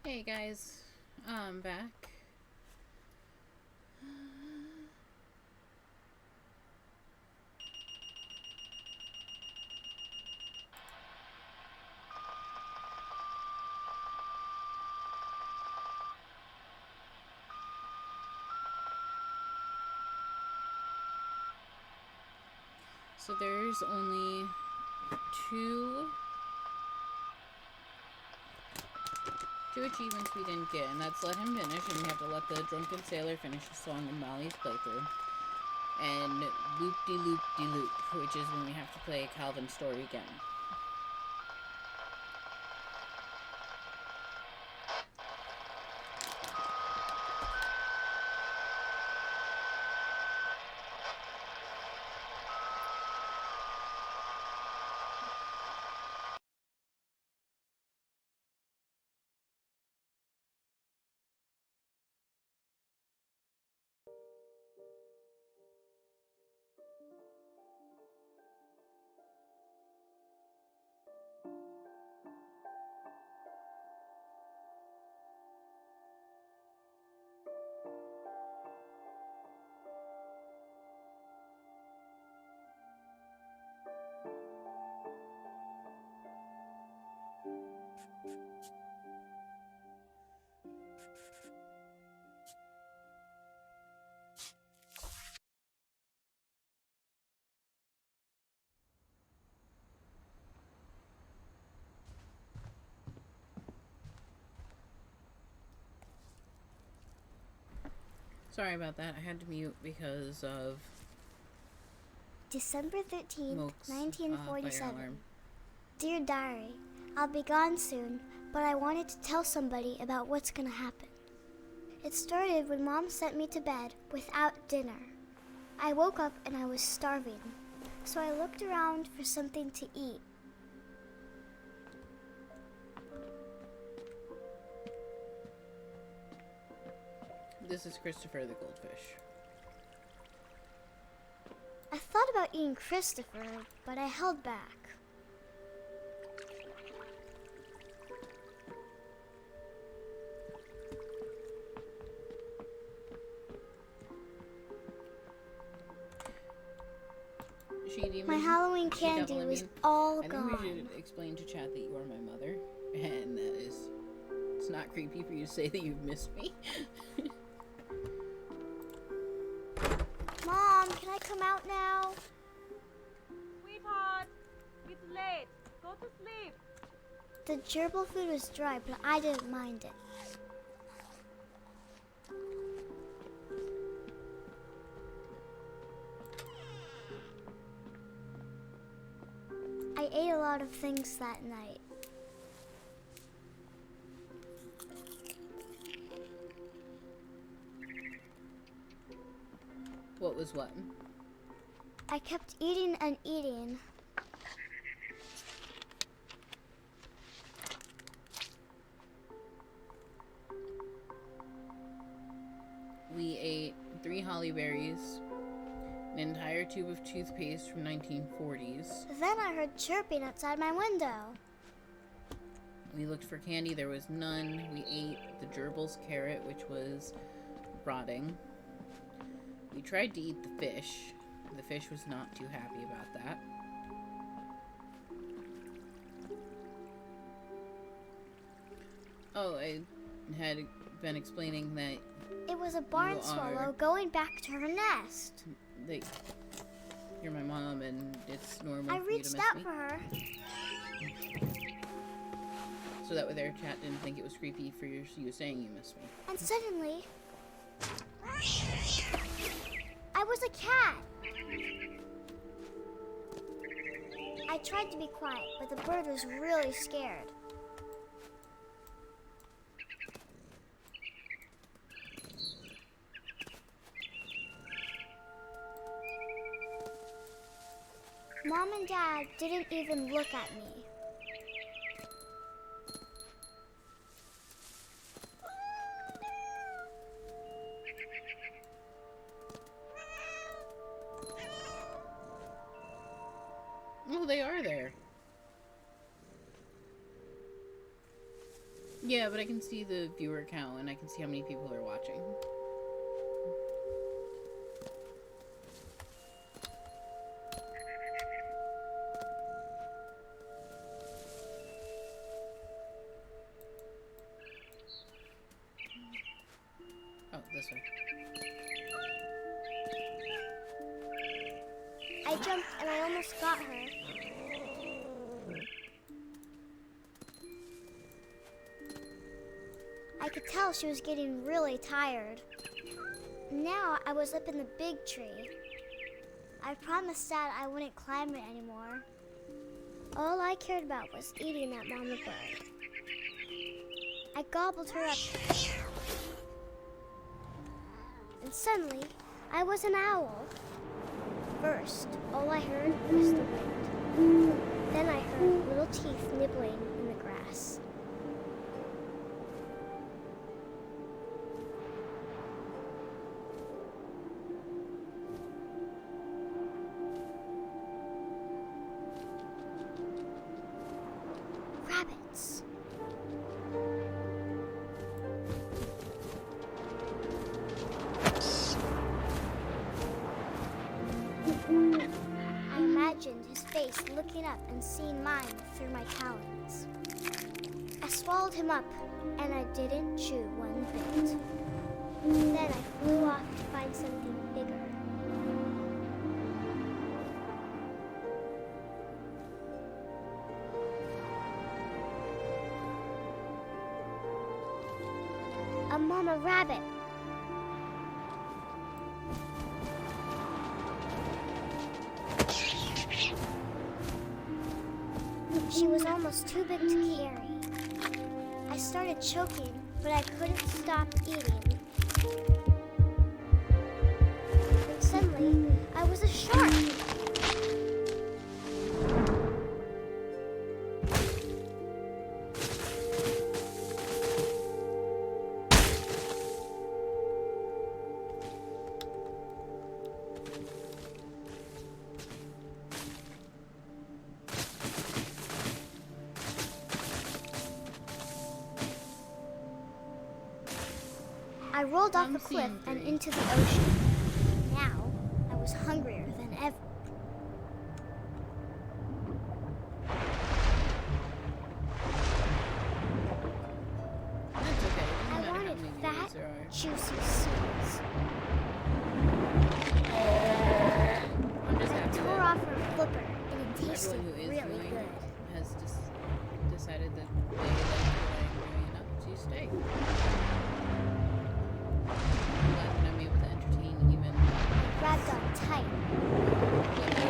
Hey guys, I'm back. So there's only two achievements we didn't get, and that's let him finish, and we have to let the drunken sailor finish the song in Molly's playthrough. And loop-de-loop-de-loop, which is when we have to play Calvin's story again. Sorry about that. I had to mute because of December 13th, Moke's, 1947. fire alarm. Dear Diary, I'll be gone soon, but I wanted to tell somebody about what's gonna happen. It started when Mom sent me to bed without dinner. I woke up and I was starving, so I looked around for something to eat. This is Christopher the goldfish. I thought about eating Christopher, but I held back. My Halloween candy was all I gone. think we should explain to chat that you are my mother, and that is, it's not creepy for you to say that you've missed me. Mom, can I come out now? Sweetheart, it's late. Go to sleep. The gerbil food was dry, but I didn't mind it. I ate a lot of things that night. What was what? I kept eating and eating. We ate 3 holly berries, an entire tube of toothpaste from 1940s. Then I heard chirping outside my window. We looked for candy, there was none. We ate the gerbil's carrot, which was rotting. We tried to eat the fish. The fish was not too happy about that. Oh, I had been explaining that It was a barn swallow going back to her nest. You're my mom, and it's normal I for you to reached miss out me. for her. So that way their chat didn't think it was creepy for you saying you missed me. And suddenly, I was a cat. I tried to be quiet, but the bird was really scared. Mom and Dad didn't even look at me. Oh, they are there. Yeah, but I can see the viewer count and I can see how many people are watching. Oh, this way. I jumped and I almost got her. I could tell she was getting really tired. Now I was up in the big tree. I promised Dad I wouldn't climb it anymore. All I cared about was eating that mama bird. I gobbled her up. And suddenly, I was an owl. First, all I heard was the wind. Then I heard little teeth nibbling in the grass. Rabbits. I imagined his face looking up and seeing mine through my talons. I swallowed him up, and I didn't chew one bit. Then I flew off to find something bigger. A mama rabbit. She was almost too big to carry. I started choking, but I couldn't stop eating. And suddenly, I was a shark. I rolled off the cliff and into the ocean. Now, I was hungrier than ever. That's okay. I wanted fat, juicy seeds. I tore off her flipper, and it tasted Everyone who is really viewing good. has decided that they like what I'm doing enough to stay. I'm glad that I'm able to entertain even. I grabbed on tight.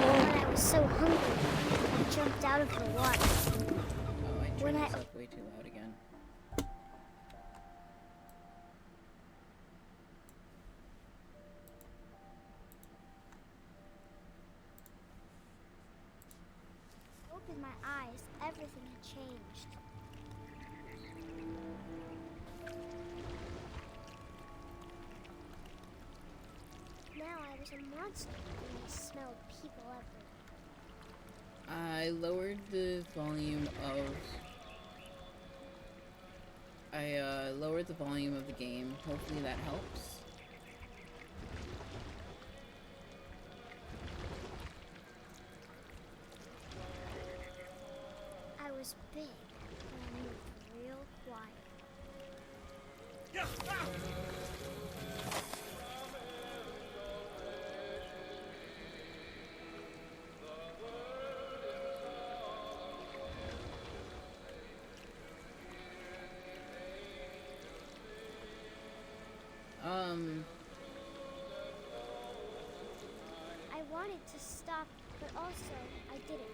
When I was so hungry, I jumped out of the water. Oh, I When turned I- this up way too loud again. Opened my eyes, everything had changed. Now I was a monster and I smelled people everywhere. I lowered the volume of. I lowered the volume of the game. Hopefully that helps. I was big and I moved real quiet. I wanted to stop, but also I didn't.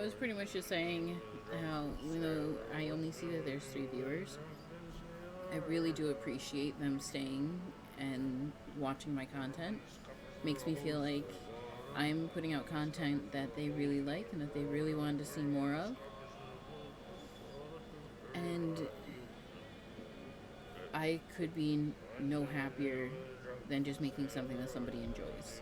was pretty much just saying how, even though I only see that there's 3 viewers, I really do appreciate them staying and watching my content. Makes me feel like I'm putting out content that they really like and that they really wanted to see more of. And I could be no happier than just making something that somebody enjoys.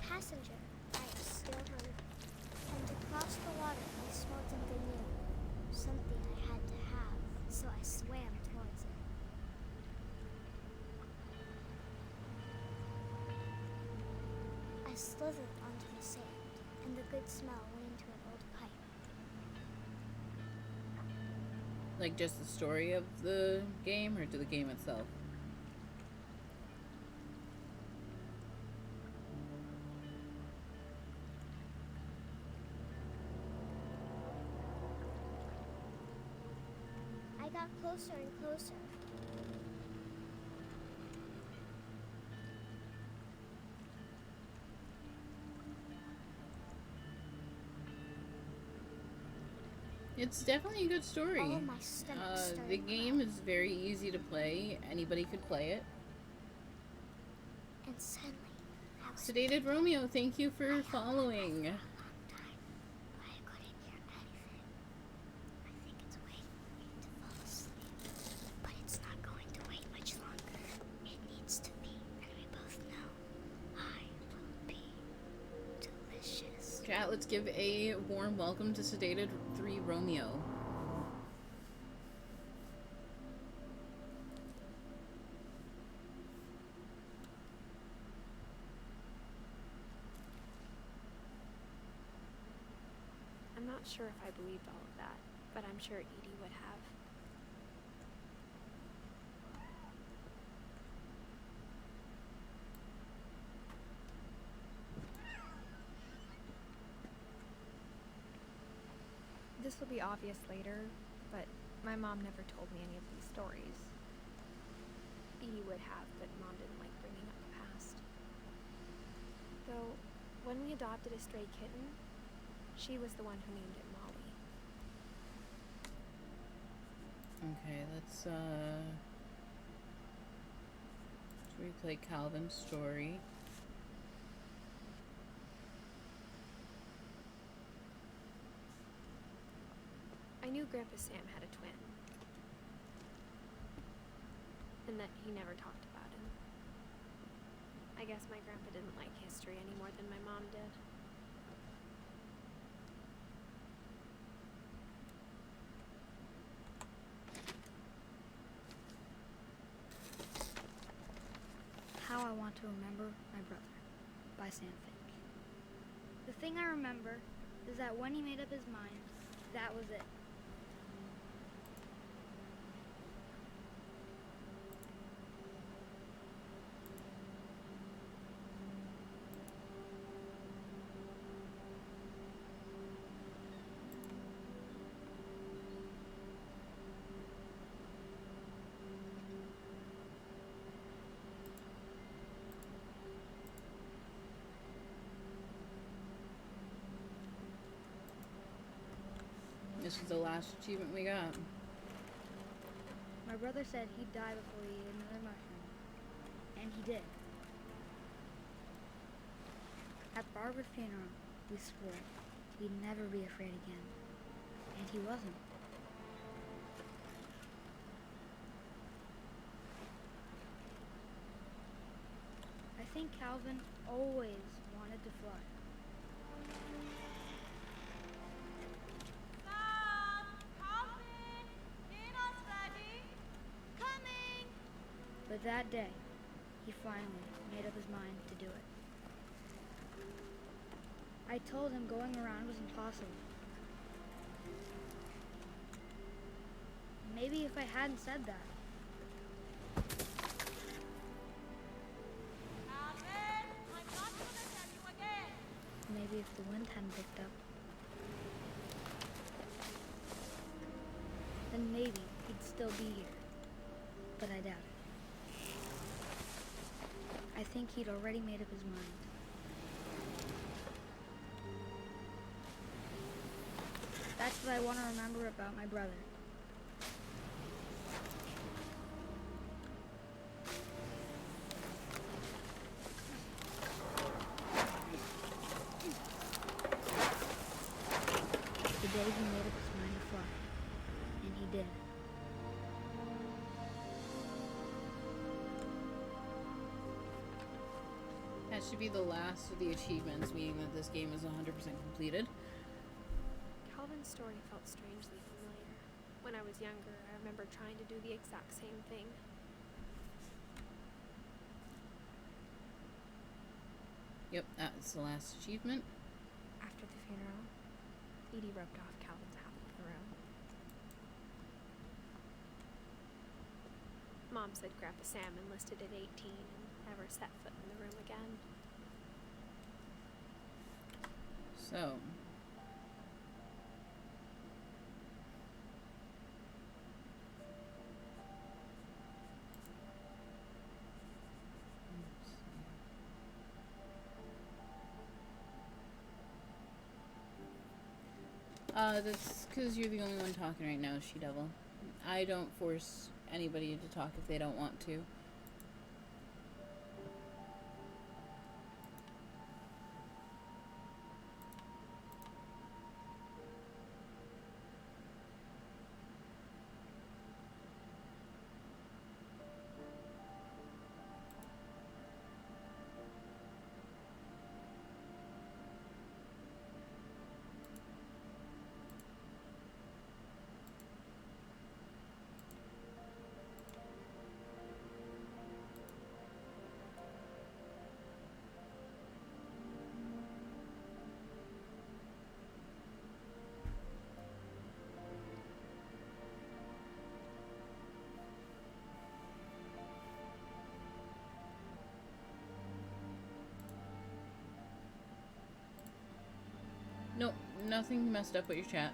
Passenger, I was still hungry, and across the water I smelled something new, something I had to have, so I swam towards it. I slithered onto the sand, and the good smell went into an old pipe. Like just the story of the game, or to the game itself? I got closer and closer. It's definitely a good story. All my stomach started The game is very easy to play. Anybody could play it. And suddenly, I was Sedated Romeo, thank you for following. but it's not going to wait much longer. It needs to be, and we both know I will be delicious. Chat, let's give a warm welcome to Sedated 3 Romeo. I'm not sure if I believed all of that, but I'm sure Edie would have. This will be obvious later, but my mom never told me any of these stories. Edie would have, but Mom didn't like bringing up the past. Though, when we adopted a stray kitten, she was the one who named it Molly. Okay, let's replay Calvin's story. I knew Grandpa Sam had a twin, and that he never talked about him. I guess my grandpa didn't like history any more than my mom did. How I Want to Remember My Brother by Sam Finch. The thing I remember is that when he made up his mind, that was it. This is the last achievement we got. My brother said he'd die before he ate another mushroom. And he did. At Barbara's funeral, we swore we'd never be afraid again. And he wasn't. think Calvin always wanted to fly. But that day, he finally made up his mind to do it. I told him going around was impossible. Maybe if I hadn't said that. Maybe if the wind hadn't picked up. Then maybe he'd still be here. But I doubt it. I think he'd already made up his mind. That's what I want to remember about my brother. The day he made up his mind to fly. And he did. That should be the last of the achievements, meaning that this game is 100% completed. Calvin's story felt strangely familiar. When I was younger, I remember trying to do the exact same thing. Yep, that's the last achievement. After the funeral, Edie roped off Calvin's half of the room. Mom said Grandpa Sam enlisted at 18 and never set foot in the room again. So, that's because you're the only one talking right now, She-Devil. I don't force anybody to talk if they don't want to. Nope, nothing messed up with your chat.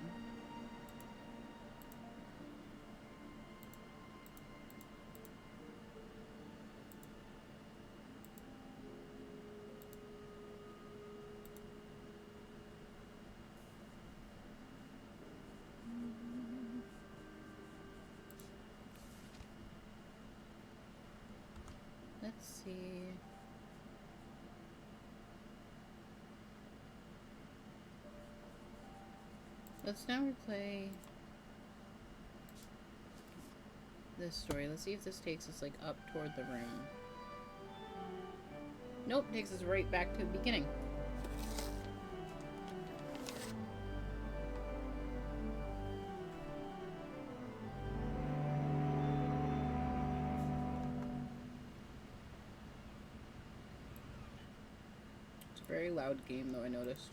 Let's see. Let's now replay this story. Let's see if this takes us like up toward the room. Nope, takes us right back to the beginning. It's a very loud game though, I noticed.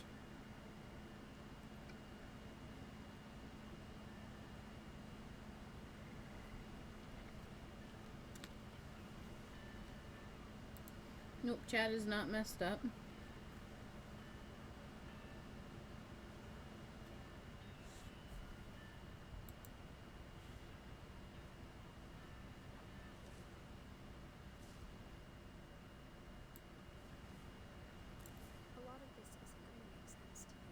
Nope, chat is not messed up. A lot of this isn't going to make sense to me.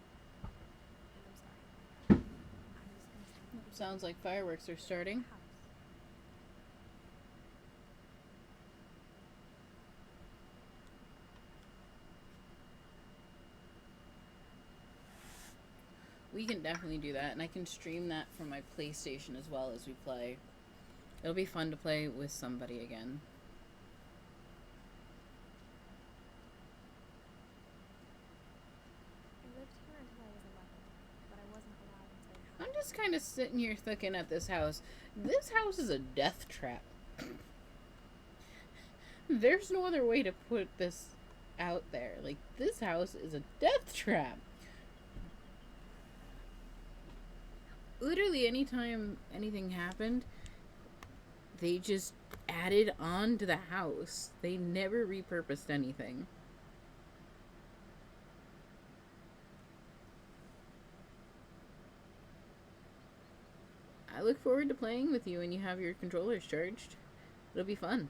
And I'm sorry. Sounds like fireworks are starting. We can definitely do that, and I can stream that from my PlayStation as well as we play. It'll be fun to play with somebody again. just kind of sitting here looking at this house. This house is a death trap. There's no other way to put this out there. Like, this house is a death trap. Literally, anytime anything happened, they just added on to the house. They never repurposed anything. I look forward to playing with you when you have your controllers charged. It'll be fun.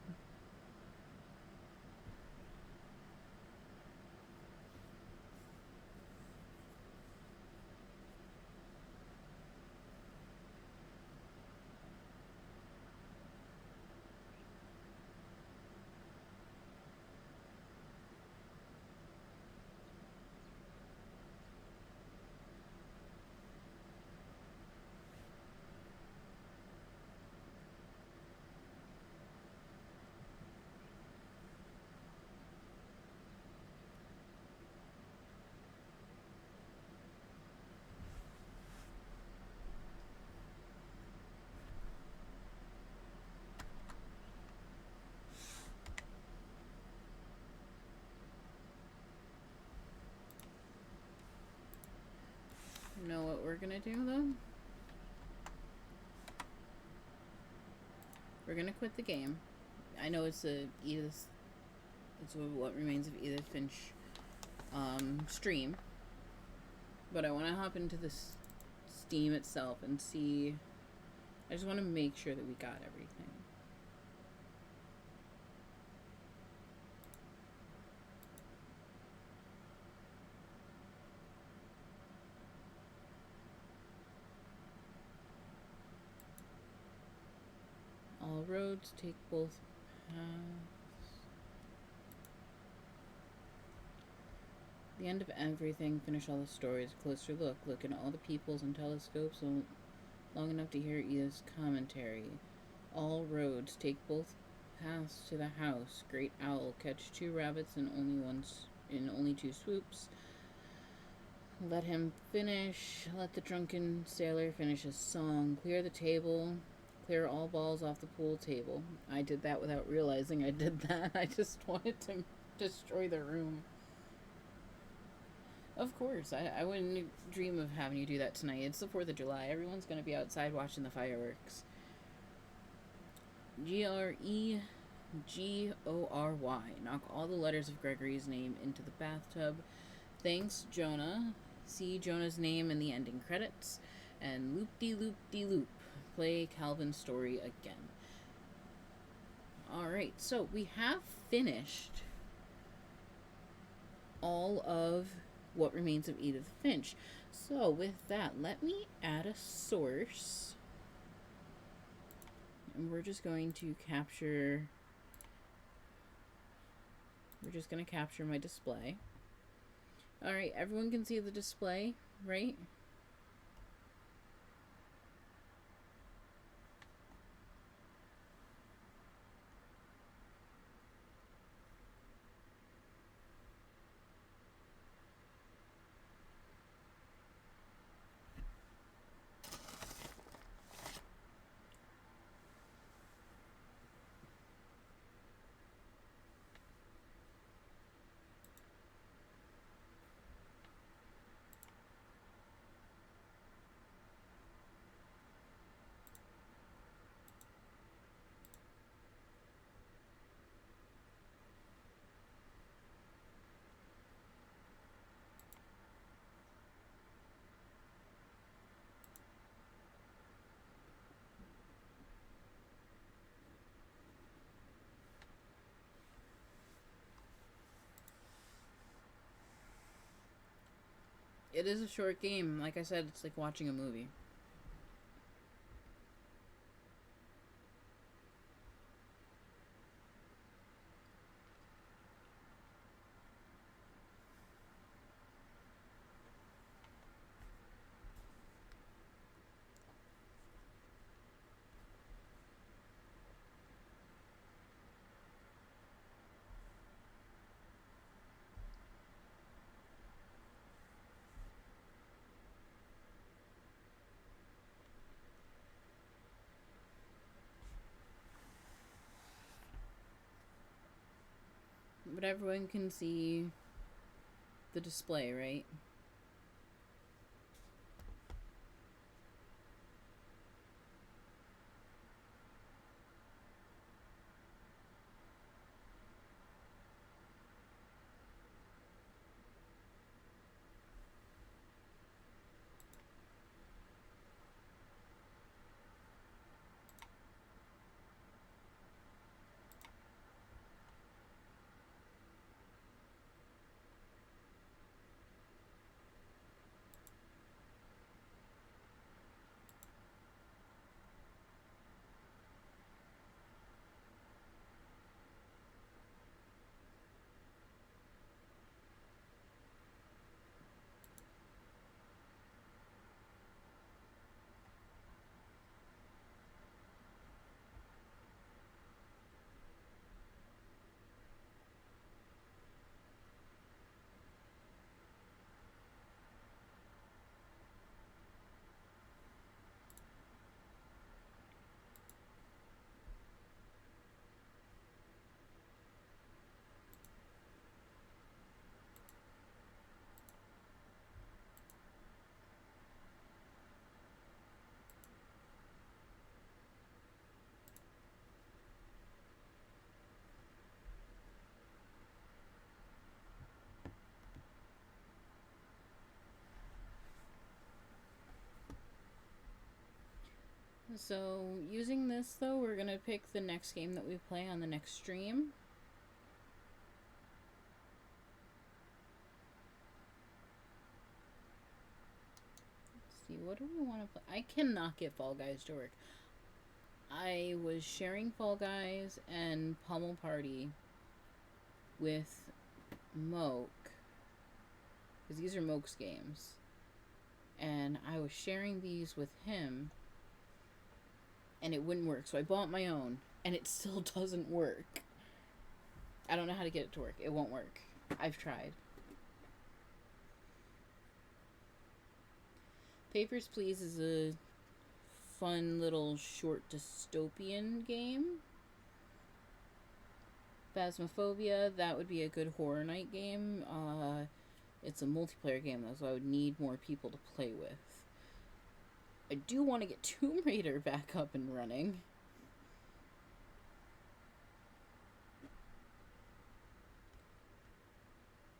Know what we're gonna do though? We're gonna quit the game. I know it's a Edith. It's what remains of Edith Finch stream, but I want to hop into this Steam itself and see. I just want to make sure that we got everything. All roads take both paths. The end of everything. Finish all the stories. Closer look. Look in all the peoples and telescopes long enough to hear Edith's commentary. All roads take both paths to the house. Great owl. Catch 2 rabbits in only 2 swoops. Let him finish. Let the drunken sailor finish his song. Clear the table. Clear all balls off the pool table. I did that without realizing I did that. I just wanted to destroy the room. Of course, I wouldn't dream of having you do that tonight. It's the 4th of July. Everyone's going to be outside watching the fireworks. Gregory. Knock all the letters of Gregory's name into the bathtub. Thanks, Jonah. See Jonah's name in the ending credits. And loop-de-loop-de-loop. Play Calvin's story again. Alright, so we have finished all of What Remains of Edith Finch. So with that, let me add a source. And we're just going to capture... We're just going to capture my display. Alright, everyone can see the display, right? It is a short game. Like I said, it's like watching a movie. But everyone can see the display, right? So, using this though, we're gonna pick the next game that we play on the next stream. Let's see, what do we want to play? I cannot get Fall Guys to work. I was sharing Fall Guys and Pummel Party with Moke, because these are Moke's games. And I was sharing these with him, and it wouldn't work, so I bought my own, and it still doesn't work. I don't know how to get it to work. It won't work. I've tried. Papers, Please is a fun little short dystopian game. Phasmophobia, that would be a good horror night game. It's a multiplayer game though, so I would need more people to play with. I do want to get Tomb Raider back up and running.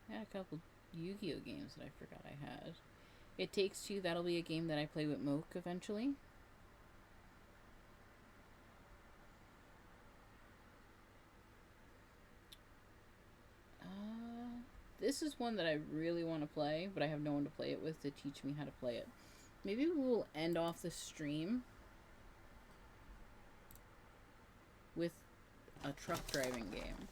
I had a couple Yu-Gi-Oh games that I forgot I had. It Takes Two, that'll be a game that I play with Moke eventually. This is one that I really want to play, but I have no one to play it with to teach me how to play it. Maybe we'll end off the stream with a truck driving game.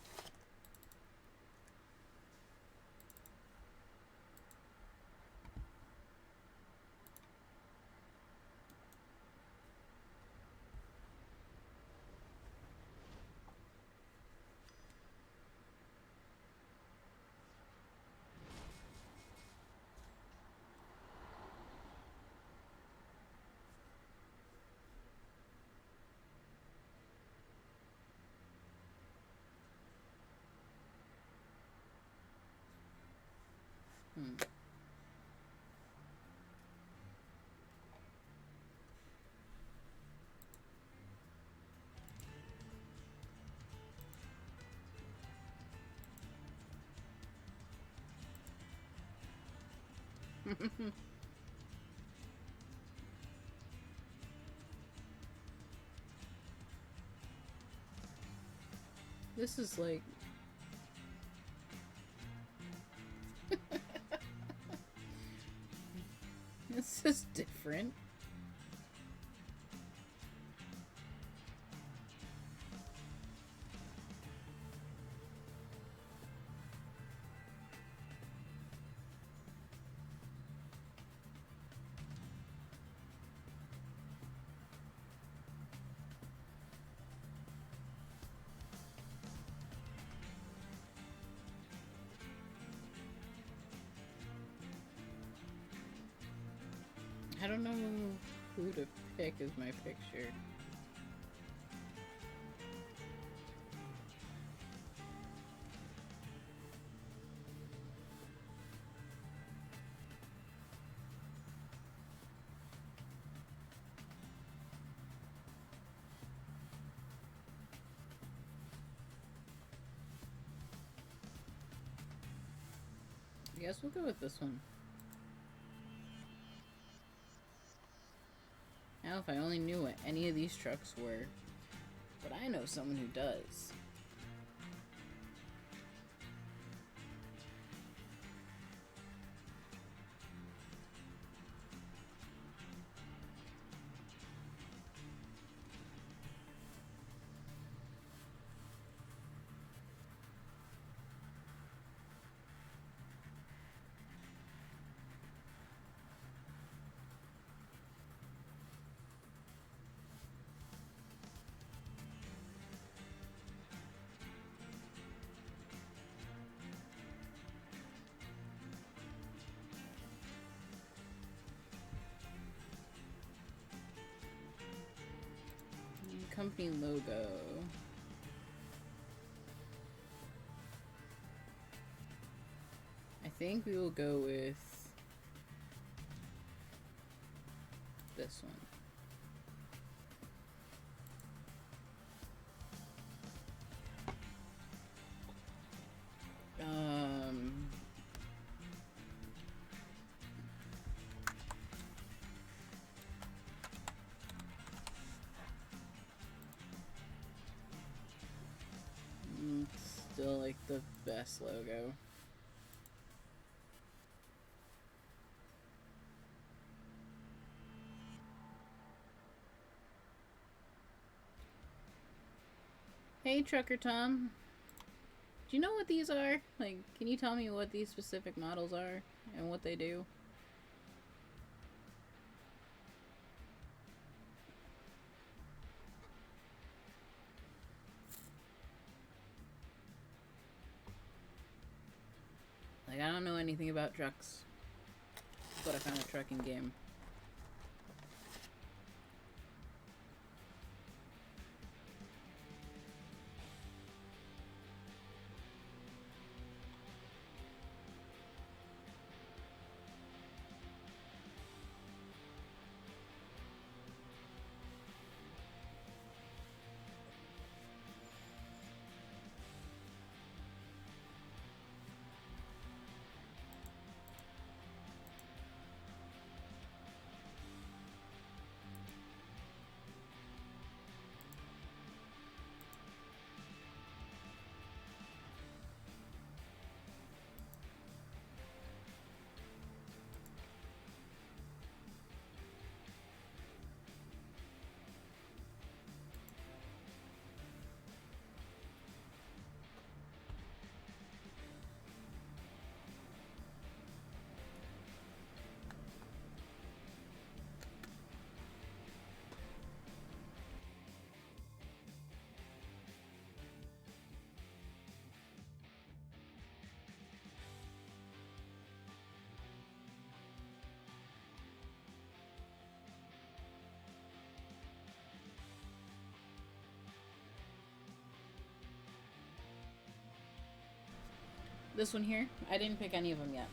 This is like... This is different. I don't know who to pick as my picture. I guess we'll go with this one. Now, if I only knew what any of these trucks were. But I know someone who does. Company logo. I think we will go with this one. Still like the best logo. Hey, Trucker Tom. Do you know what these are? Like, can you tell me what these specific models are and what they do? Like, I don't know anything about trucks, but I found a trucking game. This one here, I didn't pick any of them yet.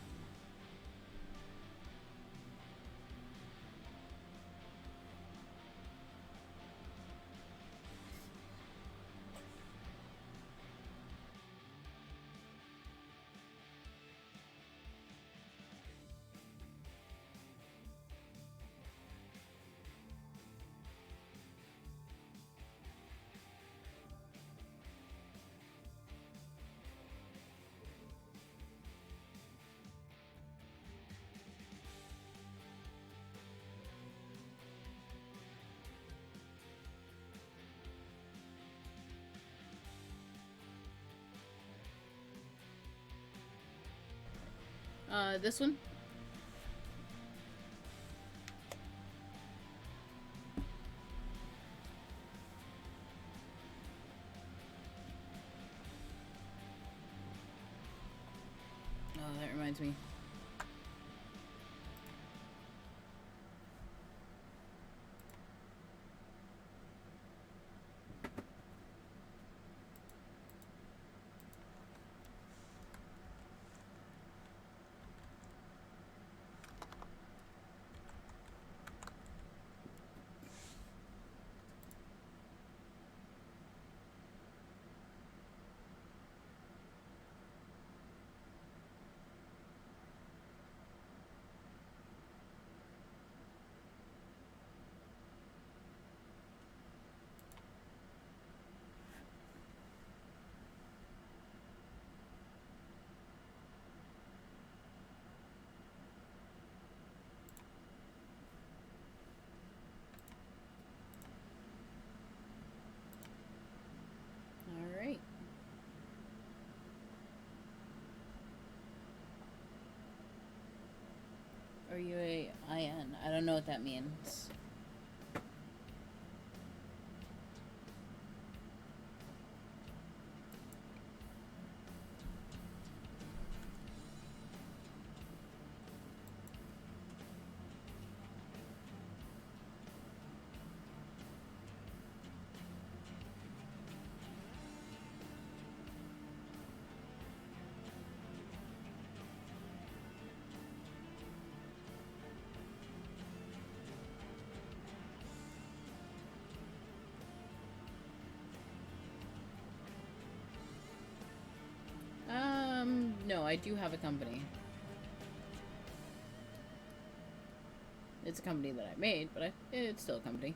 This one. Oh, that reminds me. what that means. No, I do have a company. It's a company that I made, but it's still a company.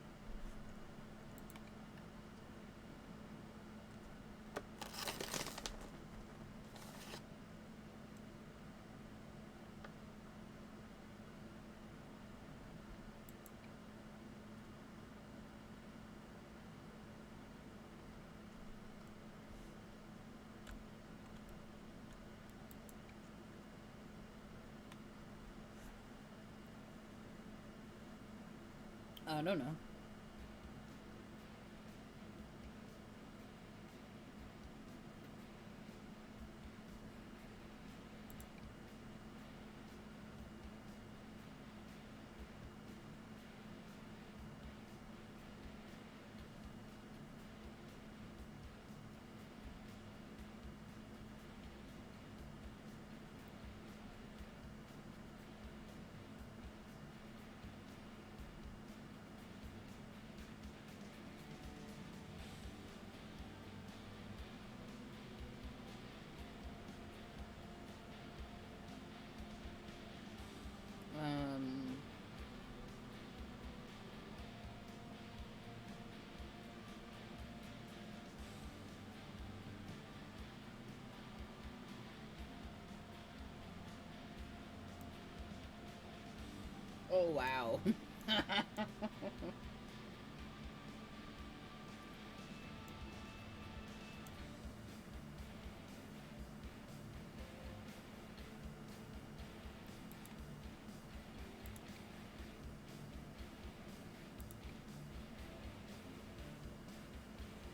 I don't know. Oh, wow.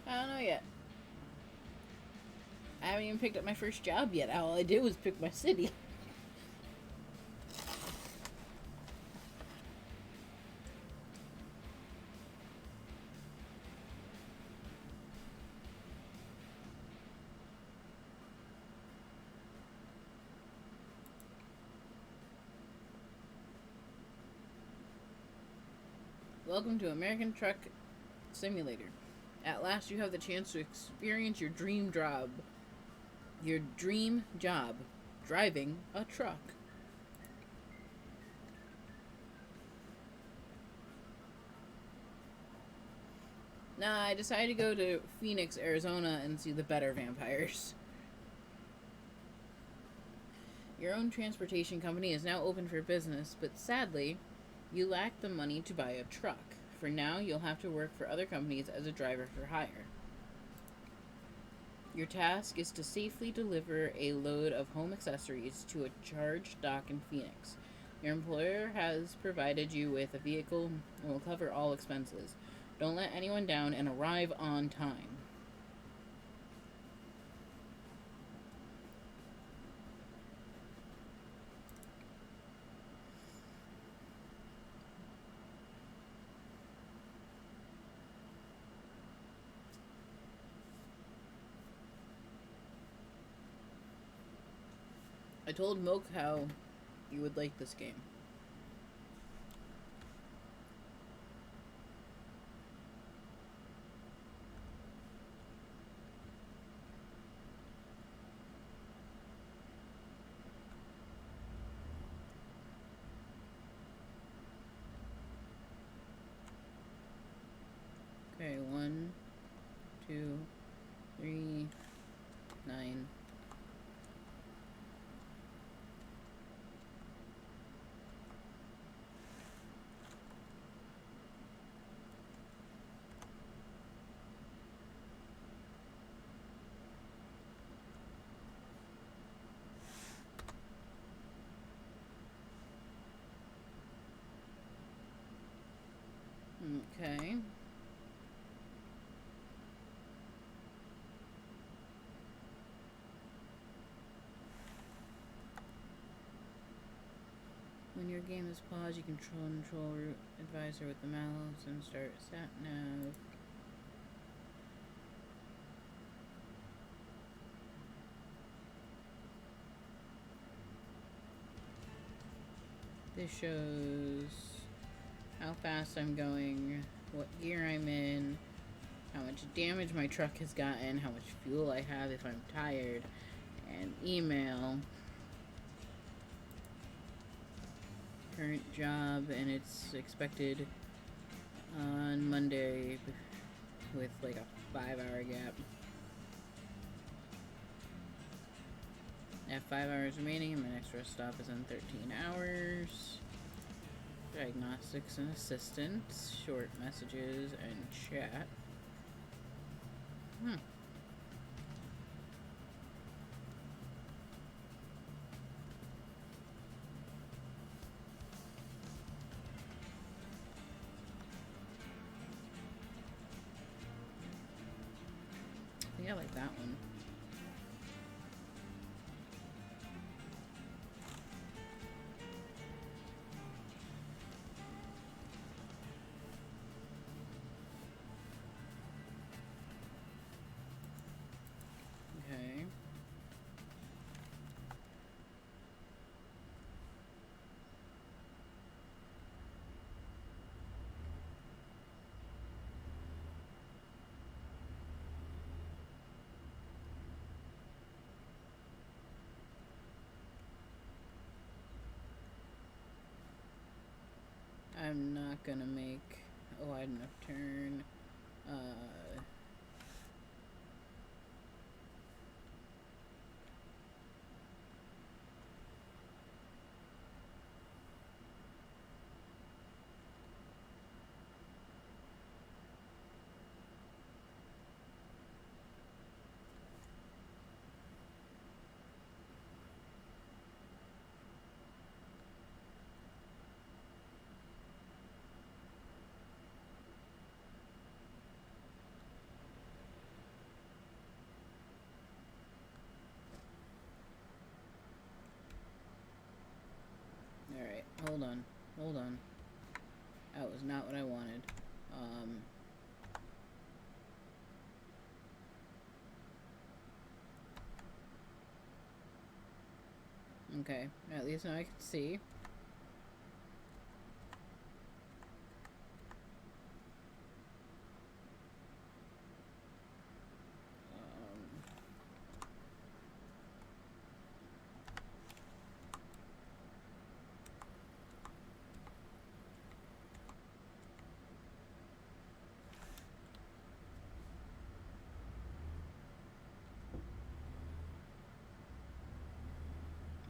I don't know yet. I haven't even picked up my first job yet. All I did was pick my city. Welcome to American Truck Simulator. At last you have the chance to experience your dream job. Your dream job. Driving a truck. Nah, I decided to go to Phoenix, Arizona and see the better vampires. Your own transportation company is now open for business, but sadly, you lack the money to buy a truck. For now, you'll have to work for other companies as a driver for hire. Your task is to safely deliver a load of home accessories to a charged dock in Phoenix. Your employer has provided you with a vehicle and will cover all expenses. Don't let anyone down and arrive on time. I told Milk how you would like this game. Okay, 1, 2, 3, 9. game is pause. You control route advisor with the mouse and start sat nav. This shows how fast I'm going, what gear I'm in, how much damage my truck has gotten, how much fuel I have if I'm tired, and email. Current job, and it's expected on Monday with like a 5-hour gap. I have 5 hours remaining, and my next rest stop is in 13 hours. Diagnostics and assistance, short messages, and chat. I think I like that one. Okay. I'm not gonna make a wide enough turn. Alright, hold on. That was not what I wanted. Okay, at least now I can see.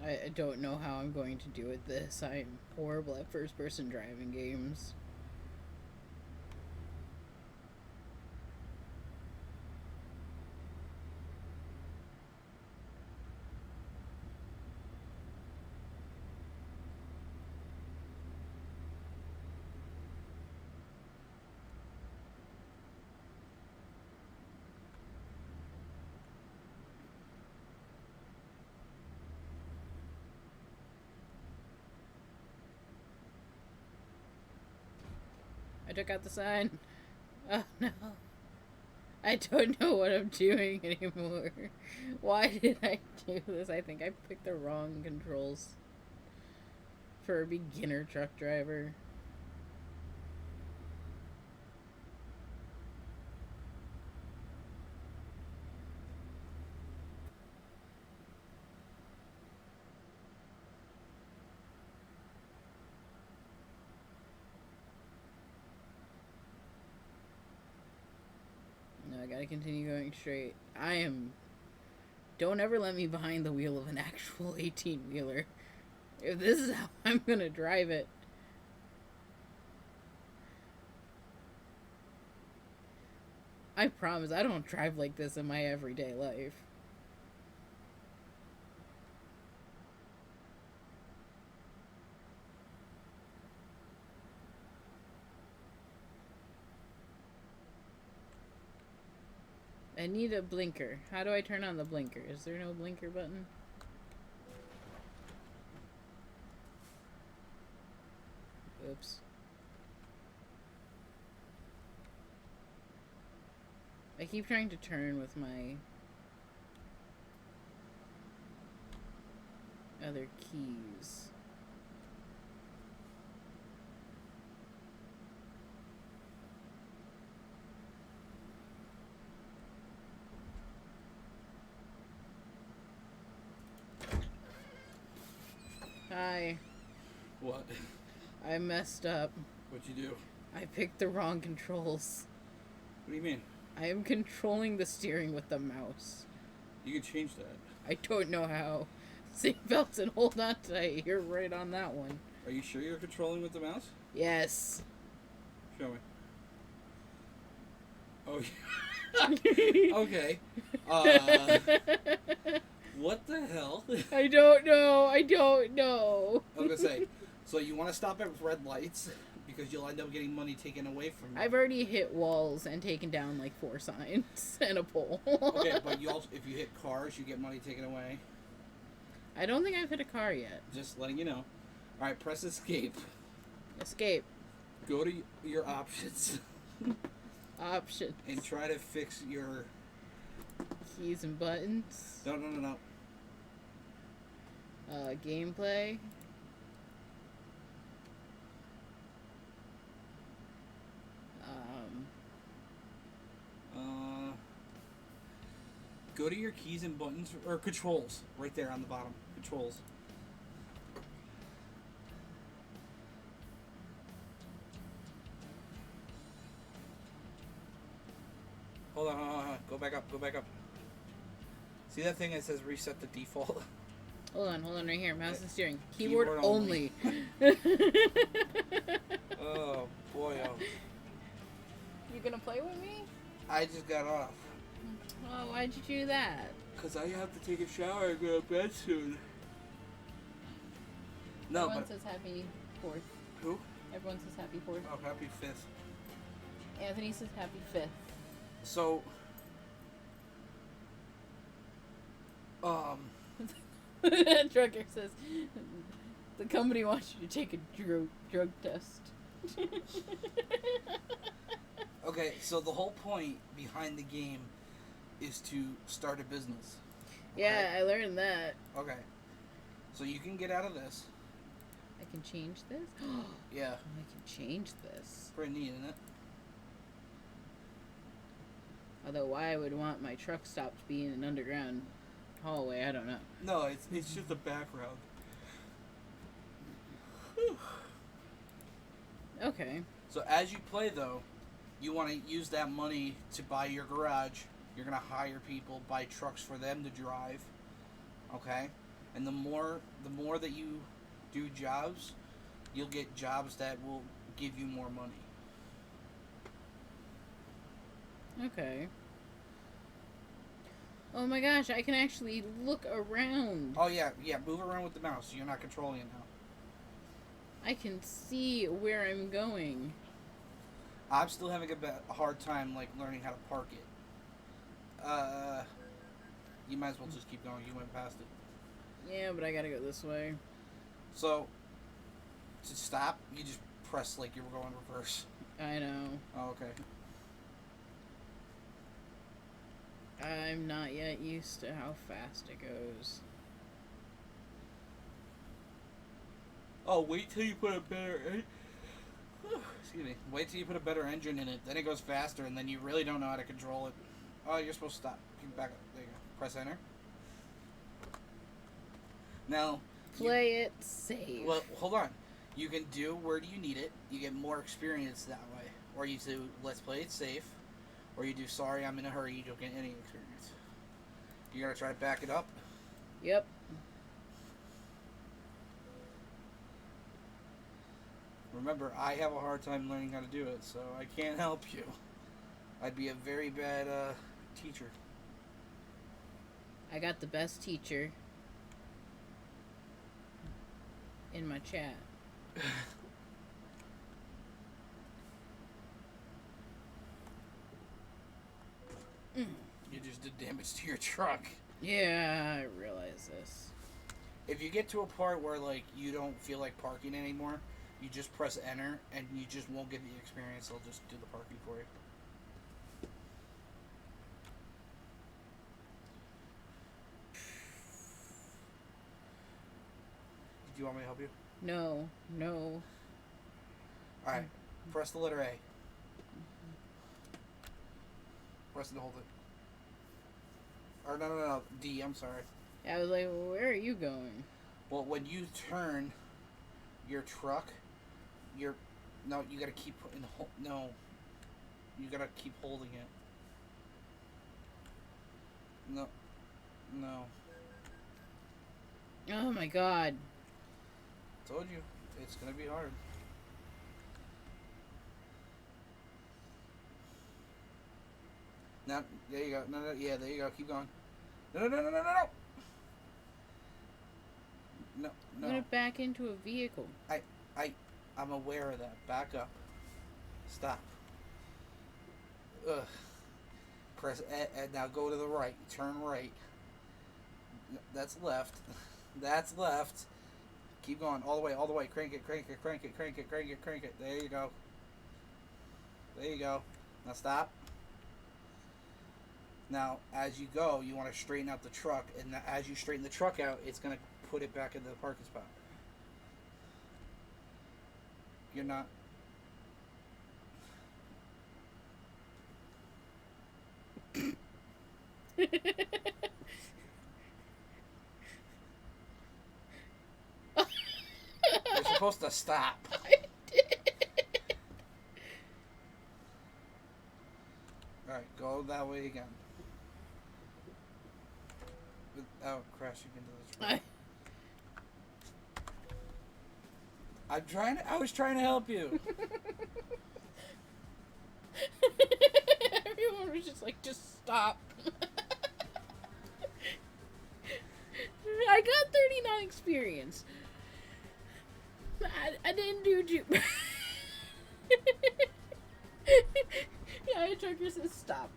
I don't know how I'm going to do with this. I'm horrible at first-person driving games. I took out the sign. Oh no. I don't know what I'm doing anymore. Why did I do this? I think I picked the wrong controls for a beginner truck driver. No, I gotta continue going straight. Don't ever let me behind the wheel of an actual 18-wheeler. If this is how I'm gonna drive it. I promise I don't drive like this in my everyday life. I need a blinker. How do I turn on the blinker? Is there no blinker button? Oops. I keep trying to turn with my other keys. Hi. What? I messed up. What'd you do? I picked the wrong controls. What do you mean? I am controlling the steering with the mouse. You can change that. I don't know how. Seatbelts and hold on tight. You're right on that one. Are you sure you're controlling with the mouse? Yes. Show me. Oh, yeah. Okay. What the hell? I don't know. I don't know. I was gonna say, so you want to stop at red lights because you'll end up getting money taken away from you. I've already hit walls and taken down like 4 signs and a pole. Okay, but you also, if you hit cars, you get money taken away. I don't think I've hit a car yet. Just letting you know. All right, press escape. Escape. Go to your options. Options. And try to fix your keys and buttons. No. Gameplay. Go to your keys and buttons, or controls, right there on the bottom. Controls. Hold on. Go back up. See that thing that says reset the default? Hold on, right here. Mouse and steering. Keyboard only. Oh, boy. You gonna play with me? I just got off. Oh, why'd you do that? Because I have to take a shower and go to bed soon. No, Everyone but... says happy 4th. Who? Everyone says happy 4th. Oh, happy 5th. Anthony says happy 5th. So... Trucker says the company wants you to take a drug test. Okay, so the whole point behind the game is to start a business. Okay? Yeah, I learned that. Okay. So you can get out of this. I can change this? Yeah. I can change this. Pretty neat, isn't it? Although why I would want my truck stopped being an underground hallway, I don't know. No, it's just a background. Okay. So as you play, though, you want to use that money to buy your garage. You're going to hire people, buy trucks for them to drive. Okay? And the more that you do jobs, you'll get jobs that will give you more money. Okay. Oh my gosh, I can actually look around. Oh, yeah, move around with the mouse. You're not controlling it now. I can see where I'm going. I'm still having a hard time, like, learning how to park it. You might as well just keep going. You went past it. Yeah, but I gotta go this way. So, to stop, you just press like you were going reverse. I know. Oh, okay. I'm not yet used to how fast it goes. Oh, wait till you put a better... Excuse me. Wait till you put a better engine in it. Then it goes faster, and then you really don't know how to control it. Oh, you're supposed to stop. You can back up. There you go. Press enter. Now... Play it safe. Well, hold on. You can do where do you need it. You get more experience that way. Or you do let's play it safe. Or you do sorry, I'm in a hurry. You don't get any experience. You gotta try to back it up. Yep. Remember, I have a hard time learning how to do it, so I can't help you. I'd be a very bad teacher. I got the best teacher in my chat. You just did damage to your truck. Yeah, I realize this. If you get to a part where, like, you don't feel like parking anymore, You just press enter, and you just won't get the experience. They'll just do the parking for you. Do you want me to help you? No, no. Alright. Press the letter A. Press it and hold it. Or no. D, I'm sorry. I was like, well, where are you going? Well, when you turn your truck, you gotta keep putting you gotta keep holding it. No. Oh my god. Told you, it's gonna be hard. Now, there you go. No, yeah, there you go. Keep going. No. No. I'm gonna back into a vehicle. I'm aware of that. Back up. Stop. Ugh. Press and now go to the right. Turn right. That's left. That's left. Keep going all the way. Crank it. There you go. Now stop. Now, as you go, you want to straighten out the truck, and as you straighten the truck out, it's going to put it back into the parking spot. You're not... You're supposed to stop. I did. Alright, go that way again. Without crashing into the truck. I was trying to help you. Everyone was just like, just stop. I got 39 experience. I didn't do Yeah, a trucker says stop.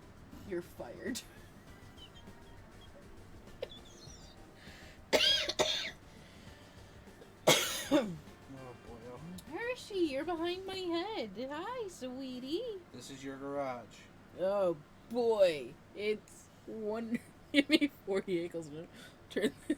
You're fired. Oh boy. Hershey, you're behind my head. Hi, sweetie. This is your garage. Oh boy. It's one. Give me 40 acres. Turn this.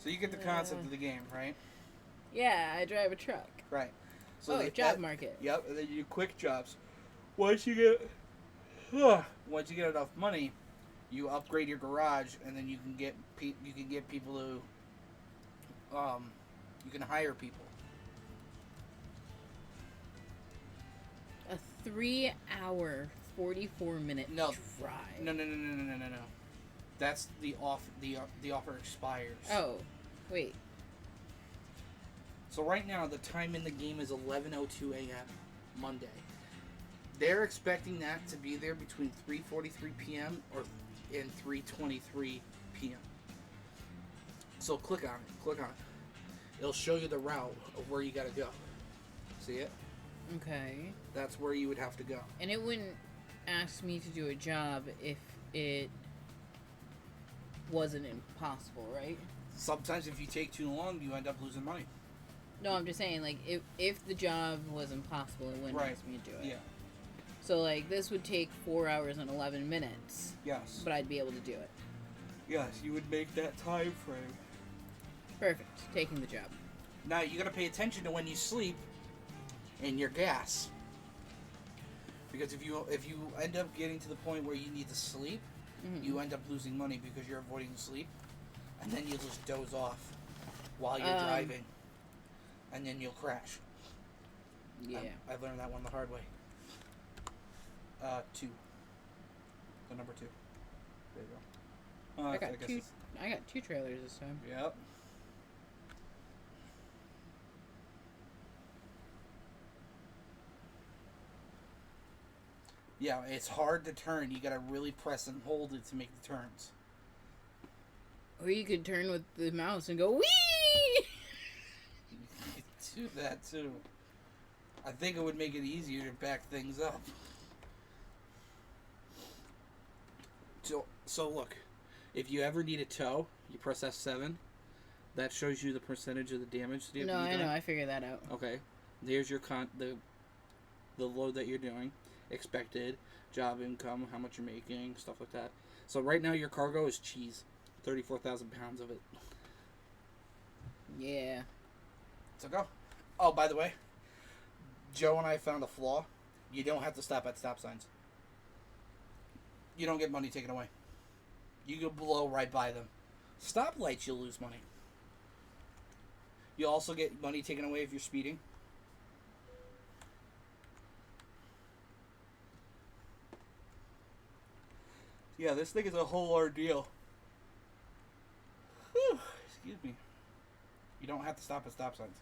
So you get the concept of the game, right? Yeah, I drive a truck. Right. So Oh, job market. Yep, and then you do quick jobs. Once you get enough money, you upgrade your garage, and then you can get people who you can hire people. A 3-hour, 44-minute drive. No. That's the offer expires. Oh, wait. So right now the time in the game is 11:02 a.m. Monday. They're expecting that to be there between 3:43 p.m. and 3:23 p.m. So click on it. It'll show you the route of where you got to go. See it? Okay. That's where you would have to go. And it wouldn't ask me to do a job if it wasn't impossible, right? Sometimes if you take too long, you end up losing money. No, I'm just saying, like, if the job was impossible, it wouldn't Right. ask me to do it. Yeah. So, like, this would take 4 hours and 11 minutes. Yes. But I'd be able to do it. Yes, you would make that time frame. Perfect. Taking the job. Now you got to pay attention to when you sleep and your gas. Because if you end up getting to the point where you need to sleep, you end up losing money because you're avoiding sleep, and then you'll just doze off while you're driving, and then you'll crash. Yeah. I learned that one the hard way. 2. The number 2. There you go. I got two trailers this time. Yep. Yeah, it's hard to turn. You gotta really press and hold it to make the turns. Or you could turn with the mouse and go, wee! You could do that too. I think it would make it easier to back things up. So look, if you ever need a tow, you press F7. That shows you the percentage of the damage that you have No, to be I know. done. I figured that out. Okay. There's your the load that you're doing, expected, job income, how much you're making, stuff like that. So right now your cargo is cheese. 34,000 pounds of it. Yeah. So go. Oh, by the way, Joe and I found a flaw. You don't have to stop at stop signs. You don't get money taken away. You can blow right by them. Stoplights, you'll lose money. You also get money taken away if you're speeding. Yeah, this thing is a whole ordeal. Whew, excuse me. You don't have to stop at stop signs.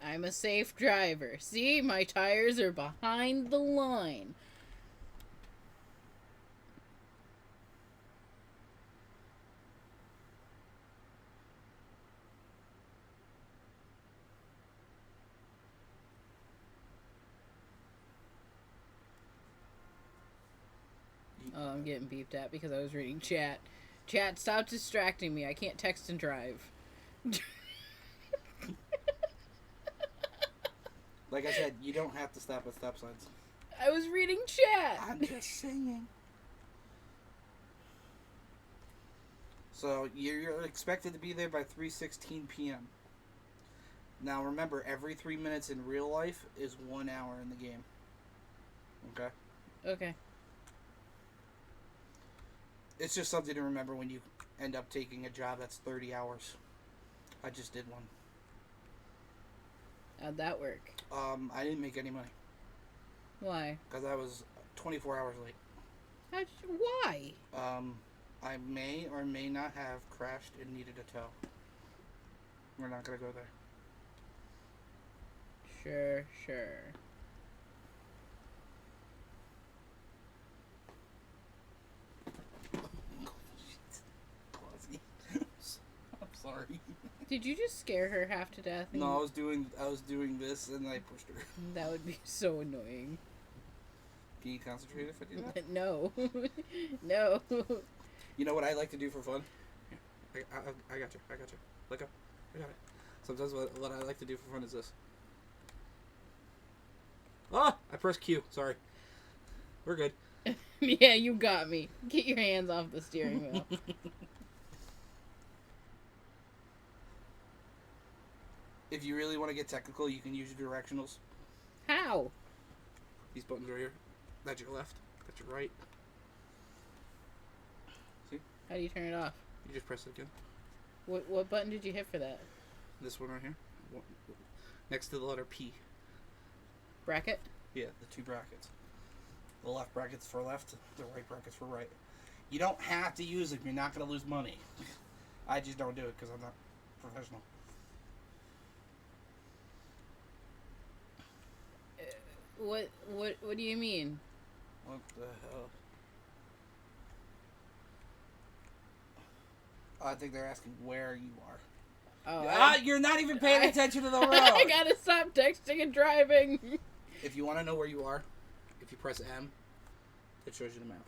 I'm a safe driver. See, my tires are behind the line. Oh, I'm getting beeped at because I was reading chat. Chat, stop distracting me. I can't text and drive. Like I said, you don't have to stop at stop signs. I was reading chat. I'm just saying. So you're expected to be there by 3:16 p.m. Now remember, every 3 minutes in real life is 1 hour in the game. Okay? Okay. It's just something to remember when you end up taking a job that's 30 hours. I just did one. How'd that work? I didn't make any money. Why? Because I was 24 hours late. Why? I may or may not have crashed and needed a tow. We're not going to go there. Sure. I'm sorry. Did you just scare her half to death? No, I was doing this and I pushed her. That would be so annoying. Can you concentrate if I do that? No. No. You know what I like to do for fun? Here, I got you. Let go. I got it. Sometimes what I like to do for fun is this. Ah! I pressed Q. Sorry. We're good. Yeah, you got me. Get your hands off the steering wheel. If you really want to get technical, you can use your directionals. How? These buttons right here. That's your left. That's your right. See? How do you turn it off? You just press it again. What button did you hit for that? This one right here. Next to the letter P. Bracket? Yeah, the two brackets. The left bracket's for left, the right bracket's for right. You don't have to use it if you're not going to lose money. I just don't do it because I'm not professional. What do you mean? What the hell? I think they're asking where you are. Oh, you're not even paying attention to the road. I gotta stop texting and driving. If you want to know where you are, if you press M, it shows you the map.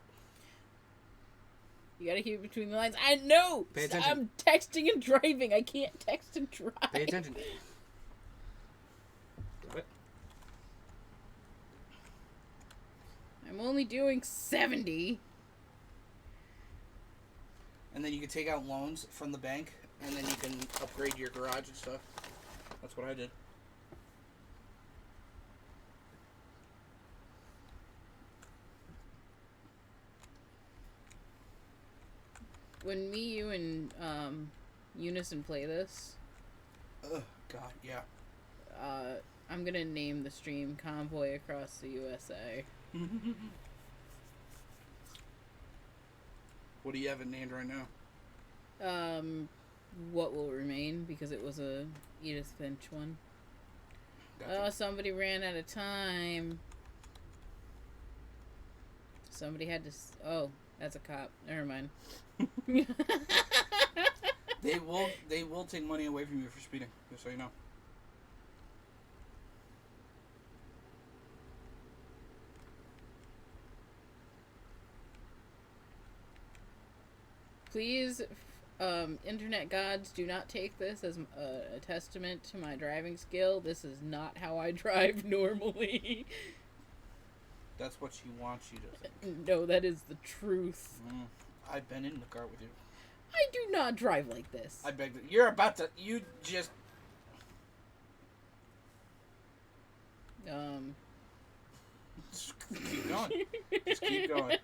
You gotta keep it between the lines. I know. Pay attention. I'm texting and driving. I can't text and drive. Pay attention. Got it? I'm only doing 70. And then you can take out loans from the bank, and then you can upgrade your garage and stuff. That's what I did. When me, you, and Unison play this, God, yeah. I'm gonna name the stream Convoy Across the USA. What do you have it named right now? What Will Remain, because it was a Edith Finch one. Gotcha. Oh, somebody ran out of time. Somebody had to... Oh, that's a cop. Never mind. They will take money away from you for speeding, just so you know. Please, internet gods, do not take this as a testament to my driving skill. This is not how I drive normally. That's what she wants you to think. No, that is the truth. I've been in the car with you. I do not drive like this. I beg that you're about to. You just. Just keep going. Just keep going.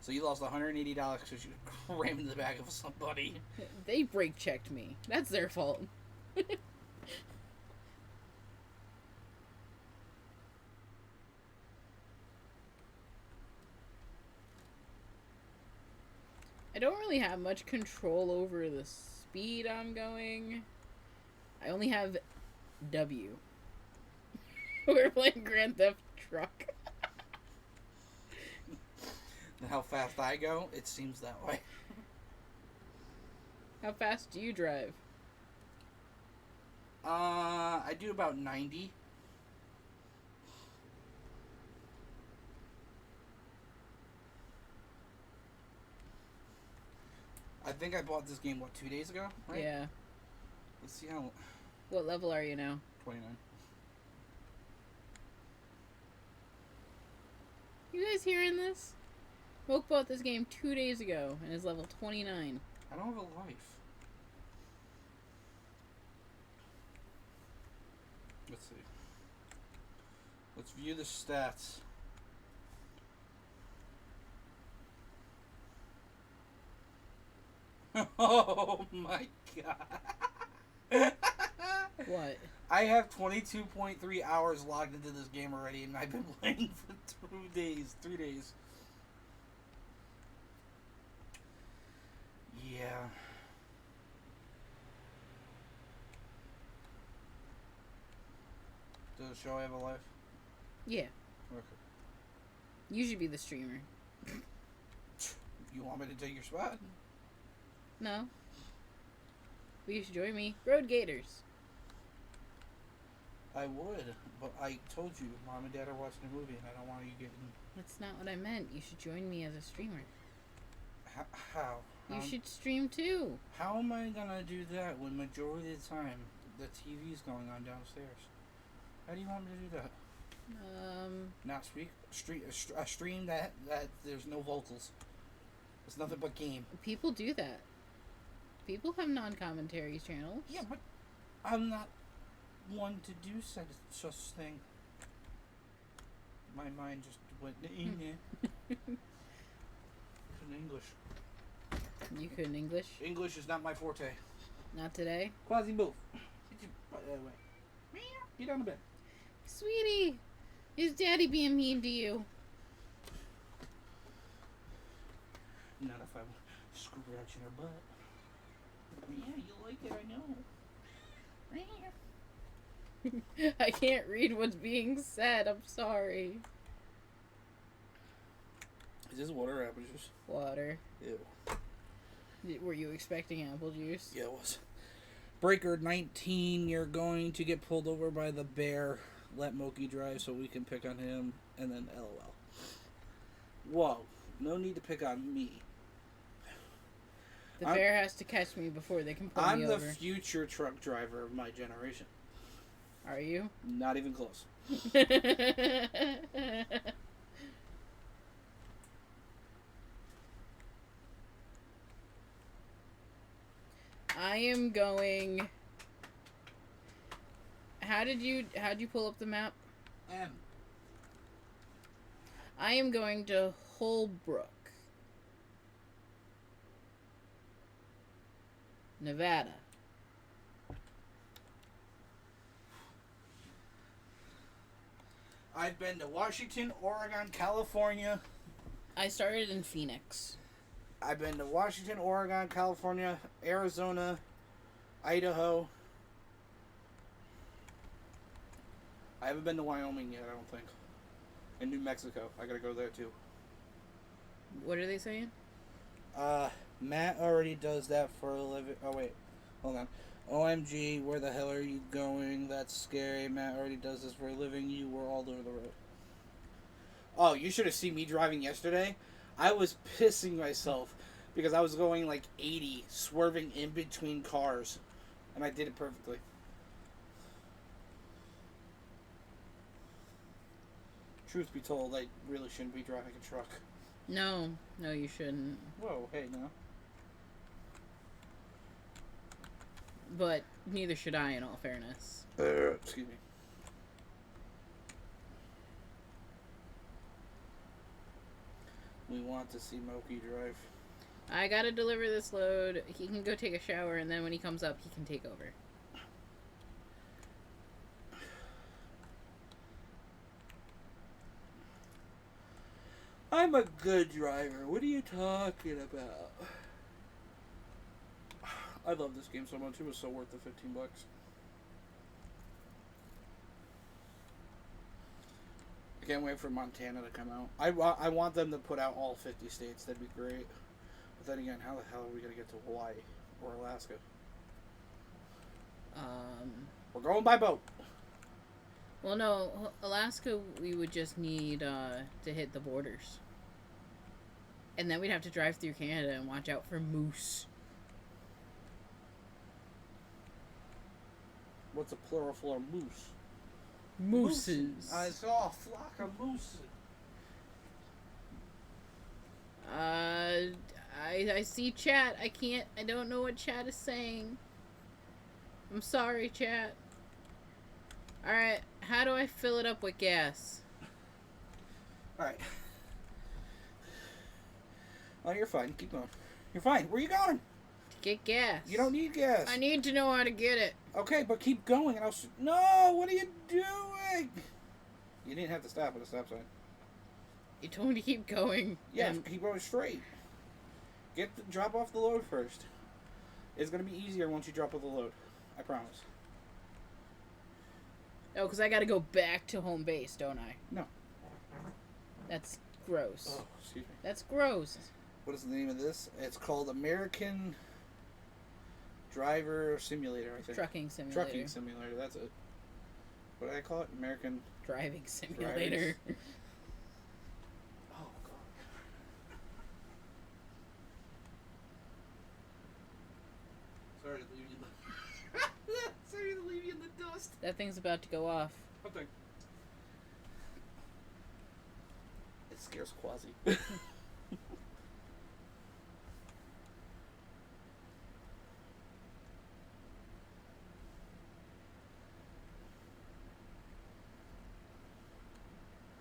So you lost $180 because you rammed in the back of somebody. They brake checked me. That's their fault. I don't really have much control over the speed I'm going. I only have W. We're playing Grand Theft Truck. How fast I go, it seems that way. How fast do you drive? I do about 90. I think I bought this game, 2 days ago? Right? Yeah. Let's see how... What level are you now? 29. You guys hearing this? Moke bought this game 2 days ago and is level 29. I don't have a life. Let's see. Let's view the stats. Oh my god. What? I have 22.3 hours logged into this game already, and I've been playing for 2 days. 3 days. Yeah. Does it show I have a life? Yeah. Okay. You should be the streamer. You want me to take your spot? No. But you should join me. Road Gators. I would, but I told you, Mom and Dad are watching a movie, and I don't want you getting... That's not what I meant. You should join me as a streamer. How? You should stream too. How am I gonna do that when majority of the time the TV's going on downstairs? How do you want me to do that? Not stream that there's no vocals. It's nothing but game. People do that. People have non-commentary channels. Yeah, but I'm not one to do such thing. My mind just went in there. In English. You couldn't English? English is not my forte. Not today? Quasi move. Get your butt out of the way. Get on the bed. Sweetie, is Daddy being mean to you? Not if I'm scratching her butt. Yeah, you like it, I know. I can't read what's being said. I'm sorry. Is this water or apple juice? Water. Ew. Were you expecting apple juice? Yeah, it was. Breaker 19, you're going to get pulled over by the bear. Let Moki drive so we can pick on him. And then LOL. Whoa. No need to pick on me. The bear has to catch me before they can pull me over. I'm the future truck driver of my generation. Are you? Not even close. I am going... How'd you pull up the map? M. I am going to Holbrook, Nevada. I've been to Washington, Oregon, California. I started in Phoenix. I've been to Washington, Oregon, California, Arizona, Idaho. I haven't been to Wyoming yet, I don't think. And New Mexico. I gotta go there too. What are they saying? Matt already does that for a living. Oh, wait. Hold on. OMG, where the hell are you going? That's scary. Matt already does this for a living. You were all over the road. Oh, you should have seen me driving yesterday. I was pissing myself because I was going like 80, swerving in between cars. And I did it perfectly. Truth be told, I really shouldn't be driving a truck. No, you shouldn't. Whoa, hey, now. But neither should I, in all fairness. Excuse me. We want to see Moki drive. I gotta deliver this load. He can go take a shower, and then when he comes up, he can take over. I'm a good driver. What are you talking about? I love this game so much. It was so worth the $15. I can't wait for Montana to come out. I want them to put out all 50 states. That'd be great. But then again, how the hell are we going to get to Hawaii or Alaska? We're going by boat. Well, no. Alaska, we would just need to hit the borders. And then we'd have to drive through Canada and watch out for moose. What's a plural for moose? Mooses. I saw a flock of mooses. I see chat. I don't know what chat is saying. I'm sorry, chat. Alright, how do I fill it up with gas? Alright. Oh, you're fine. Keep going. You're fine. Where are you going? To get gas. You don't need gas. I need to know how to get it. Okay, but keep going and No, what are you doing? You didn't have to stop at a stop sign. You told me to keep going. Yeah, keep going straight. Drop off the load first. It's going to be easier once you drop off the load. I promise. Oh, because I got to go back to home base, don't I? No. That's gross. Oh, excuse me. That's gross. What is the name of this? It's called American Driver Simulator, I think. Trucking Simulator. Trucking Simulator, that's it. What did I call it? American Driving Simulator. Oh, God. Sorry to leave you Sorry to leave you in the dust. That thing's about to go off. What thing? It scares Quasi.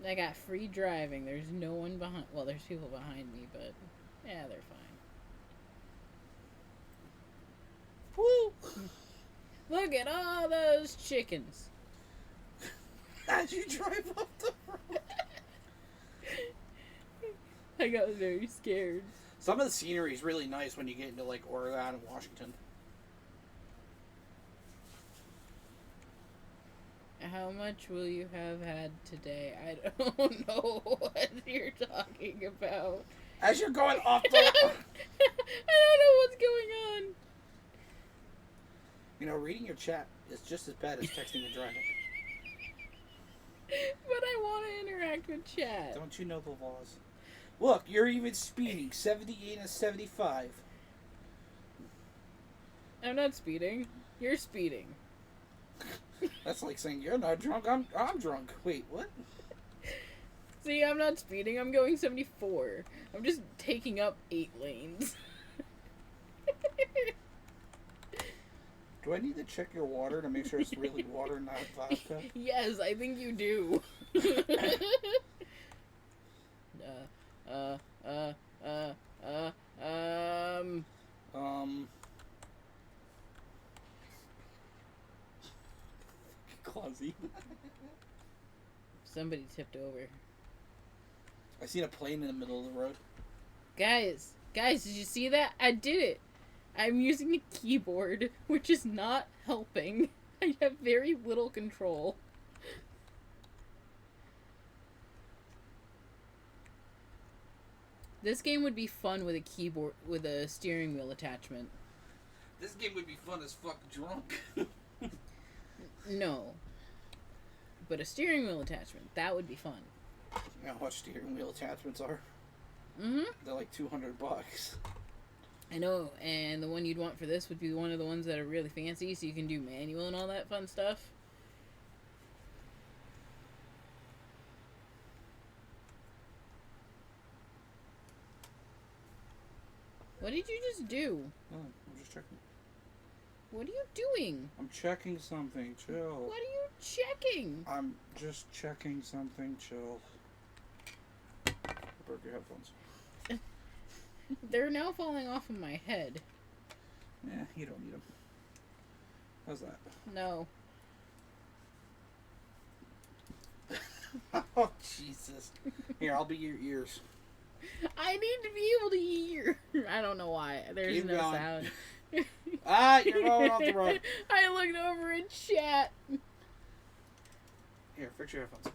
I got free driving. There's no one behind. Well, there's people behind me, but yeah, they're fine. Woo! Look at all those chickens. As you drive up the road. I got very scared. Some of the scenery is really nice when you get into like Oregon and Washington. How much will you have had today? I don't know what you're talking about. As you're going off the... I don't know what's going on. You know, reading your chat is just as bad as texting and driving. But I want to interact with chat. Don't you know the laws? Look, you're even speeding. 78 and 75. I'm not speeding. You're speeding. That's like saying you're not drunk. I'm drunk. Wait, what? See, I'm not speeding. I'm going 74. I'm just taking up 8 lanes. Do I need to check your water to make sure it's really water, not vodka? Yes, I think you do. Clausy. Somebody tipped over. I seen a plane in the middle of the road. Guys, did you see that? I did it. I'm using the keyboard, which is not helping. I have very little control. This game would be fun with a keyboard, with a steering wheel attachment. This game would be fun as fuck drunk. No. But a steering wheel attachment, that would be fun. You know how much steering wheel attachments are? Mm-hmm. They're like $200. I know, and the one you'd want for this would be one of the ones that are really fancy, so you can do manual and all that fun stuff. What did you just do? Oh, I'm just checking. What are you doing? I'm checking something. Chill. What are you checking? I'm just checking something. Chill. Broke your headphones. They're now falling off of my head. Yeah, you don't need them. How's that? No. Oh, Jesus. Here, I'll be your ears. I need to be able to hear. I don't know why. There's Keep no going. sound. You're going off the road. I looked over in chat. Here, fix your headphones.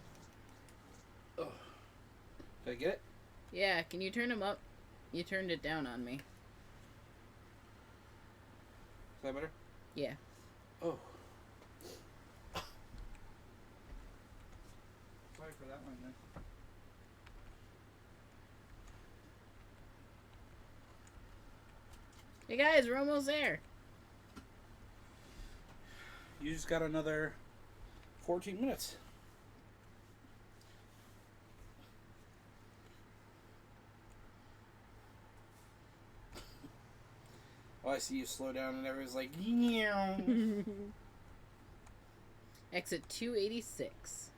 Oh. Did I get it? Yeah, can you turn them up? You turned it down on me. Is that better? Yeah. Oh. Sorry for that one, then. Hey guys, we're almost there. You just got another 14 minutes. Oh, I see you slow down and everyone's like, yeah. Exit 286.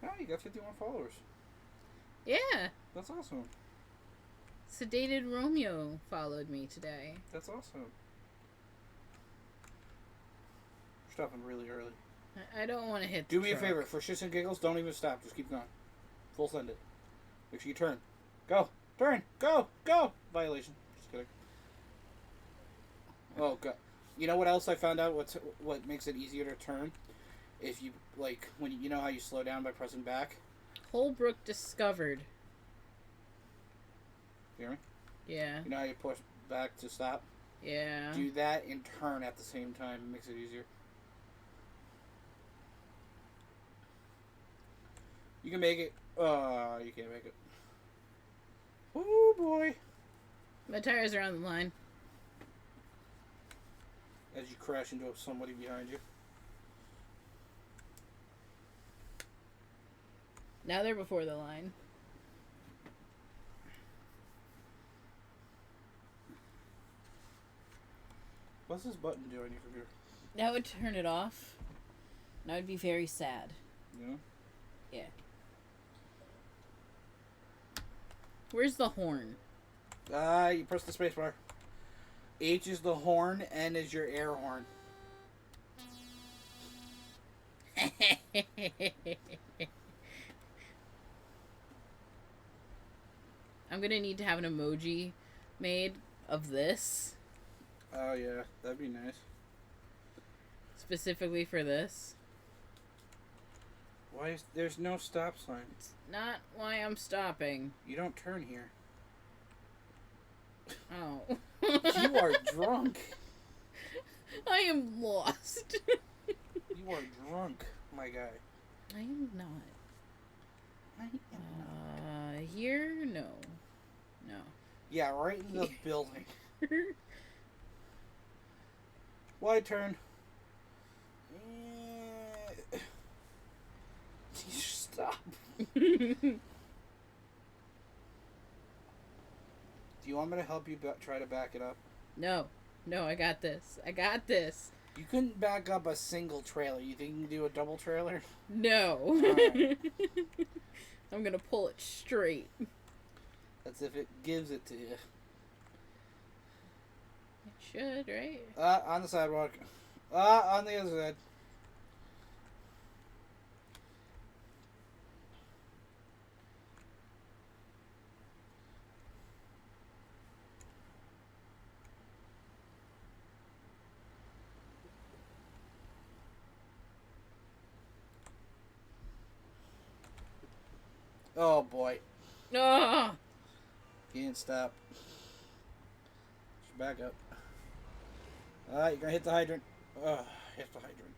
Oh, you got 51 followers. Yeah. That's awesome. Sedated Romeo followed me today. That's awesome. We're stopping really early. I don't want to hit the Do me a truck. favor. For shits and giggles, don't even stop. Just keep going. Full send it. Make sure you turn. Go. Turn. Go. Go. Violation. Just kidding. Oh, God. You know what else I found out? What makes it easier to turn? If you, like, when you know how you slow down by pressing back? Holbrook discovered. You hear me? Yeah. You know how you push back to stop? Yeah. Do that and turn at the same time. It makes it easier. You can make it. You can't make it. Oh, boy. My tires are on the line. As you crash into somebody behind you. Now they're before the line. What's this button do on your computer? That would turn it off. And I would be very sad. Yeah? Yeah. Where's the horn? You press the space bar. H is the horn, N is your air horn. I'm gonna need to have an emoji made of this. Oh, yeah. That'd be nice. Specifically for this. Why is there's no stop sign? It's not why I'm stopping. You don't turn here. Oh. You are drunk. I am lost. You are drunk, my guy. I am not. I am not. Here? No. No. Yeah, right in the building. Wide turn. Stop. Do you want me to help you try to back it up? No. No, I got this. I got this. You couldn't back up a single trailer. You think you can do a double trailer? No. Right. I'm gonna pull it straight. That's if it gives it to you. It should, right? On the sidewalk. On the other side. Oh boy. Ah! Can't stop. Back up. You're gonna hit the hydrant. Hit the hydrant.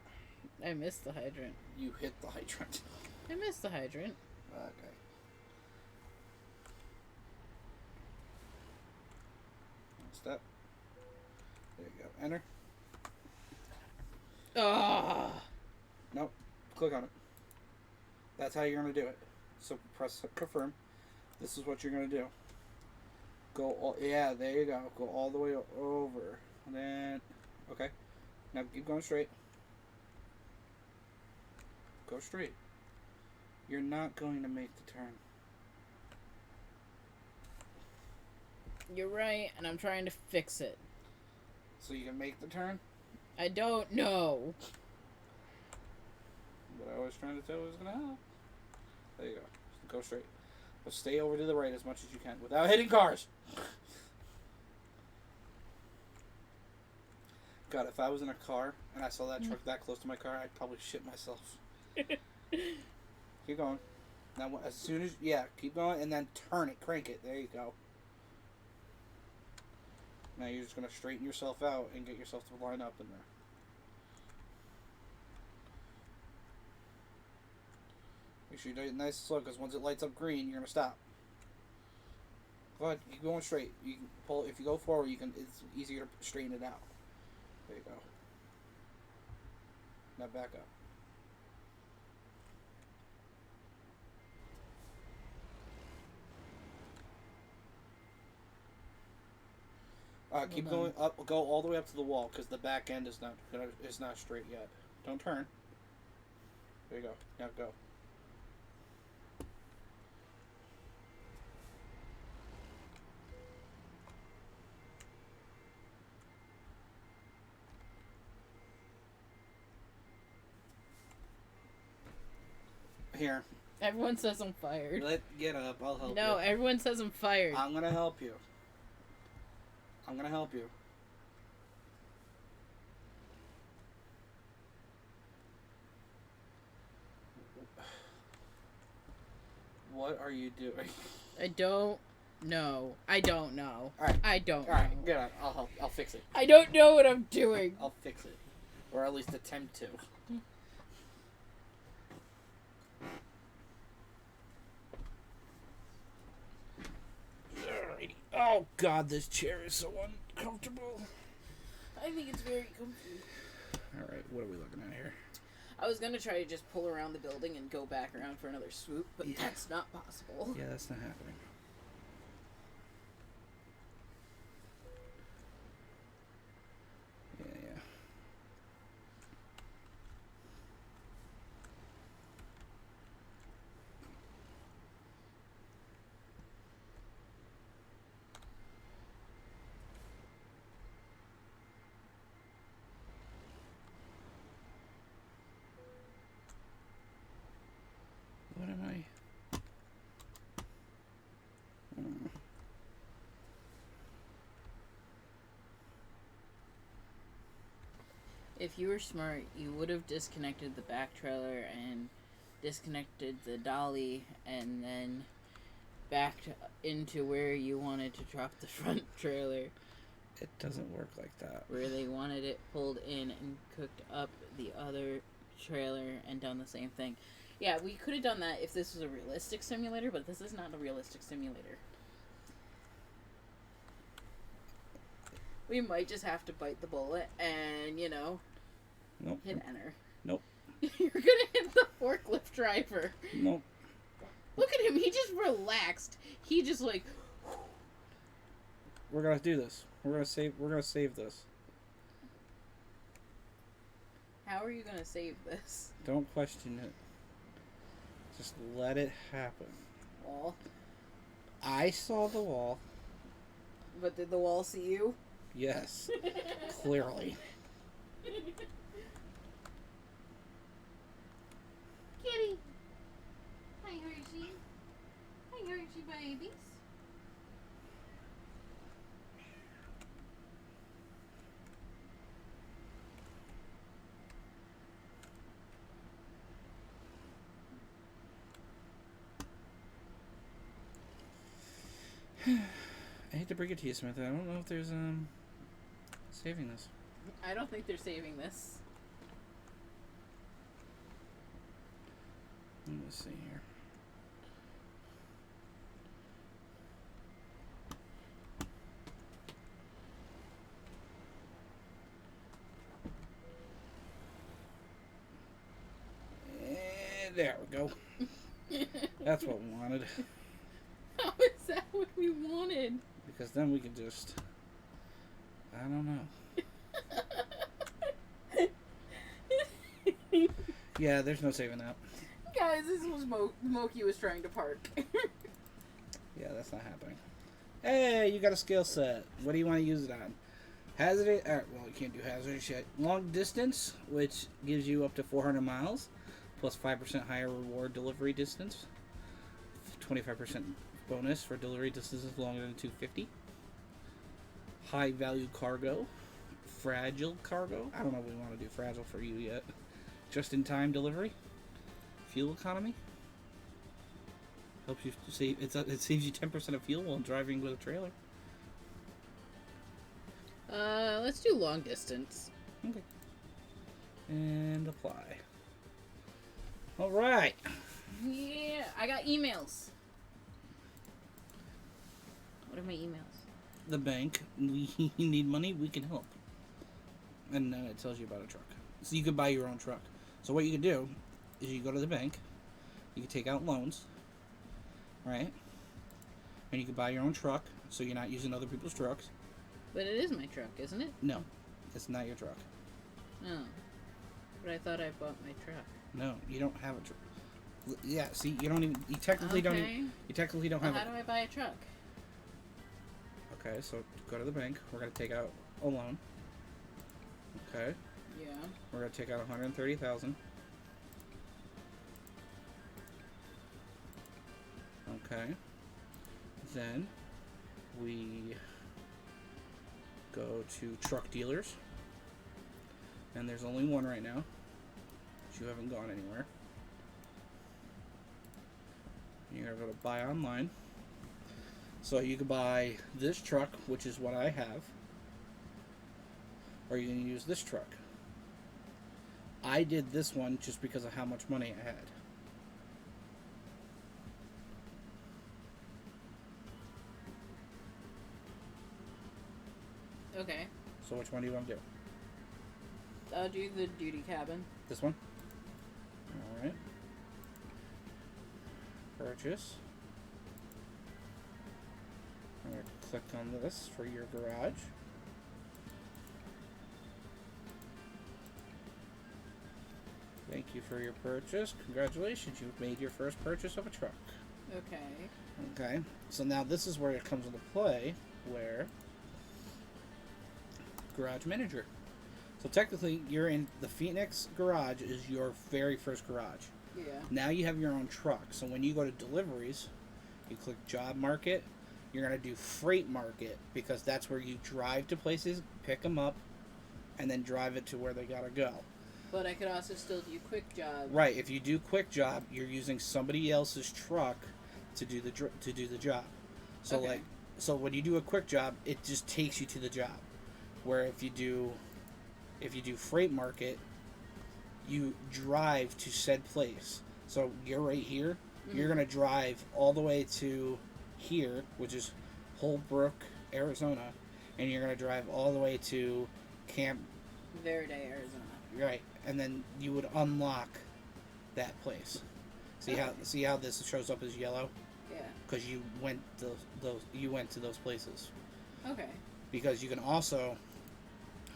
I missed the hydrant. You hit the hydrant. I missed the hydrant. Okay. Step. There you go. Enter. Ah. Nope. Click on it. That's how you're going to do it. So press confirm. This is what you're going to do. Go all, yeah, there you go. Go all the way over. And then, okay. Now keep going straight. Go straight. You're not going to make the turn. You're right, and I'm trying to fix it. So you can make the turn? I don't know. What I was trying to tell you was going to help. There you go. Go straight. But stay over to the right as much as you can without hitting cars. God, if I was in a car and I saw that truck that close to my car, I'd probably shit myself. Keep going. Now, as soon as... Yeah, keep going and then turn it. Crank it. There you go. Now you're just going to straighten yourself out and get yourself to line up in there. Make sure you do it nice and slow, because once it lights up green, you're going to stop. Go ahead, keep going straight. You can pull, if you go forward, you can. It's easier to straighten it out. There you go. Now back up. Keep going up. Go all the way up to the wall, because the back end is not straight yet. Don't turn. There you go. Now go. Here. Everyone says I'm fired. Get up. I'll help you. No, everyone says I'm fired. I'm gonna help you. I'm gonna help you. What are you doing? I don't know. I don't know. Alright. I don't know. Alright, get on. I'll help. I'll fix it. I don't know what I'm doing. I'll fix it. Or at least attempt to. Alrighty. Oh god, this chair is so uncomfortable. I think it's very comfy. Alright, what are we looking at here? I was gonna try to just pull around the building and go back around for another swoop, but that's not possible. Yeah, that's not happening. Yeah. What am I? If you were smart, you would have disconnected the back trailer and disconnected the dolly and then backed into where you wanted to drop the front trailer. It doesn't work like that. Where they wanted it pulled in and cooked up the other trailer and done the same thing. Yeah, we could have done that if this was a realistic simulator, but this is not a realistic simulator. We might just have to bite the bullet and, you know, nope. Hit enter. Nope. You're gonna hit the forklift driver. Nope. Look at him, he just relaxed. He just like... We're gonna do this. We're gonna save this. How are you gonna save this? Don't question it. Just let it happen. Wall. I saw the wall. But did the wall see you? Yes. Clearly. Kitty. Hi, Hershey. Hi, Hershey babies. I hate to break it to you, Samantha. I don't know if there's saving this. I don't think they're saving this. Let me see here. And there we go. That's what we wanted. How is that what we wanted? Because then we can just... I don't know. Yeah, there's no saving that. Guys, this was Moki was trying to park. Yeah, that's not happening. Hey, you got a skill set. What do you want to use it on? Hazardous. Well, you can't do hazardous yet. Long distance, which gives you up to 400 miles, plus 5% higher reward delivery distance. 25% bonus for delivery distances longer than 250. High value cargo. Fragile cargo. I don't know if we want to do fragile for you yet. Just in time delivery. Fuel economy. Helps you save. It saves you 10% of fuel while driving with a trailer. Let's do long distance. Okay. And apply. All right. Yeah, I got emails. What are my emails? The bank. We need money. We can help. And then it tells you about a truck. So you can buy your own truck. So what you can do is you go to the bank. You can take out loans. Right? And you can buy your own truck. So you're not using other people's trucks. But it is my truck, isn't it? No. It's not your truck. Oh. But I thought I bought my truck. No, you don't have a truck. Yeah, see, you don't even... You technically don't even... You technically don't Well, have how do I buy a truck? Okay, so go to the bank. We're going to take out a loan. Okay. Yeah. We're going to take out 130,000. Okay. Then we go to truck dealers. And there's only one right now. But you haven't gone anywhere. You're going to go to buy online. So you can buy this truck, which is what I have. Or you can use this truck. I did this one just because of how much money I had. Okay. So which one do you want to do? I'll do the duty cabin. This one? Alright. Purchase. I'm going to click on this for your garage. Thank you for your purchase. Congratulations, you've made your first purchase of a truck. Okay. Okay, so now this is where it comes into play, where Garage Manager. So technically, you're in the Phoenix garage is your very first garage. Yeah. Now you have your own truck. So when you go to deliveries, you click Job Market. You're going to do Freight Market because that's where you drive to places, pick them up, and then drive it to where they got to go. But I could also still do quick job. Right. If you do Quick Job, you're using somebody else's truck to do the job. So Okay. so when you do a Quick Job, it just takes you to the job. Where if you do Freight Market, you drive to said place. So you're right here. Mm-hmm. You're gonna drive all the way to here, which is Holbrook, Arizona, and you're gonna drive all the way to Camp Verde, Arizona. Right, and then you would unlock that place. See how this shows up as yellow? Yeah. Because you went to those places. Okay. Because you can also,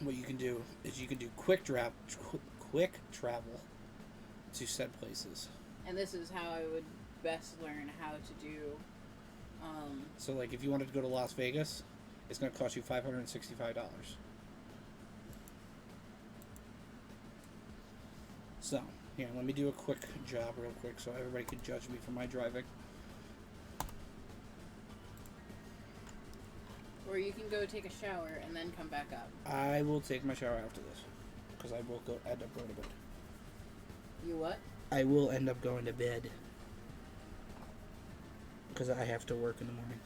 what you can do is you can do quick travel to said places. And this is how I would best learn how to do. So like if you wanted to go to Las Vegas, it's going to cost you $565. So, here, let me do a quick job real quick so everybody can judge me for my driving. Or you can go take a shower and then come back up. I will take my shower after this because I will end up going to bed. You what? I will end up going to bed because I have to work in the morning.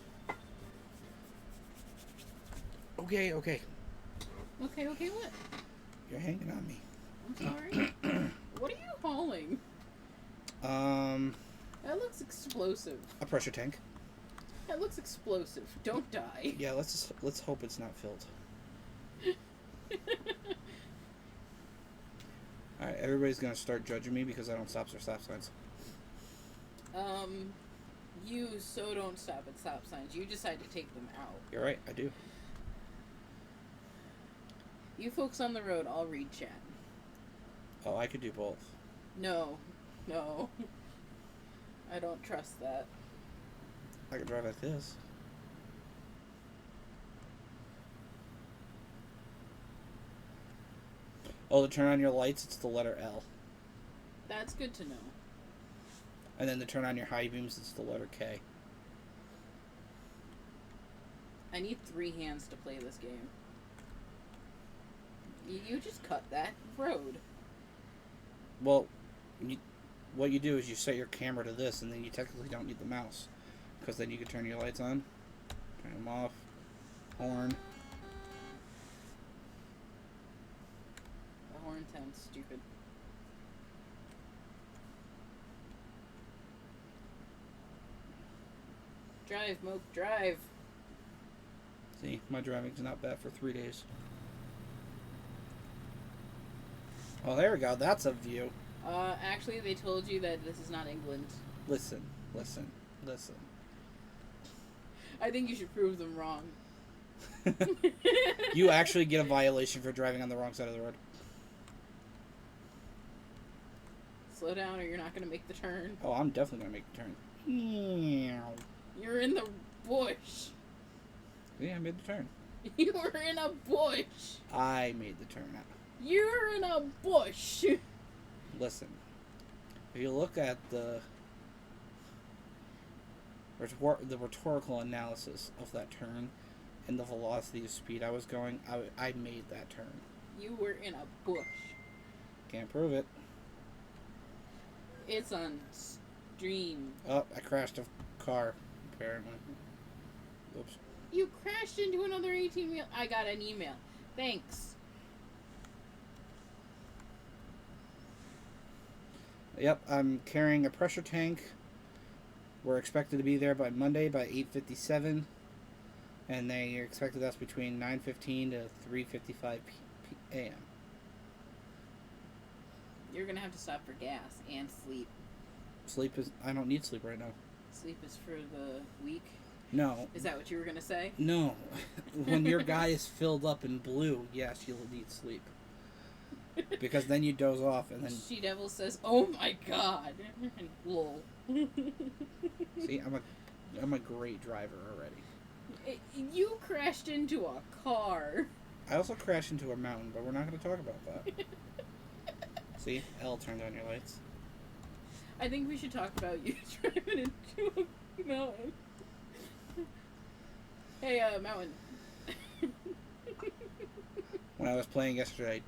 Okay. Okay, what? You're hanging on me. I'm sorry. What are you hauling? That looks explosive. A pressure tank. That looks explosive. Don't die. Yeah, let's hope it's not filled. Alright, everybody's gonna start judging me because I don't stop for stop signs. You so don't stop at stop signs. You decide to take them out. You're right, I do. You folks on the road, I'll read chat. Oh, I could do both. No. I don't trust that. I could drive like this. Oh, to turn on your lights, it's the letter L. That's good to know. And then to turn on your high beams, it's the letter K. I need 3 hands to play this game. You just cut that road. Well, what you do is you set your camera to this, and then you technically don't need the mouse. Because then you can turn your lights on, turn them off, horn. The horn sounds stupid. Drive, Moke, drive. See, my driving's not bad for 3 days. Oh, there we go. That's a view. Actually, they told you that this is not England. Listen. I think you should prove them wrong. You actually get a violation for driving on the wrong side of the road. Slow down or you're not going to make the turn. Oh, I'm definitely going to make the turn. You're in the bush. Yeah, I made the turn. You were in a bush. I made the turn. You're in a bush. Listen, if you look at the rhetorical analysis of that turn and the velocity of speed I was going, I made that turn. You were in a bush. Can't prove it. It's on stream. Oh, I crashed a car, apparently. Oops. You crashed into another 18-wheel. I got an email. Thanks. Yep, I'm carrying a pressure tank. We're expected to be there by Monday by 8:57, and they expected us between 9:15 to 3:55 a.m. You're gonna have to stop for gas and sleep. Sleep is... I don't need sleep right now. Sleep is for the weak? No. Is that what you were gonna say? No. When your guy is filled up in blue, yes, you'll need sleep. Because then you doze off and then... She-Devil says, oh my god. Lol. See, I'm a great driver already. You crashed into a car. I also crashed into a mountain, but we're not going to talk about that. See? L turned on your lights. I think we should talk about you driving into a mountain. Hey, mountain. When I was playing yesterday,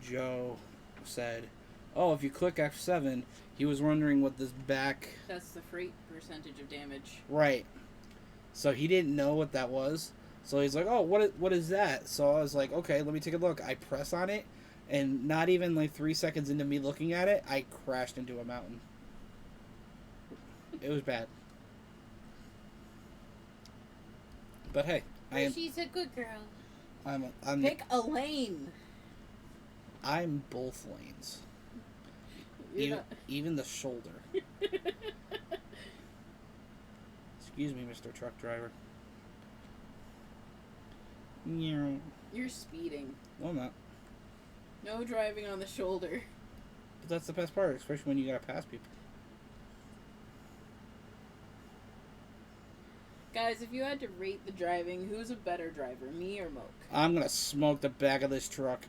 Joe said, oh, if you click F7, he was wondering what this back... That's the freight percentage of damage. Right. So he didn't know what that was. So he's like, oh, what is that? So I was like, okay, let me take a look. I press on it, and not even like 3 seconds into me looking at it, I crashed into a mountain. It was bad. But hey, She's a good girl. I'm Pick a lane. I'm both lanes. Even the shoulder. Excuse me, Mr. Truck Driver. You're speeding. No, I'm not. No driving on the shoulder. But that's the best part, especially when you gotta pass people. Guys, if you had to rate the driving, who's a better driver, me or Moke? I'm gonna smoke the back of this truck.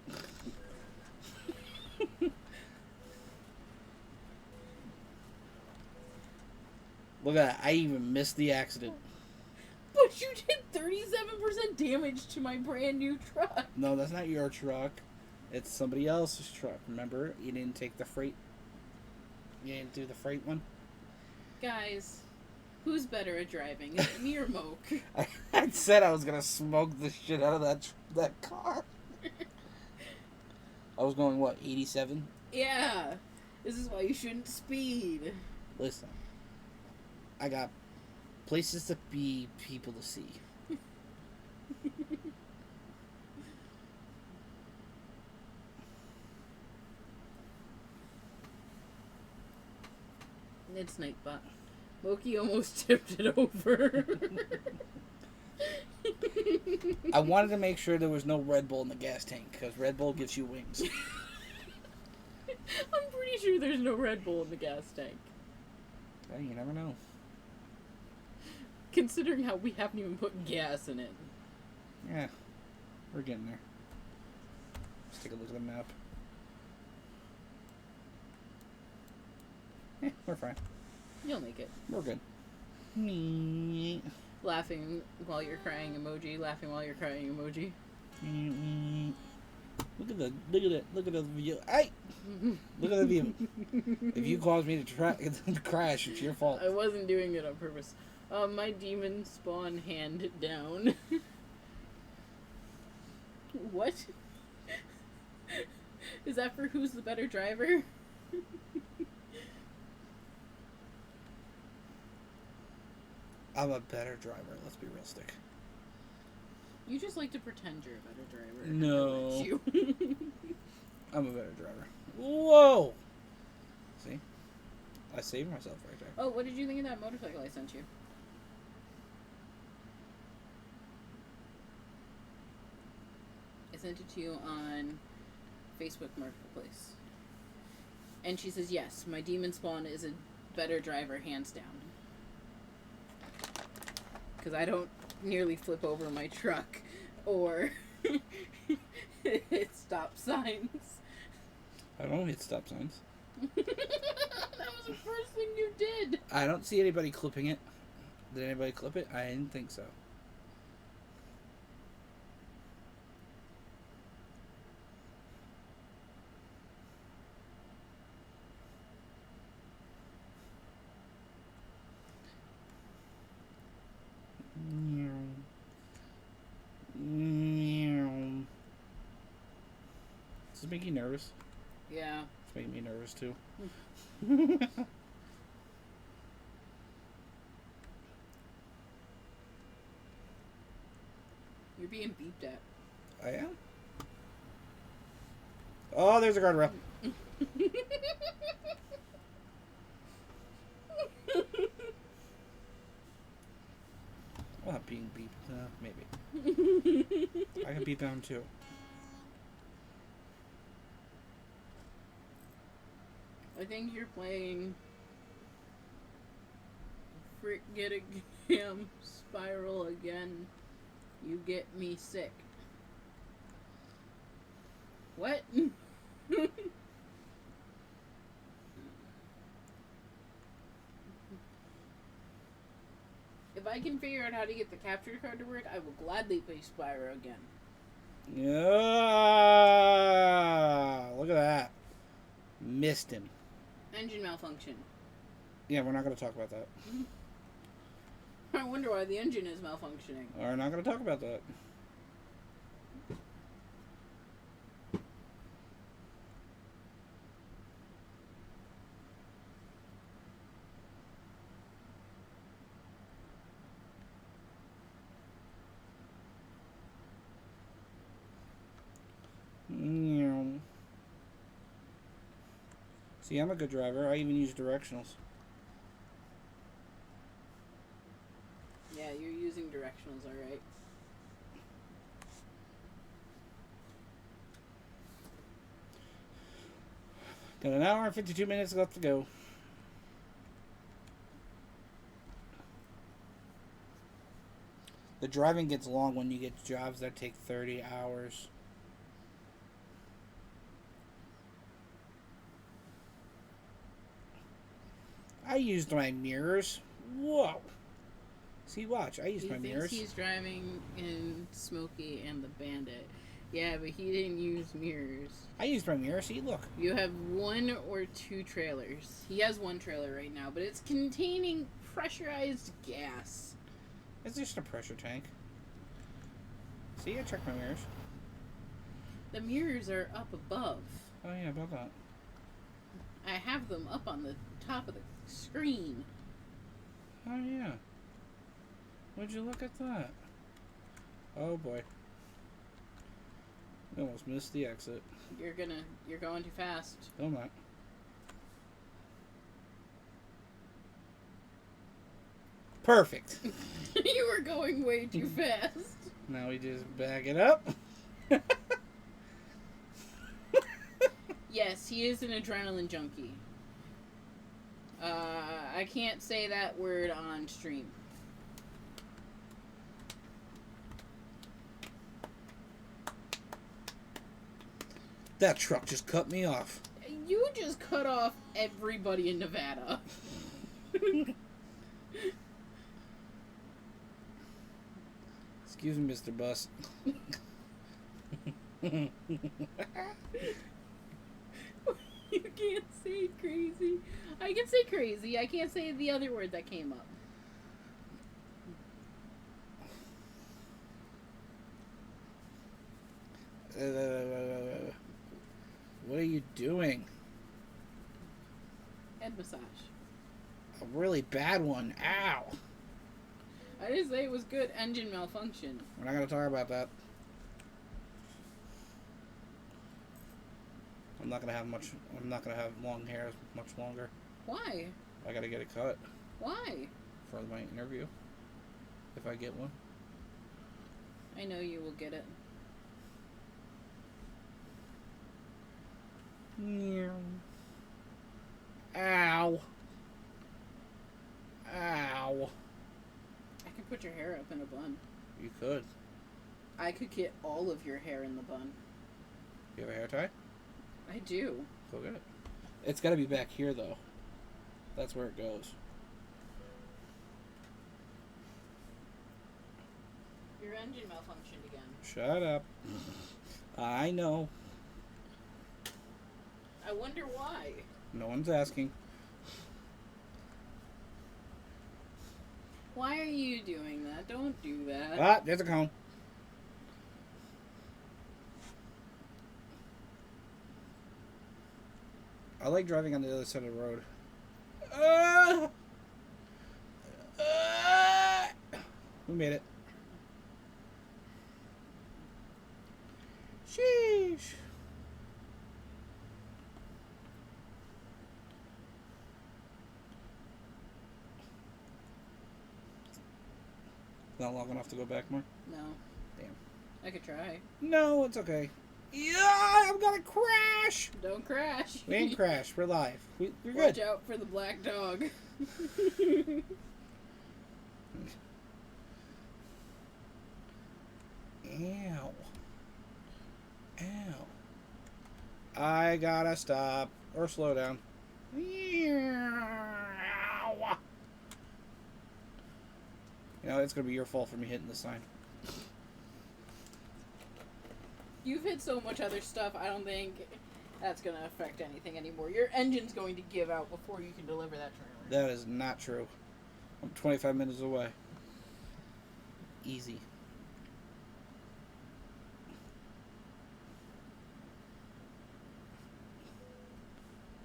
Look at that, I even missed the accident. But you did 37% damage to my brand new truck. No, that's not your truck. It's somebody else's truck. Remember? You didn't take the freight. You didn't do the freight one? Guys, who's better at driving? Is it me or Moke? I said I was gonna smoke the shit out of that car. I was going, what, 87? Yeah. This is why you shouldn't speed. Listen, I got places to be, people to see. It's Nightbot. Moki almost tipped it over. I wanted to make sure there was no Red Bull in the gas tank, because Red Bull gives you wings. I'm pretty sure there's no Red Bull in the gas tank. Hey, you never know. Considering how we haven't even put gas in it. Yeah, we're getting there. Let's take a look at the map. We're fine. You'll make it. We're good. Laughing while you're crying emoji. Laughing while you're crying emoji. Look at the view. Hey! Look at the view. If you cause me to crash, it's your fault. I wasn't doing it on purpose. My demon spawn hand down. What? Is that for who's the better driver? I'm a better driver, let's be realistic. You just like to pretend you're a better driver. No. You. I'm a better driver. Whoa! See? I saved myself right there. Oh, what did you think of that motorcycle I sent you? I sent it to you on Facebook Marketplace. And she says, yes, my demon spawn is a better driver, hands down. Because I don't nearly flip over my truck or hit stop signs. I don't hit stop signs. That was the first thing you did. I don't see anybody clipping it. Did anybody clip it? I didn't think so. Does this make you nervous? Yeah. It's making me nervous too. You're being beeped at. I am? Oh, there's a guardrail. I'm not being beeped. Maybe. I can beep down too. I think you're playing Get a Gam Spiral again. You get me sick. What? If I can figure out how to get the capture card to work, I will gladly play Spyro again. Yeah, look at that. Missed him. Engine malfunction. Yeah, we're not going to talk about that. I wonder why the engine is malfunctioning. We're not going to talk about that. See, I'm a good driver. I even use directionals. Yeah, you're using directionals, alright. Got an hour and 52 minutes left to go. The driving gets long when you get jobs that take 30 hours. I used my mirrors. Whoa. See, watch. I used my mirrors. He's driving in Smokey and the Bandit. Yeah, but he didn't use mirrors. I used my mirrors. See, look. You have one or two trailers. He has one trailer right now, but it's containing pressurized gas. It's just a pressure tank. See, I checked my mirrors. The mirrors are up above. Oh, yeah, about that. I have them up on the top of the screen. Oh, yeah. Would you look at that? Oh, boy. I almost missed the exit. You're going too fast. No, I'm not. Perfect. You were going way too fast. Now we just back it up. Yes, he is an adrenaline junkie. I can't say that word on stream. That truck just cut me off. You just cut off everybody in Nevada. Excuse me, Mr. Bus. You can't say crazy. I can say crazy. I can't say the other word that came up. What are you doing? Head massage. A really bad one. Ow. I didn't say it was good. Engine malfunction. We're not going to talk about that. I'm not going to have long hair much longer. Why? I got to get it cut Why? for my interview. If I get one. I know you will get it. Ow. Ow. I can put your hair up in a bun. You could. I could get all of your hair in the bun. You have a hair tie? I do. Go get it. It's got to be back here, though. That's where it goes. Your engine malfunctioned again. Shut up. I know. I wonder why. No one's asking. Why are you doing that? Don't do that. Ah, there's a cone. I like driving on the other side of the road. We made it. Sheesh. Not long enough to go back more? No. Damn. I could try. No, it's okay. Yeah, I'm gonna crash! Don't crash. We ain't crashed. We're live. We're good. Watch out for the black dog. Ow. Ow. I gotta stop. Or slow down. Ow. You know, it's gonna be your fault for me hitting the sign. You've hit so much other stuff, I don't think that's going to affect anything anymore. Your engine's going to give out before you can deliver that trailer. That is not true. I'm 25 minutes away. Easy.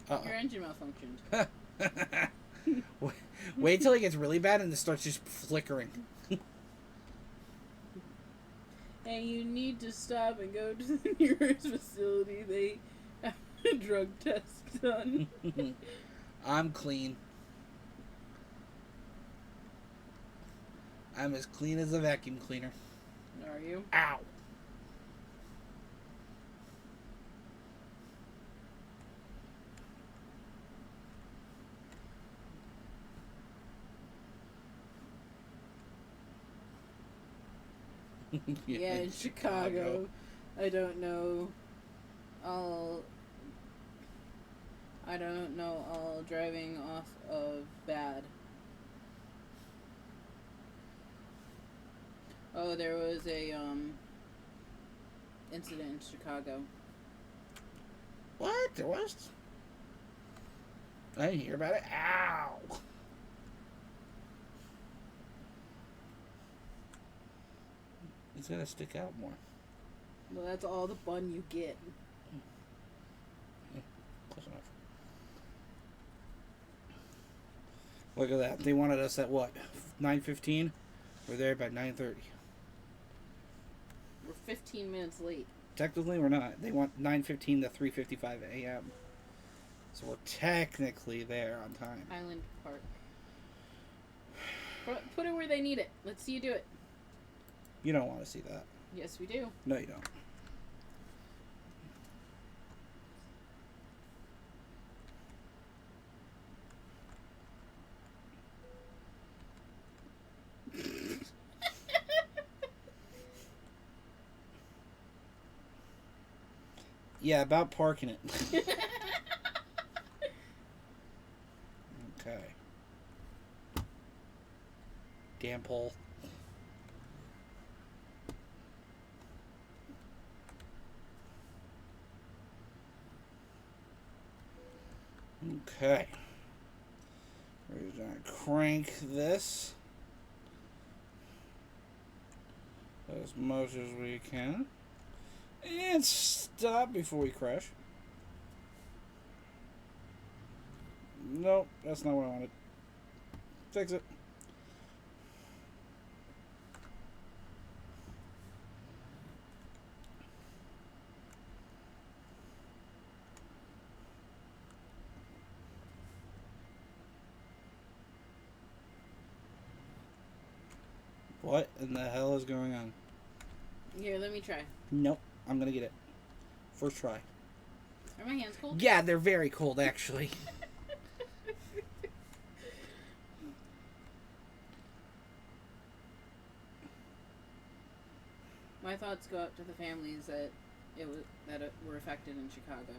Your engine malfunctioned. Wait till it gets really bad and it starts just flickering. And you need to stop and go to the nearest facility. They have a drug test done. I'm clean. I'm as clean as a vacuum cleaner. Are you? Ow. Yeah, in Chicago. I don't know. All driving off of bad. Oh, there was a incident in Chicago. What? There was? I didn't hear about it. Ow. It's gonna stick out more. Well, that's all the bun you get. Close enough. Look at that. They wanted us at what? 9:15? We're there by 9:30. We're 15 minutes late. Technically, we're not. They want 9:15 to 3:55 a.m. So we're technically there on time. Highland Park. Put it where they need it. Let's see you do it. You don't want to see that. Yes, we do. No, you don't. Yeah, about parking it. Okay. Damn pole. Okay. We're gonna crank this as much as we can. And stop before we crash. Nope, that's not what I wanted. Fix it. What in the hell is going on? Here, let me try. Nope, I'm gonna get it. First try. Are my hands cold? Yeah, they're very cold, actually. My thoughts go out to the families that were affected in Chicago.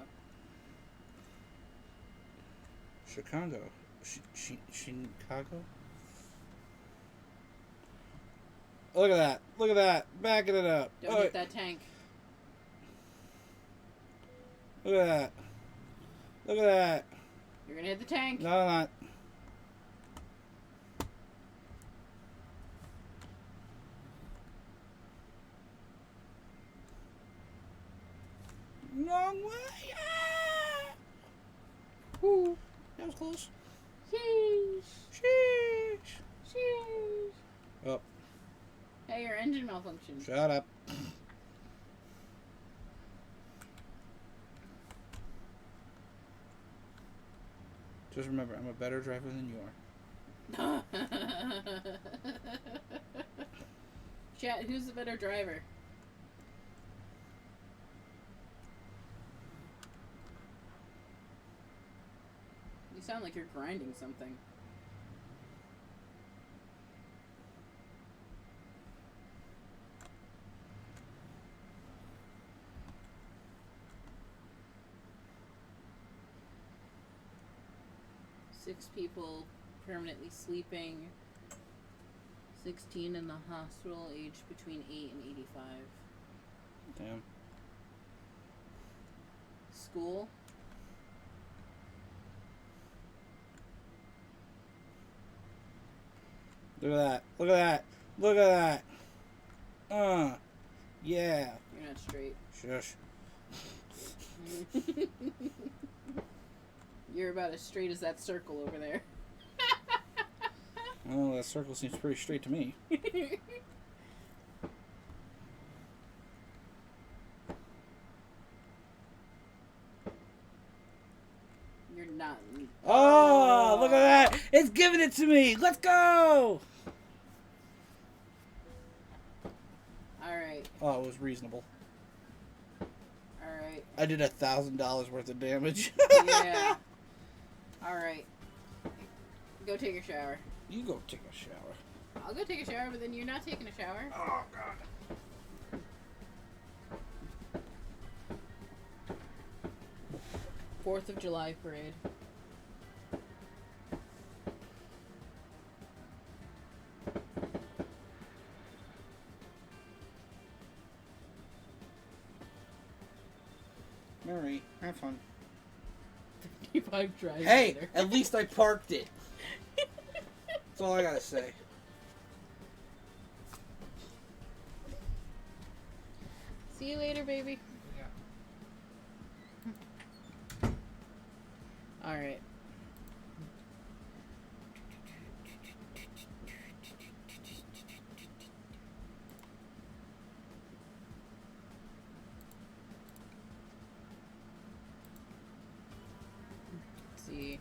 Chicago? Chicago? Look at that. Look at that. Backing it up. Don't hit that tank. Look at that. Look at that. You're gonna hit the tank. No, I'm not. Wrong way. Ah! Woo. That was close. Sheesh. Sheesh. Sheesh. Oh. Hey, your engine malfunction. Shut up. Just remember, I'm a better driver than you are. Chat, who's the better driver? You sound like you're grinding something. Six people permanently sleeping. 16 in the hospital, aged between 8 and 85. Damn. School. Look at that. Look at that. Look at that. Yeah. You're not straight. Shush. You're about as straight as that circle over there. Well, that circle seems pretty straight to me. You're not. Oh, look at that. It's giving it to me. Let's go. Alright. Oh, it was reasonable. Alright. I did $1,000 worth of damage. Yeah. Alright. Go take a shower. You go take a shower. I'll go take a shower, but then you're not taking a shower. Oh, God. 4th of July parade. Mary, have fun. 55 drives. Hey, later. at least I parked it. That's all I gotta say. See you later, baby. Alright. see.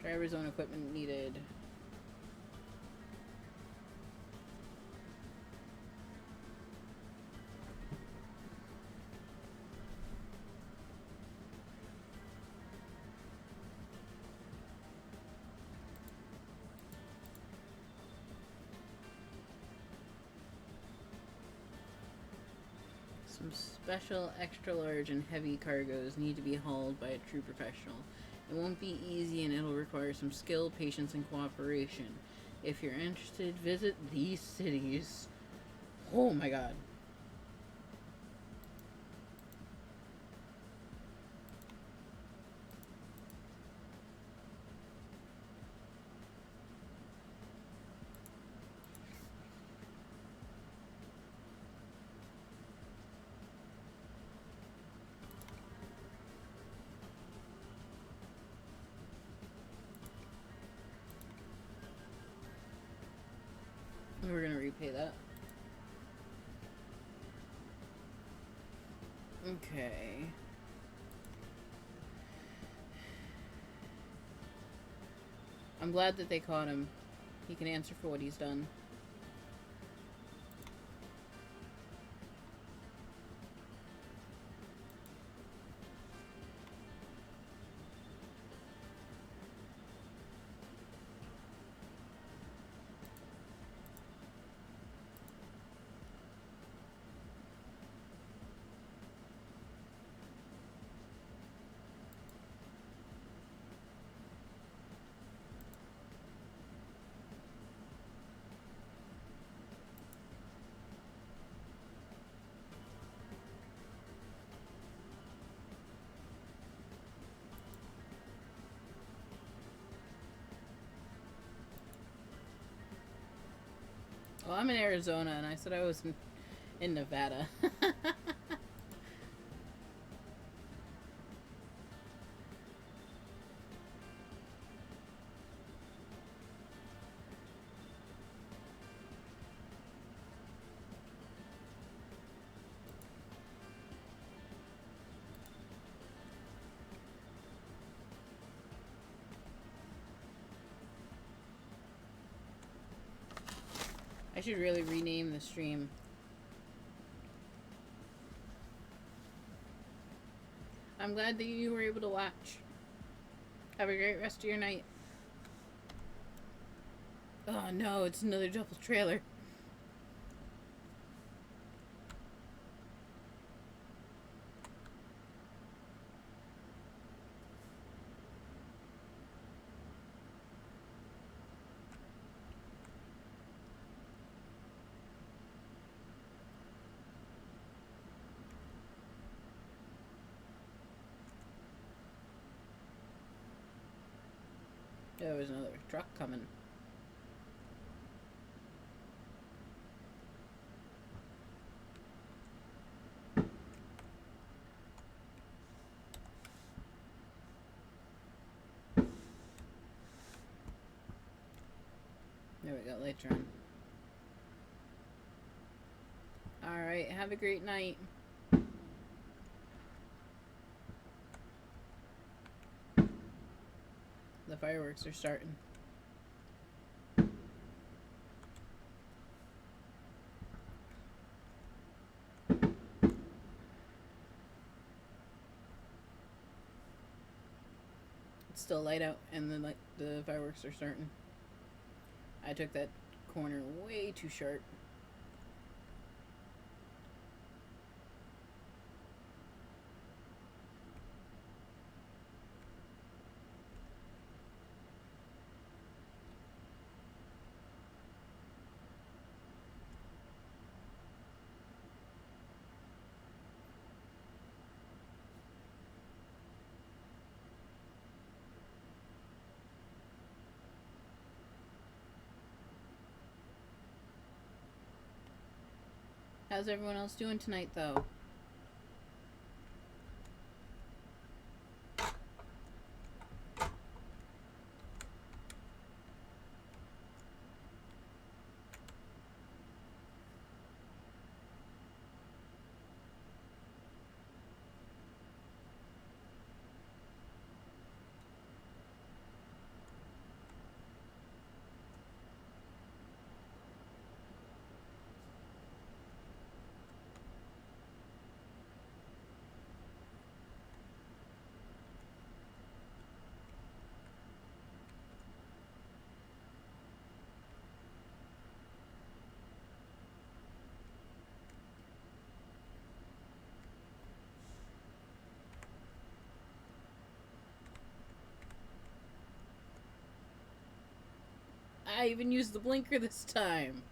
Driver's own equipment needed. Some special, extra large, and heavy cargoes need to be hauled by a true professional. It won't be easy and it'll require some skill, patience, and cooperation. If you're interested, visit these cities. Oh my god. We're gonna repay that. Okay. I'm glad that they caught him. He can answer for what he's done. Well, I'm in Arizona, and I said I was in Nevada. I should really rename the stream. I'm glad that you were able to watch. Have a great rest of your night. Oh no, it's another double trailer. There was another truck coming. There we go, later on. Alright, have a great night. The fireworks are starting. It's still light out and the fireworks are starting. I took that corner way too sharp. How's everyone else doing tonight, though? I even used the blinker this time.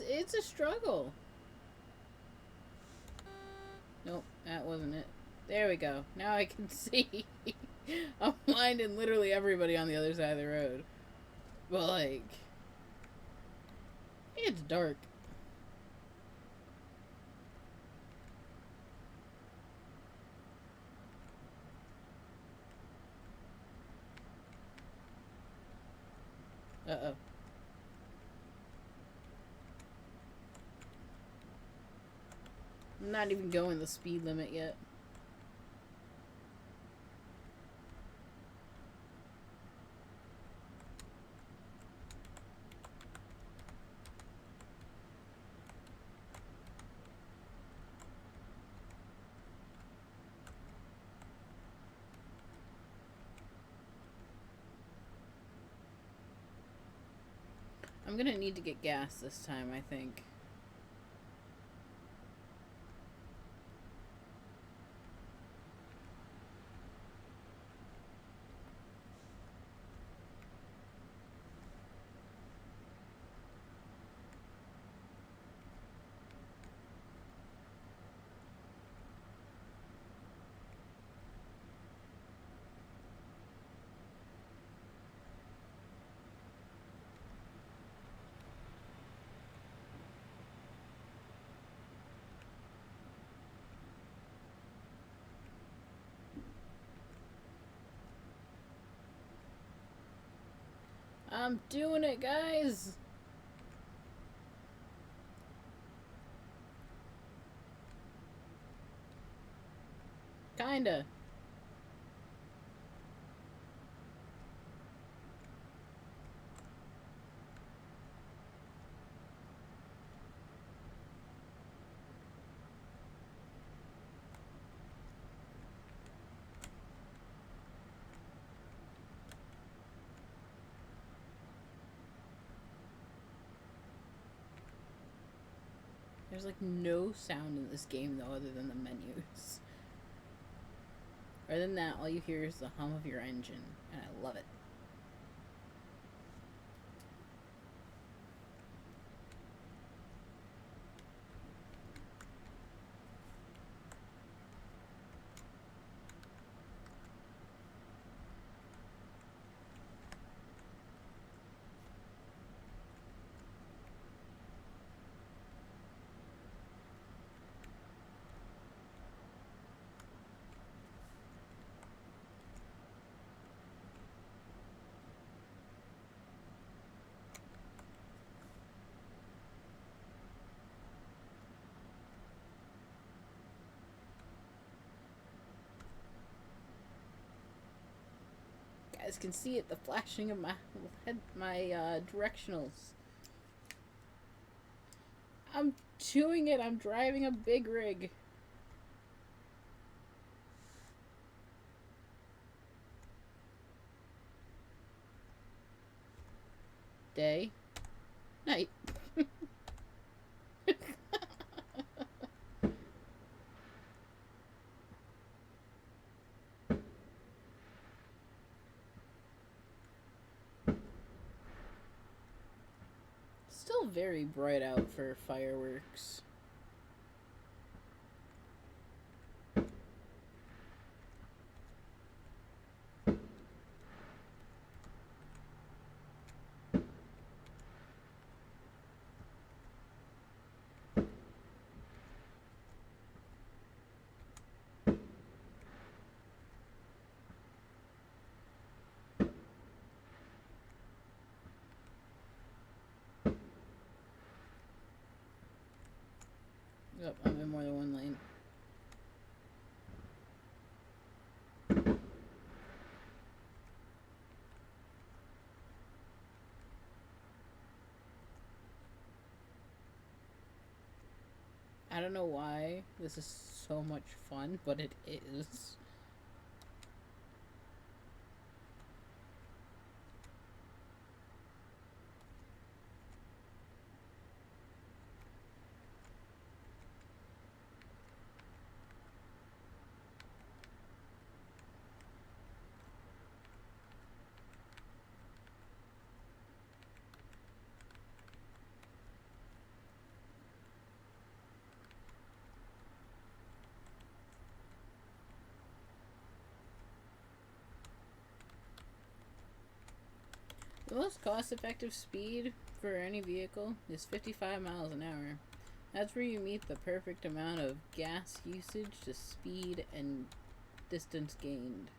It's a struggle. Nope, that wasn't it. There we go. Now I can see. I'm blinding literally everybody on the other side of the road. But like, it's dark. Uh-oh. I'm not even going the speed limit yet. I'm gonna need to get gas this time, I think. I'm doing it, guys! Kinda. There's like no sound in this game though other than the menus. Other than that, all you hear is the hum of your engine, and I love it. Guys can see it, the flashing of my directionals. I'm doing it, I'm driving a big rig. Day. Night. Still very bright out for fireworks. Yep, I'm in more than one lane. I don't know why this is so much fun, but it is. The most cost-effective speed for any vehicle is 55 miles an hour. That's where you meet the perfect amount of gas usage to speed and distance gained.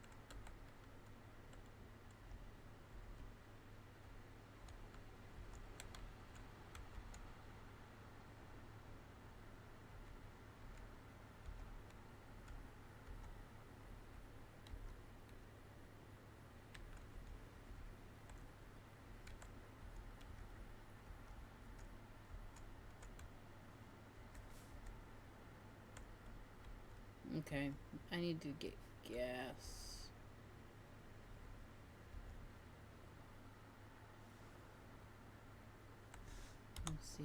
Okay, I need to get gas. Let's see.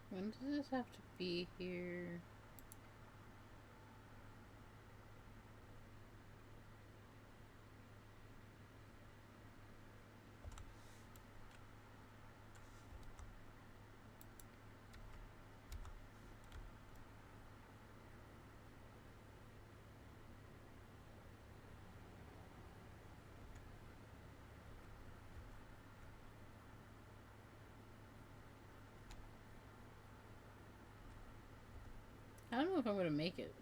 When does this have to be here? I don't know if I'm gonna make it.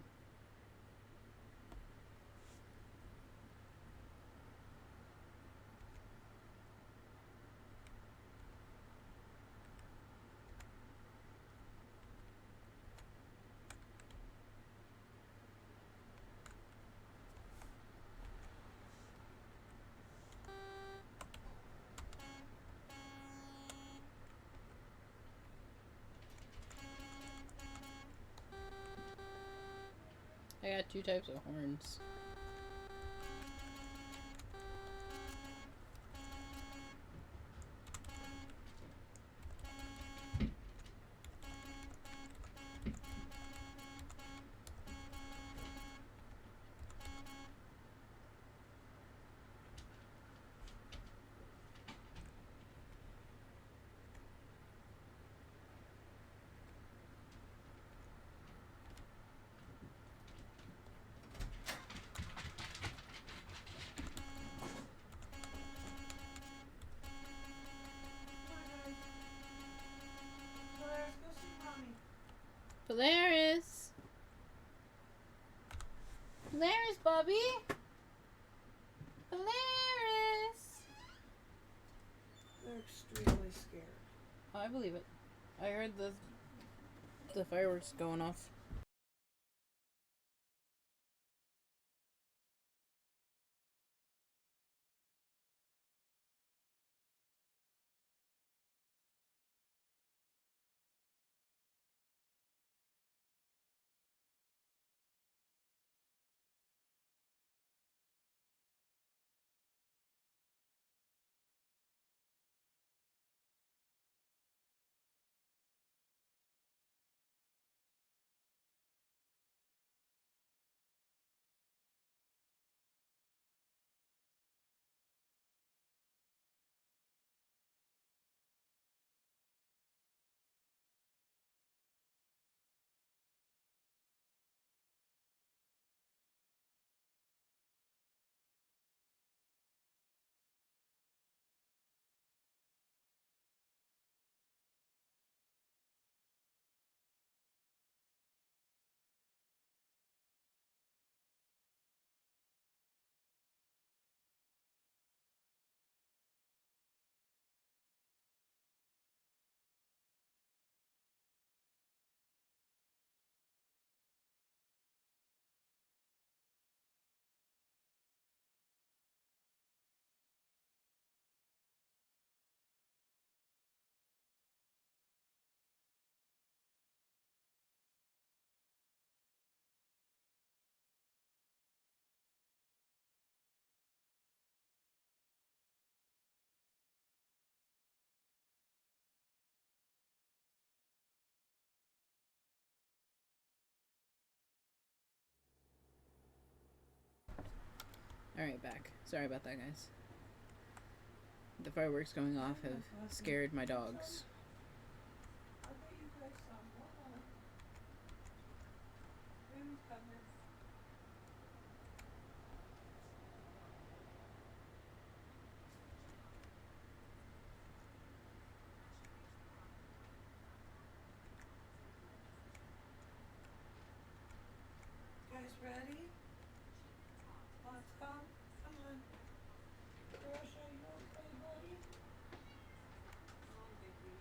I got 2 types of horns. Polaris! Polaris, Bobby! Polaris! They're extremely scared. I believe it. I heard the fireworks going off. Alright, back. Sorry about that, guys. The fireworks going off have scared my dogs. Guys ready? Let's go. Come on. Russia, you okay, buddy? Oh, baby.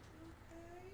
You okay?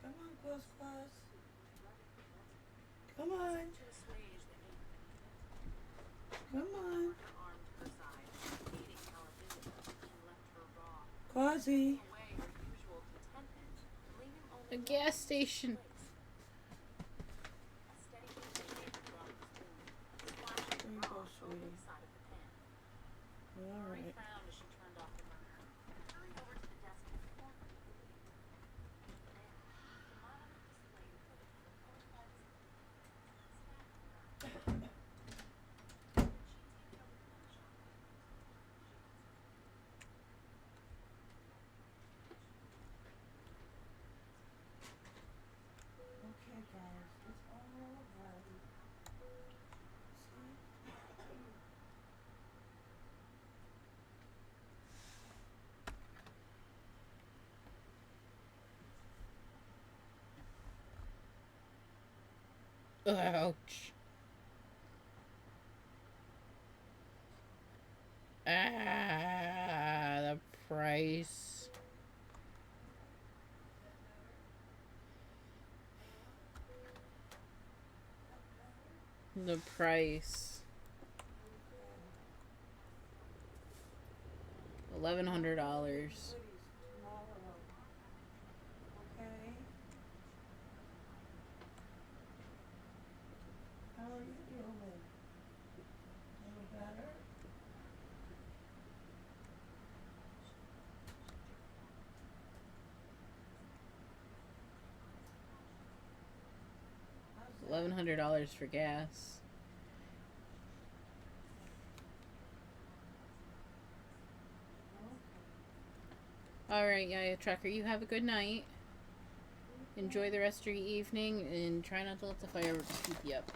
Come on, Quaz, Quaz. Come on. Come on. Quasi. A gas station. There you go, sweetie. All right. Okay, guys, it's all right. Ouch. The price. The price. $1,100. Okay. How are you feeling? A little better? $1,100 for gas. Alright, yeah, Trucker, you have a good night. Enjoy the rest of your evening and try not to let the fireworks keep you up.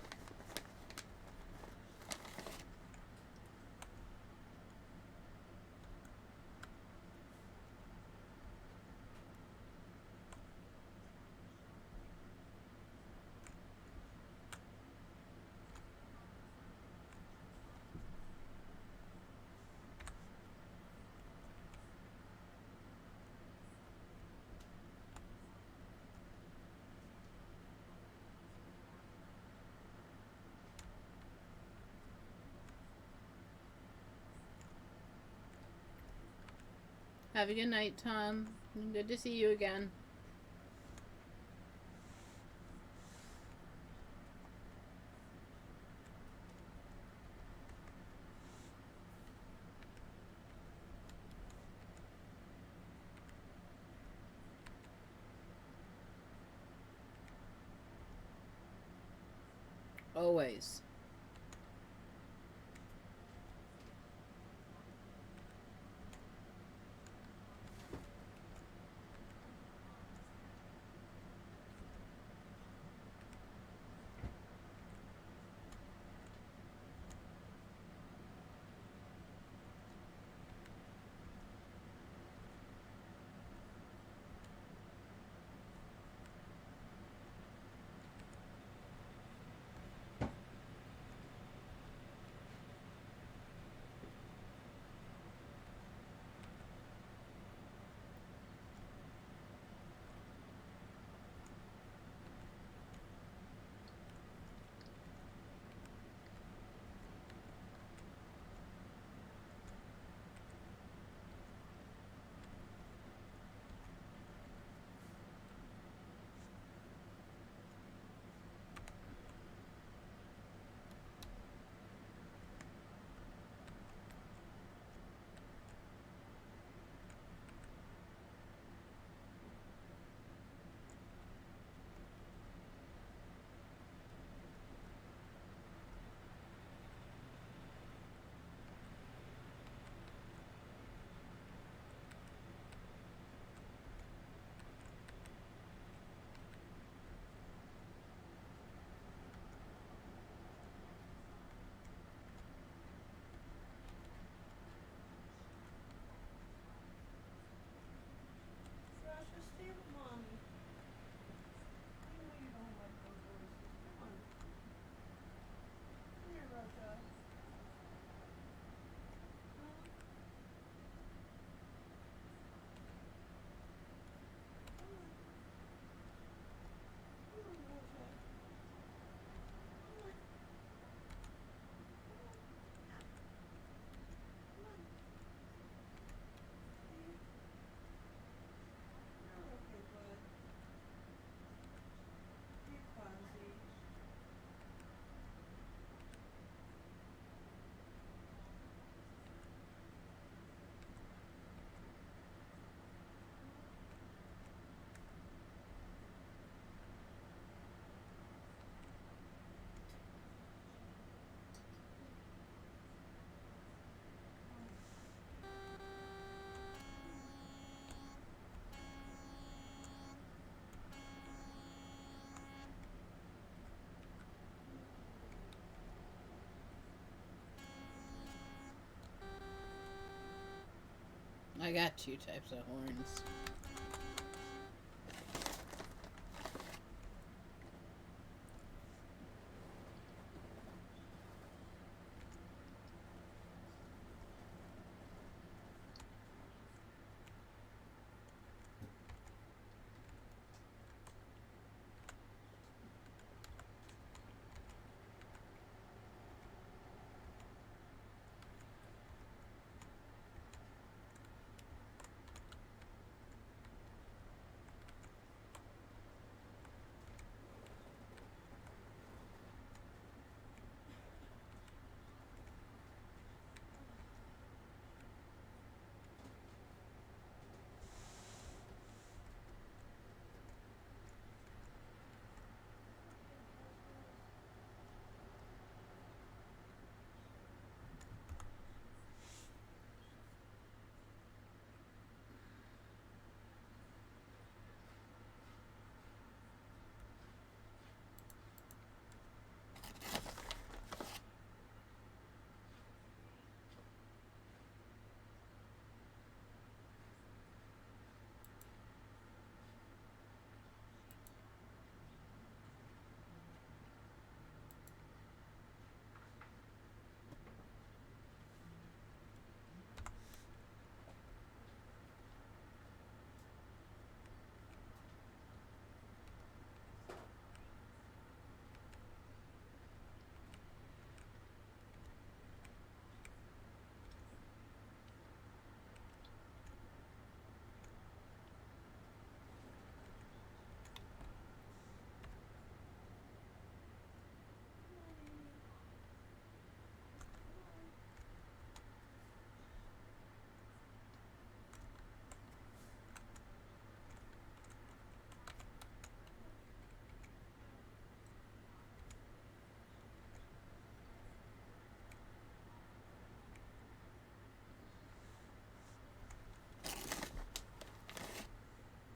Have a good night, Tom. Good to see you again. Always. I got two types of horns.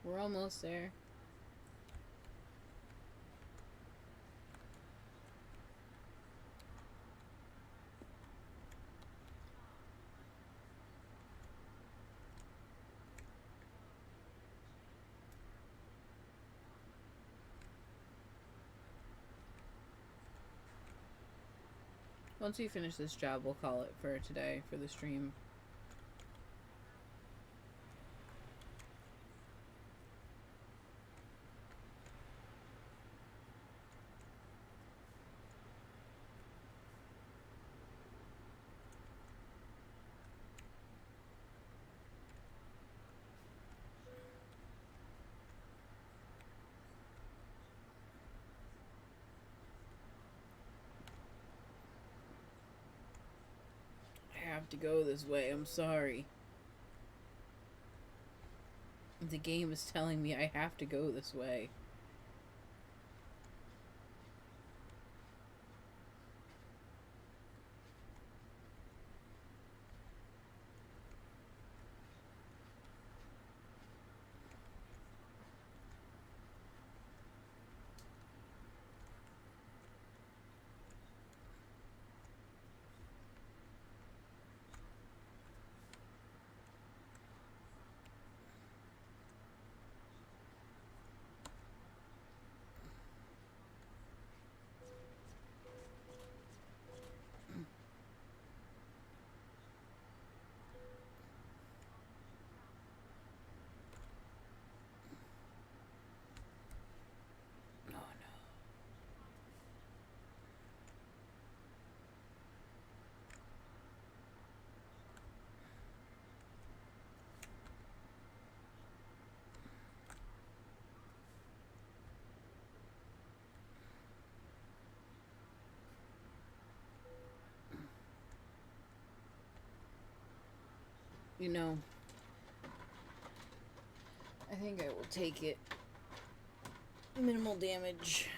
We're almost there. Once we finish this job, we'll call it for today, for the stream. I have to go this way, I'm sorry. The game is telling me I have to go this way. You know, I think I will take it. Minimal damage.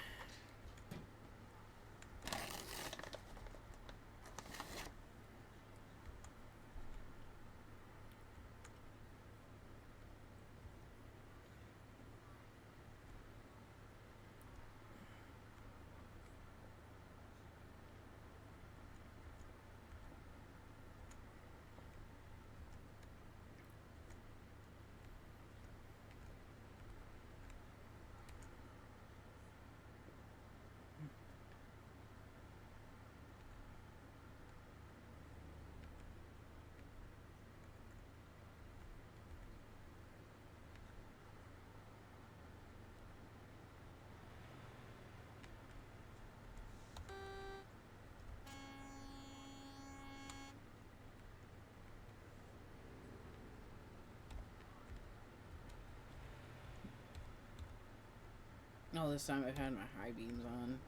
all this time I've had my high beams on.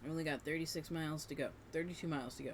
I've only got 36 miles to go. 32 miles to go.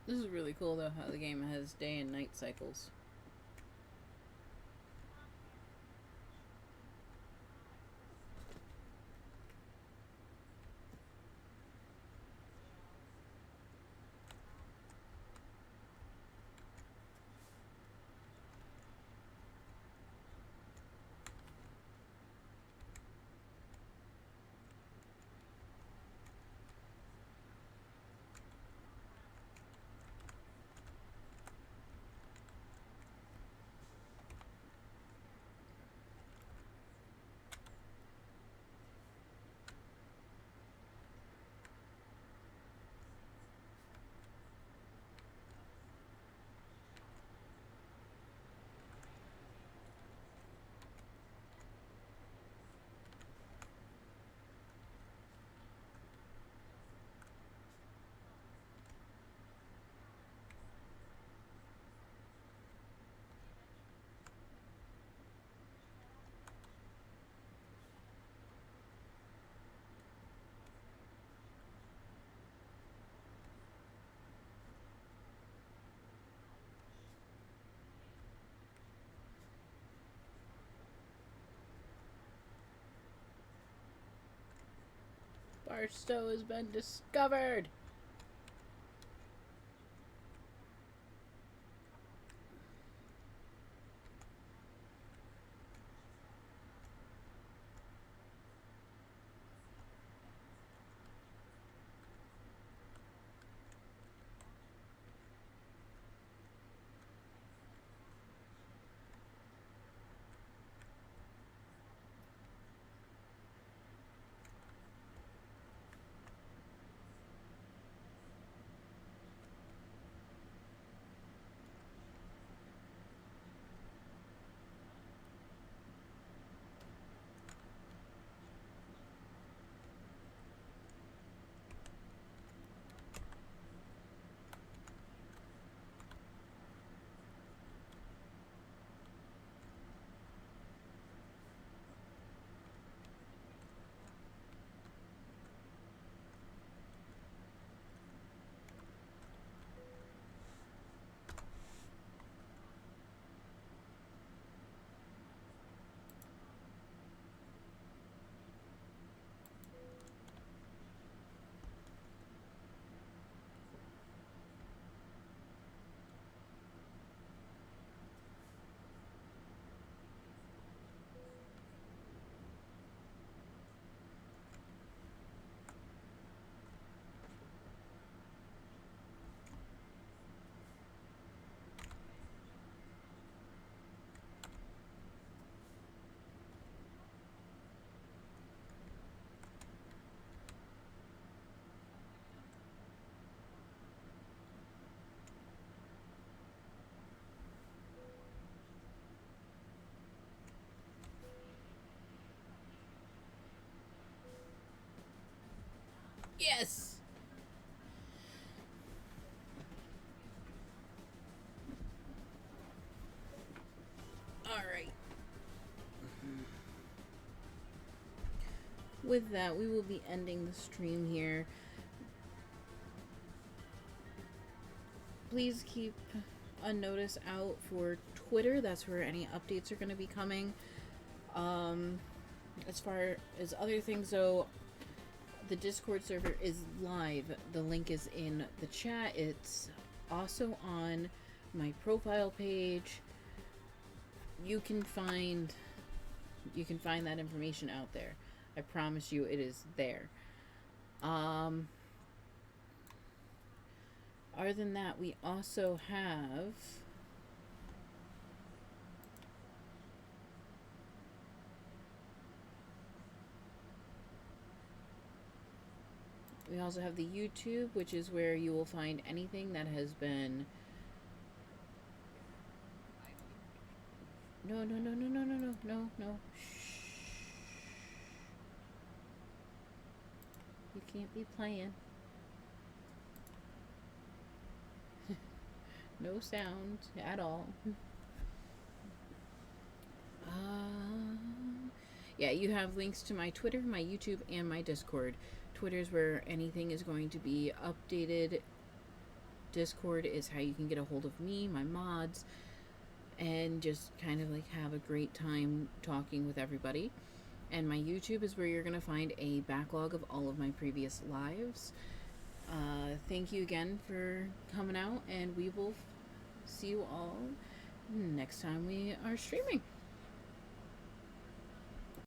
This is really cool though, how the game has day and night cycles. Barstow has been discovered! Yes! Alright. With that, we will be ending the stream here. Please keep a notice out for Twitter. That's where any updates are going to be coming. As far as other things, though, the Discord server is live. The link is in the chat. It's also on my profile page. You can find that information out there. I promise you, it is there. Other than that, we also have the YouTube, which is where you will find anything that has been no. Shh. You can't be playing. No sound at all. Yeah, you have links to my Twitter, my YouTube, and my Discord. Twitter's where anything is going to be updated. Discord is how you can get a hold of me, my mods, and just kind of like have a great time talking with everybody. And my YouTube is where you're going to find a backlog of all of my previous lives. Thank you again for coming out, and we will see you all next time we are streaming.